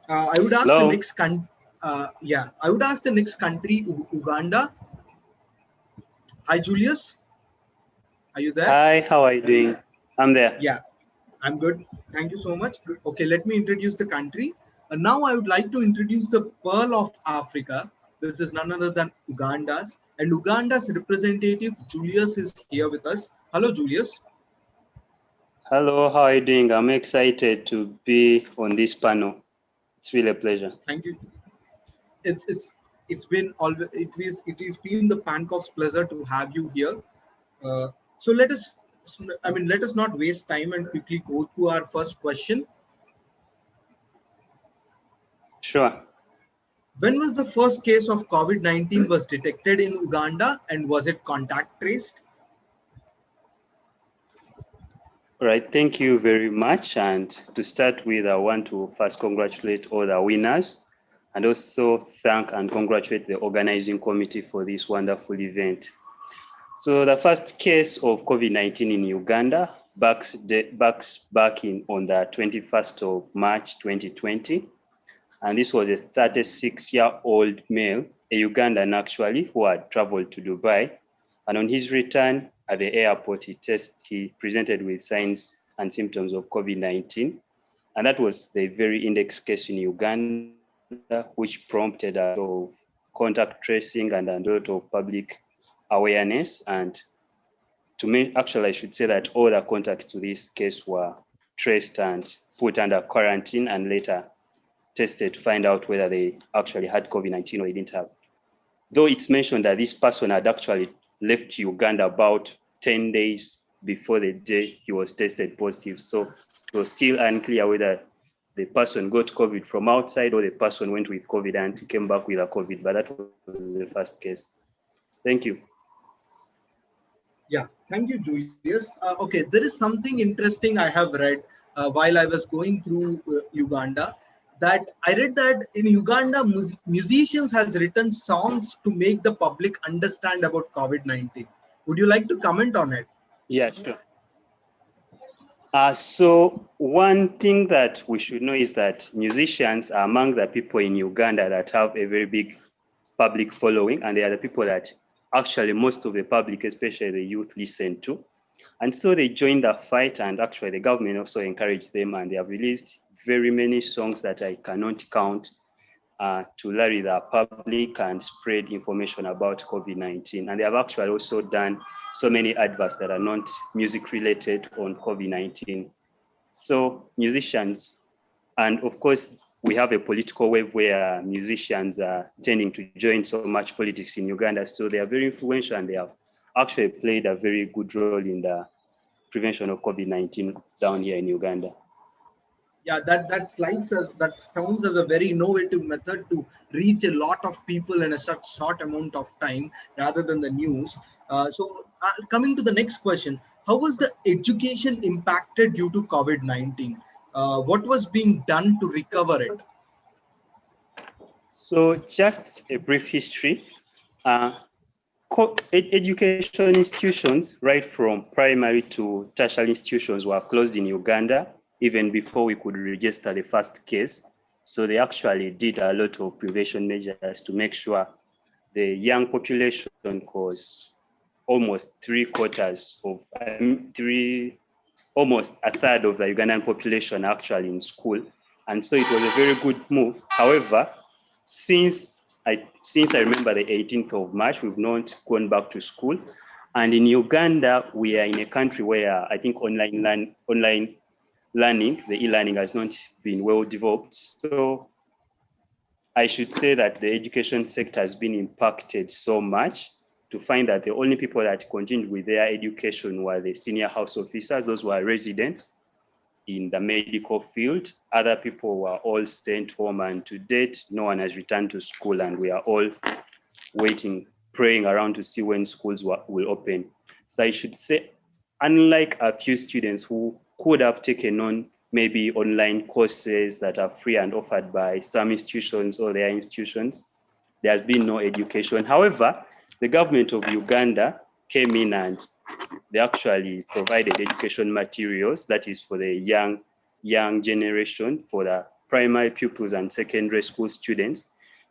I would ask the next country. I would ask the next country, Uganda. Hi, Julius. Are you there? Hi, how are you doing? I'm there. Yeah, I'm good. Thank you so much. Okay, let me introduce the country. Now I would like to introduce the Pearl of Africa, which is none other than Uganda's. And Uganda's representative, Julius, is here with us. Hello, Julius. Hello, how are you doing? I'm excited to be on this panel. It's really a pleasure. Thank you. It's been always it has been the PANCOV's pleasure to have you here. So let us not waste time and quickly go to our first question. Sure. When was the first case of COVID-19 was detected in Uganda, and was it contact traced? All right, thank you very much. And to start with, I want to first congratulate all the winners and also thank and congratulate the organizing committee for this wonderful event. So the first case of COVID-19 in Uganda backs back in on the 21st of March 2020. And this was a 36-year-old male, a Ugandan actually, who had traveled to Dubai. And on his return at the airport, he presented with signs and symptoms of COVID-19. And that was the very index case in Uganda, which prompted a lot of contact tracing and a lot of public awareness. And to me, actually, I should say that all the contacts to this case were traced and put under quarantine and later tested to find out whether they actually had COVID-19 or they didn't have. Though it's mentioned that this person had actually left Uganda about 10 days before the day he was tested positive. So it was still unclear whether the person got COVID from outside or the person went with COVID and came back with a COVID, but that was the first case. Thank you. Yeah, thank you, Julius. Okay, there is something interesting I have read while I was going through Uganda. That I read that in Uganda, musicians has written songs to make the public understand about COVID-19. Would you like to comment on it? Yeah, sure. So one thing that we should know is that musicians are among the people in Uganda that have a very big public following, and they are the people that actually most of the public, especially the youth, listen to. And so they joined the fight, and actually the government also encouraged them, and they have released very many songs that I cannot count to rally the public and spread information about COVID-19. And they have actually also done so many adverts that are not music related on COVID-19. So musicians, and of course, we have a political wave where musicians are tending to join so much politics in Uganda. So they are very influential, and they have actually played a very good role in the prevention of COVID-19 down here in Uganda. Yeah, that sounds as a very innovative method to reach a lot of people in a such short amount of time rather than the news. Coming to the next question, how was the education impacted due to COVID-19? What was being done to recover it? So just a brief history. Education institutions, right from primary to tertiary institutions, were closed in Uganda even before we could register the first case. So they actually did a lot of prevention measures to make sure the young population, because almost almost a third of the Ugandan population actually in school. And so it was a very good move. However, since since I remember the 18th of March, we've not gone back to school. And in Uganda, we are in a country where I think online learning, the e-learning has not been well developed. So I should say that the education sector has been impacted so much to find that the only people that continued with their education were the senior house officers. Those were residents in the medical field. Other people were all sent home, and to date, no one has returned to school, and we are all waiting, praying around to see when schools will open. So I should say, unlike a few students who could have taken on maybe online courses that are free and offered by some institutions or their institutions, there has been no education. However, the government of Uganda came in and they actually provided education materials, that is for the young generation, for the primary pupils and secondary school students.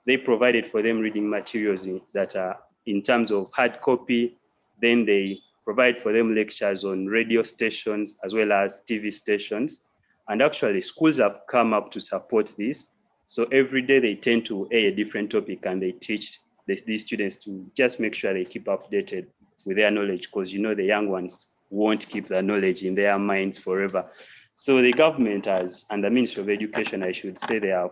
They provided for them reading materials that are in terms of hard copy. Then they provide for them lectures on radio stations as well as TV stations. And actually schools have come up to support this. So every day they tend to a different topic and they teach these students to just make sure they keep updated with their knowledge, because you know the young ones won't keep the knowledge in their minds forever. So the government has, and the Ministry of Education, I should say, they have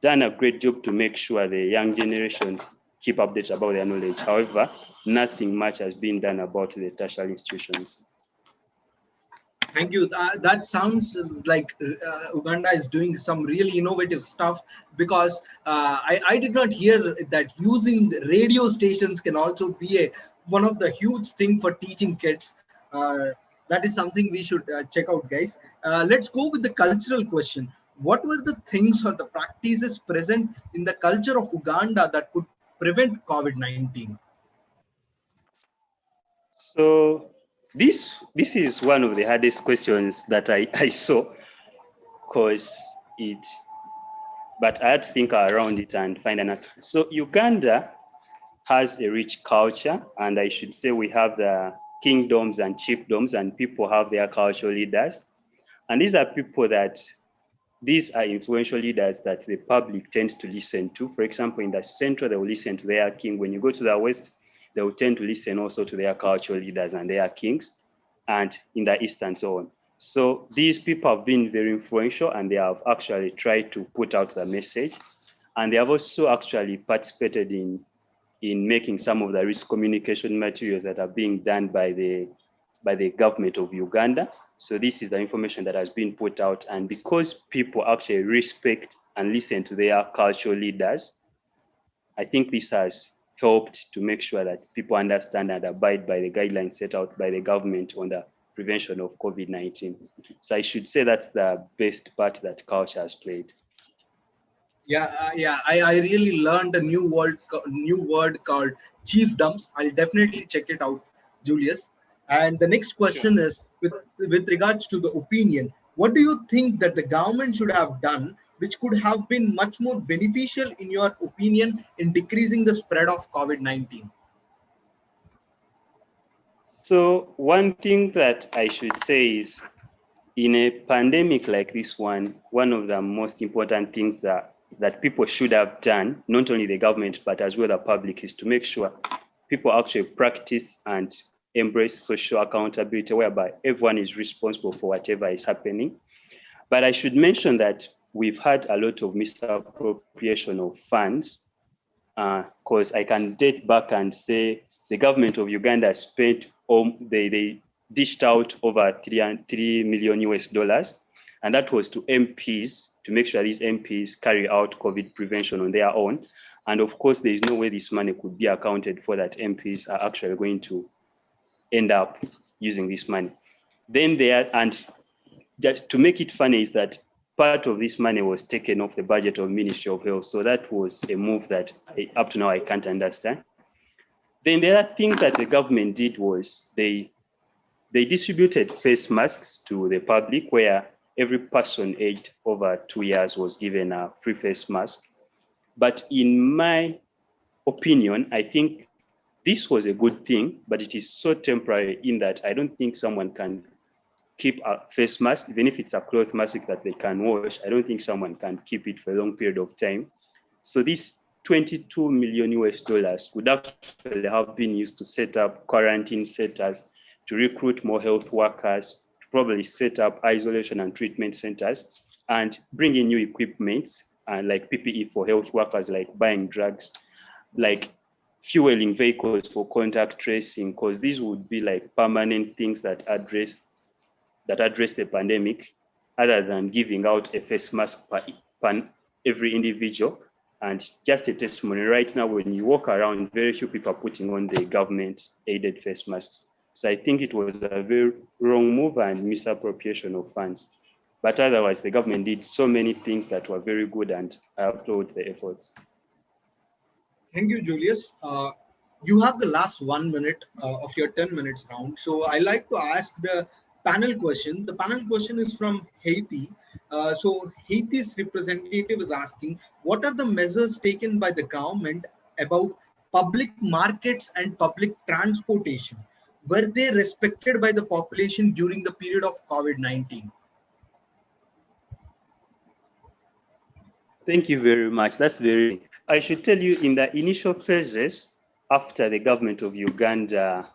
done a great job to make sure the young generations keep updates about their knowledge. However, nothing much has been done about the tertiary institutions. Thank you. That sounds like Uganda is doing some really innovative stuff, because I did not hear that using radio stations can also be one of the huge thing for teaching kids. That is something we should check out, guys. Let's go with the cultural question. What were the things or the practices present in the culture of Uganda that could prevent COVID-19? So this is one of the hardest questions that I saw, because but I had to think around it and find an answer. So Uganda has a rich culture, and I should say we have the kingdoms and chiefdoms, and people have their cultural leaders. And these are people these are influential leaders that the public tends to listen to. For example, in the central, they will listen to their king. When you go to the west, they will tend to listen also to their cultural leaders and their kings, and in the east and so on. So these people have been very influential, and they have actually tried to put out the message. And they have also actually participated in making some of the risk communication materials that are being done by the government of Uganda. So this is the information that has been put out. And because people actually respect and listen to their cultural leaders, I think this has helped to make sure that people understand and abide by the guidelines set out by the government on the prevention of COVID-19. So I should say that's the best part that culture has played. I really learned a new word called chiefdoms. I'll definitely check it out, Julius. And the next question is with regards to the opinion. What do you think that the government should have done, which could have been much more beneficial in your opinion in decreasing the spread of COVID-19? So one thing that I should say is, in a pandemic like this one of the most important things that people should have done, not only the government, but as well the public, is to make sure people actually practice and embrace social accountability, whereby everyone is responsible for whatever is happening. But I should mention that we've had a lot of misappropriation of funds, because I can date back and say the government of Uganda spent, they dished out over 3 million US dollars, and that was to MPs to make sure these MPs carry out COVID prevention on their own. And of course, there is no way this money could be accounted for, that MPs are actually going to end up using this money. Then and just to make it funny is that part of this money was taken off the budget of Ministry of Health. So that was a move that up to now I can't understand. Then the other thing that the government did was they distributed face masks to the public, where every person aged over 2 years was given a free face mask. But in my opinion, I think this was a good thing, but it is so temporary in that I don't think someone can keep a face mask, even if it's a cloth mask that they can wash. I don't think someone can keep it for a long period of time. So this $22 million could actually have been used to set up quarantine centers, to recruit more health workers, to probably set up isolation and treatment centers, and bring in new equipment like PPE for health workers, like buying drugs, like fueling vehicles for contact tracing, because these would be like permanent things that address the pandemic, other than giving out a face mask per every individual. And just a testimony, right now, when you walk around, very few people are putting on the government-aided face masks. So I think it was a very wrong move and misappropriation of funds. But otherwise, the government did so many things that were very good, and I applaud the efforts. Thank you, Julius. You have the last 1 minute of your 10 minutes round. So I like to ask the panel question. The panel question is from Haiti. So Haiti's representative is asking, what are the measures taken by the government about public markets and public transportation? Were they respected by the population during the period of COVID-19? Thank you very much. That's very, I should tell you, in the initial phases, after the government of Uganda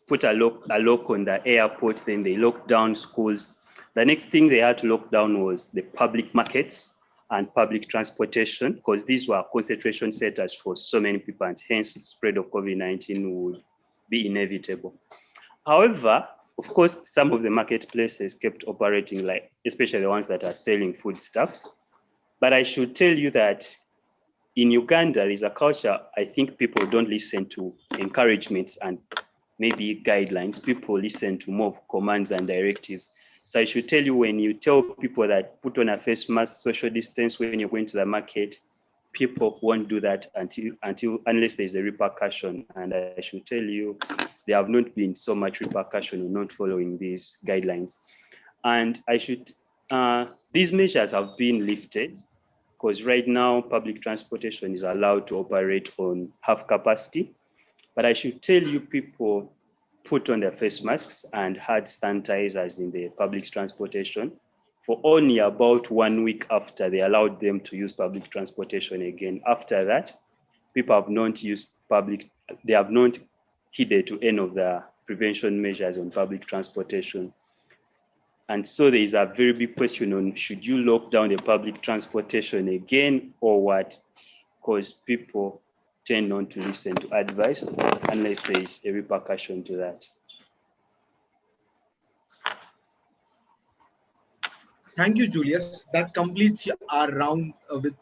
put a lock on the airport, then they locked down schools. The next thing they had to lock down was the public markets and public transportation, because these were concentration centers for so many people, and hence the spread of COVID-19 would be inevitable. However, of course, some of the marketplaces kept operating, like especially the ones that are selling foodstuffs. But I should tell you that in Uganda, there's a culture, I think people don't listen to encouragements and maybe guidelines. People listen to more of commands and directives. So I should tell you, when you tell people that put on a face mask, social distance when you're going to the market, people won't do that unless there's a repercussion. And I should tell you, there have not been so much repercussion in not following these guidelines. And I should, these measures have been lifted, because right now public transportation is allowed to operate on half capacity. But I should tell you, people put on their face masks and had sanitizers in the public transportation for only about 1 week after they allowed them to use public transportation again. After that, people have not used they have not heeded to any of the prevention measures on public transportation. And so there is a very big question on, should you lock down the public transportation again or what? Because people tend not to listen to advice unless there is a repercussion to that. Thank you, Julius. That completes our round with.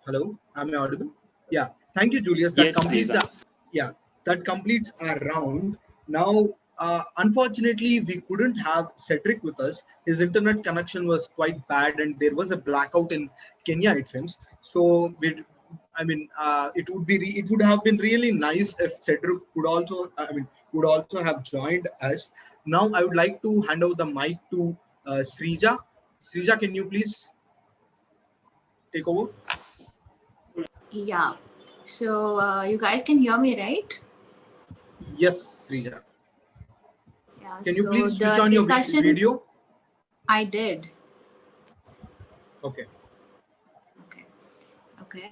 Hello, am I audible? Yeah. Thank you, Julius. That completes our round. Now, unfortunately, we couldn't have Cedric with us. His internet connection was quite bad, and there was a blackout in Kenya, it seems. So, it would have been really nice if Cedric could also have joined us. Now, I would like to hand over the mic to Srija. Srija, can you please take over? Yeah. So you guys can hear me, right? Yes, Srija. Yeah. Can you so please the switch on your discussion, video? I did. Okay. Okay.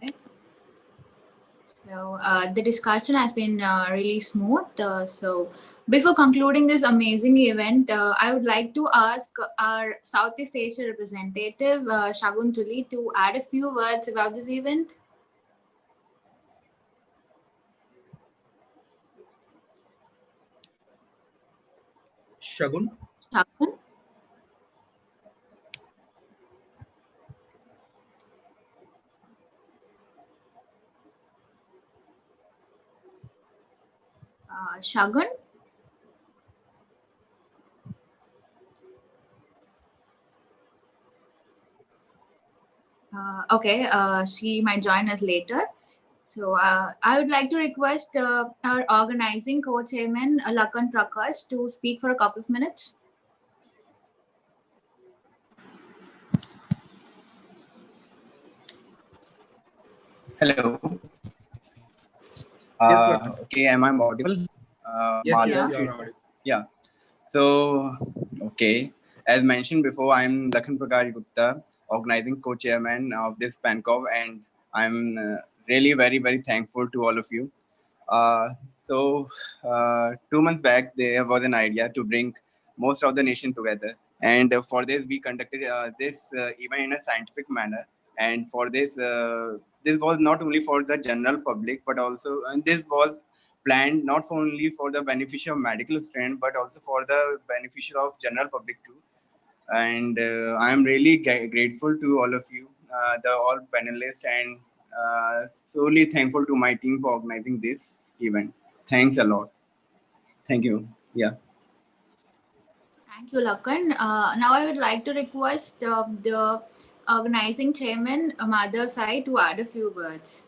So the discussion has been really smooth. So before concluding this amazing event, I would like to ask our Southeast Asia representative, Shagun Tuli, to add a few words about this event. Shagun? Shagun? Shagun? Okay, she might join us later. So I would like to request our organizing co-chairman, Lakan Prakash, to speak for a couple of minutes. Hello. Okay, am I audible? Yes, you are audible. Yeah. So, okay. As mentioned before, I am Lakhan Prakash Gupta, organizing co-chairman of this PANCOV, and I'm really very thankful to all of you. So 2 months back, there was an idea to bring most of the nation together, and for this we conducted this event in a scientific manner. And for this, this was not only for the general public, but also and this was planned not only for the beneficial of medical students, but also for the beneficial of general public too. And I'm really grateful to all of you, the all panelists, and solely thankful to my team for organizing this event. Thanks a lot. Thank you. Yeah. Thank you, Lakan. Now I would like to request the organizing chairman, Madhav Sai, to add a few words.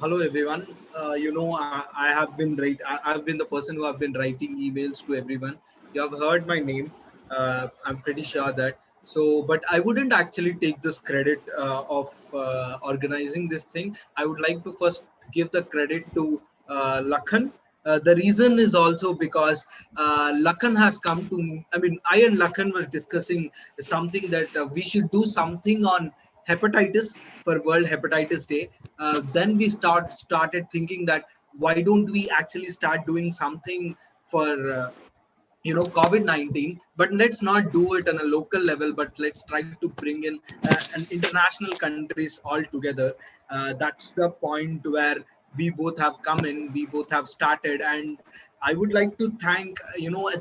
Hello everyone. I have been I've been the person who have been writing emails to everyone. You have heard my name. I'm pretty sure that. So, but I wouldn't actually take this credit of organizing this thing. I would like to first give the credit to Lakhan. The reason is also because Lakhan has come to. I mean, I and Lakhan were discussing something that we should do something on hepatitis for World Hepatitis Day. Then we started thinking that why don't we actually start doing something for COVID-19, but let's not do it on a local level, but let's try to bring in an international countries all together. That's the point where we both have come in, we both have started. And I would like to thank,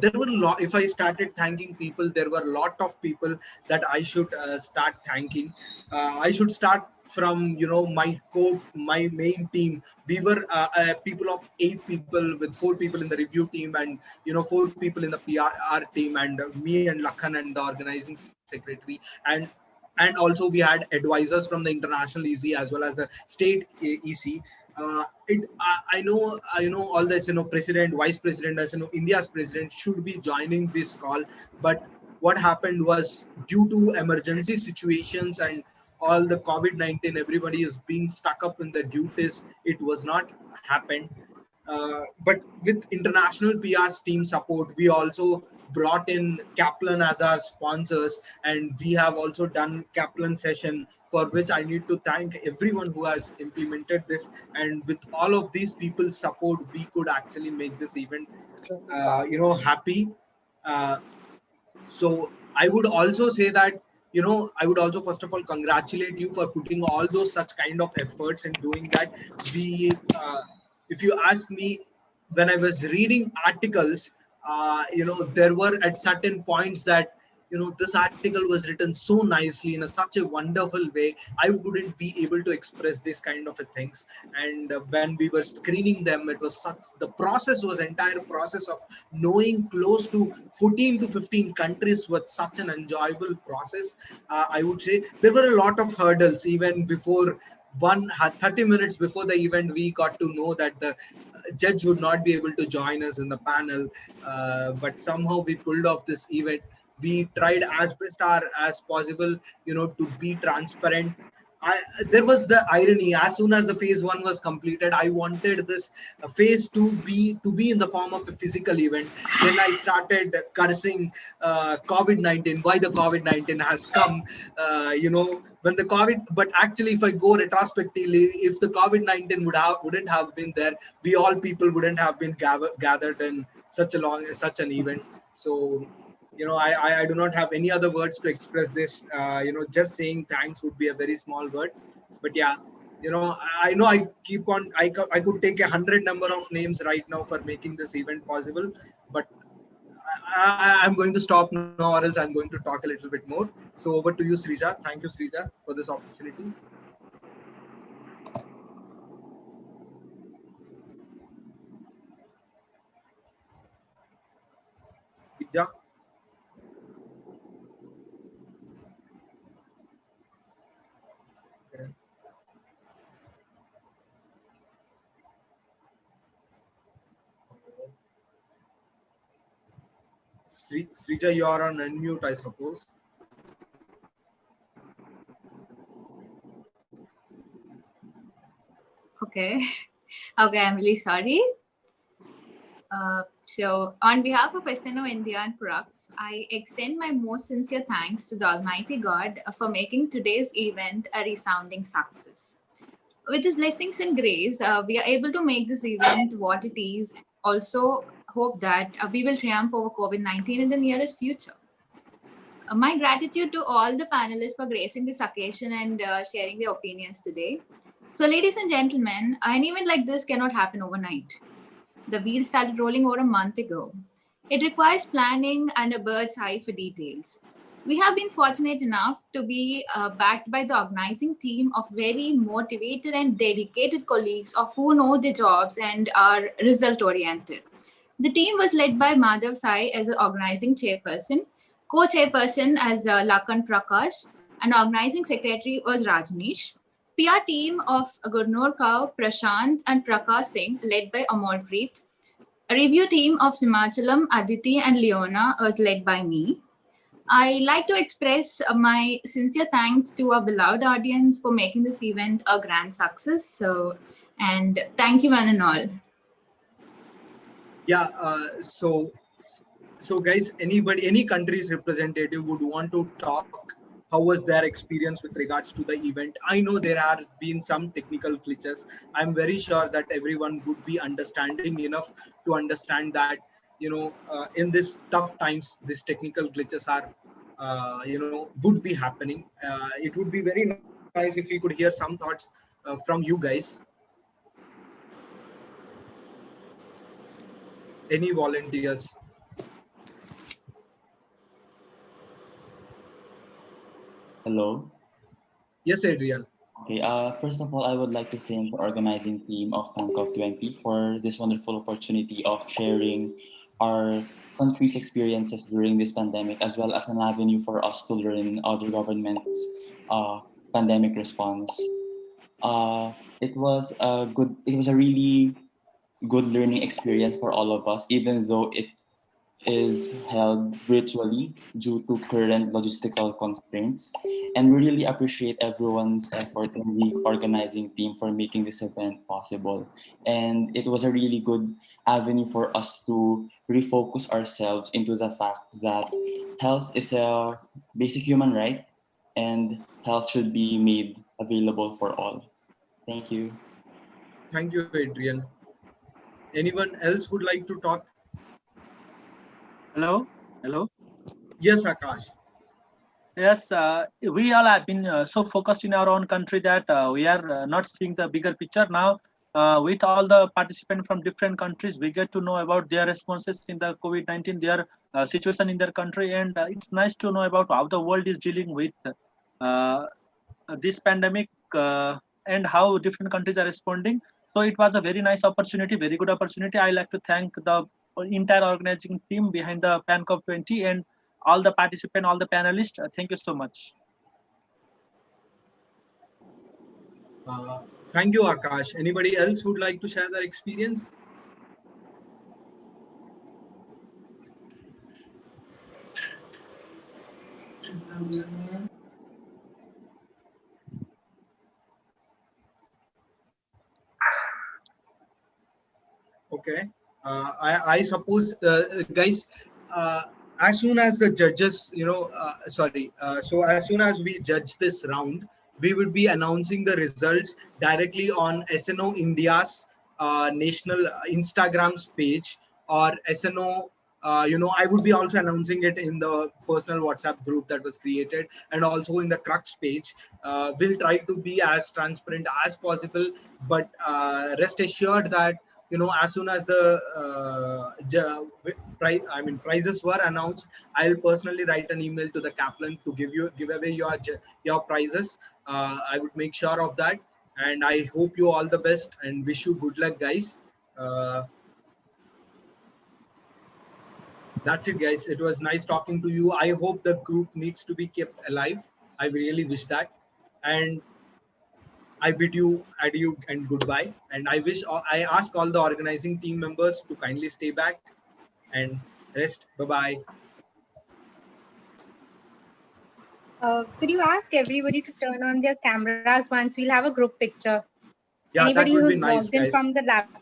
there were a lot. If I started thanking people, there were a lot of people that I should start thanking. I should start from my main team. We were people of 8 people, with 4 people in the review team, and 4 people in the PR team, and me and Lakhan and the organizing secretary. And also we had advisors from the international EC as well as the state EC. I know all this, president, vice president, as India's president should be joining this call, but what happened was, due to emergency situations and all the COVID-19, everybody is being stuck up in the duties. It was not happened. But with international PR's team support, we also brought in Kaplan as our sponsors, and we have also done Kaplan session, for which I need to thank everyone who has implemented this. And with all of these people's support, we could actually make this event, happy. Uh, so I would also say that, I would also first of all congratulate you for putting all those such kind of efforts in doing that. We If you ask me, when I was reading articles, there were at certain points that, this article was written so nicely in such a wonderful way. I wouldn't be able to express this kind of a things. And when we were screening them, it was such, the process was entire process of knowing close to 14 to 15 countries, was such an enjoyable process. I would say there were a lot of hurdles even before 30 minutes before the event. We got to know that the judge would not be able to join us in the panel, but somehow we pulled off this event. We tried as best as possible, to be transparent. There was the irony, as soon as the phase 1 was completed, I wanted this phase 2 be in the form of a physical event. Then I started cursing COVID-19, why the COVID-19 has come. When the COVID, but actually if I go retrospectively, if the COVID-19 wouldn't have been there, we all people wouldn't have been gathered in such an event. So I do not have any other words to express this. Just saying thanks would be a very small word. But yeah, I know I keep on, I could take 100 number of names right now for making this event possible, but I'm going to stop now, or else I'm going to talk a little bit more. So over to you, Srija. Thank you, Srija, for this opportunity. Srija. Okay. Srija, you are on unmute, I suppose. Okay. Okay, I'm really sorry. So, on behalf of SNO India and Crux, I extend my most sincere thanks to the Almighty God for making today's event a resounding success. With His blessings and grace, we are able to make this event what it is. Also, hope that we will triumph over COVID-19 in the nearest future. My gratitude to all the panelists for gracing this occasion and sharing their opinions today. So, ladies and gentlemen, an event like this cannot happen overnight. The wheel started rolling over a month ago. It requires planning and a bird's eye for details. We have been fortunate enough to be backed by the organizing team of very motivated and dedicated colleagues of who know their jobs and are result oriented. The team was led by Madhav Sai as an organizing chairperson, co-chairperson as the Lakan Prakash, and organizing secretary was Rajneesh. PR team of Gurnur Kau, Prashant, and Prakash Singh, led by Amolpreet. A review team of Simachalam, Aditi, and Leona was led by me. I like to express my sincere thanks to our beloved audience for making this event a grand success. And thank you one and all. Yeah. So guys, any country's representative would want to talk. How was their experience with regards to the event? I know there have been some technical glitches. I'm very sure that everyone would be understanding enough to understand that in this tough times, these technical glitches are would be happening. It would be very nice if we could hear some thoughts from you guys. Any volunteers? Hello. Yes, Adrian. Okay. First of all, I would like to thank the organizing team of PANCOV'20 for this wonderful opportunity of sharing our country's experiences during this pandemic, as well as an avenue for us to learn other governments' pandemic response. It was a good. It was a really good learning experience for all of us, even though it is held virtually due to current logistical constraints. And we really appreciate everyone's effort in the organizing team for making this event possible. And it was a really good avenue for us to refocus ourselves into the fact that health is a basic human right and health should be made available for all. Thank you. Thank you, Adrian. Anyone else would like to talk? Hello. Hello. Yes, Akash. Yes, we all have been so focused in our own country that we are not seeing the bigger picture. Now, with all the participants from different countries, we get to know about their responses in the COVID-19, their situation in their country, and it's nice to know about how the world is dealing with this pandemic and how different countries are responding. So it was a very nice opportunity, very good opportunity. I like to thank the entire organizing team behind the PANCOV'20 and all the participants, all the panelists. Thank you so much. Thank you, Akash. Anybody else would like to share their experience? Okay. I suppose, guys, as soon as the judges, so as soon as we judge this round, we would be announcing the results directly on SNO India's national Instagram's page, or SNO. I would be also announcing it in the personal WhatsApp group that was created, and also in the Crux page. We'll try to be as transparent as possible, but rest assured that as soon as the prizes were announced, I'll personally write an email to the Kaplan to give away your prizes. I would make sure of that, and I hope you all the best and wish you good luck, guys. That's it, guys. It was nice talking to you. I hope the group needs to be kept alive. I really wish that, and I bid you adieu and goodbye. And I ask all the organizing team members to kindly stay back and rest. Bye-bye. Could you ask everybody to turn on their cameras once? We'll have a group picture. Yeah, that Anybody would be who's nice, logged in guys. from the laptop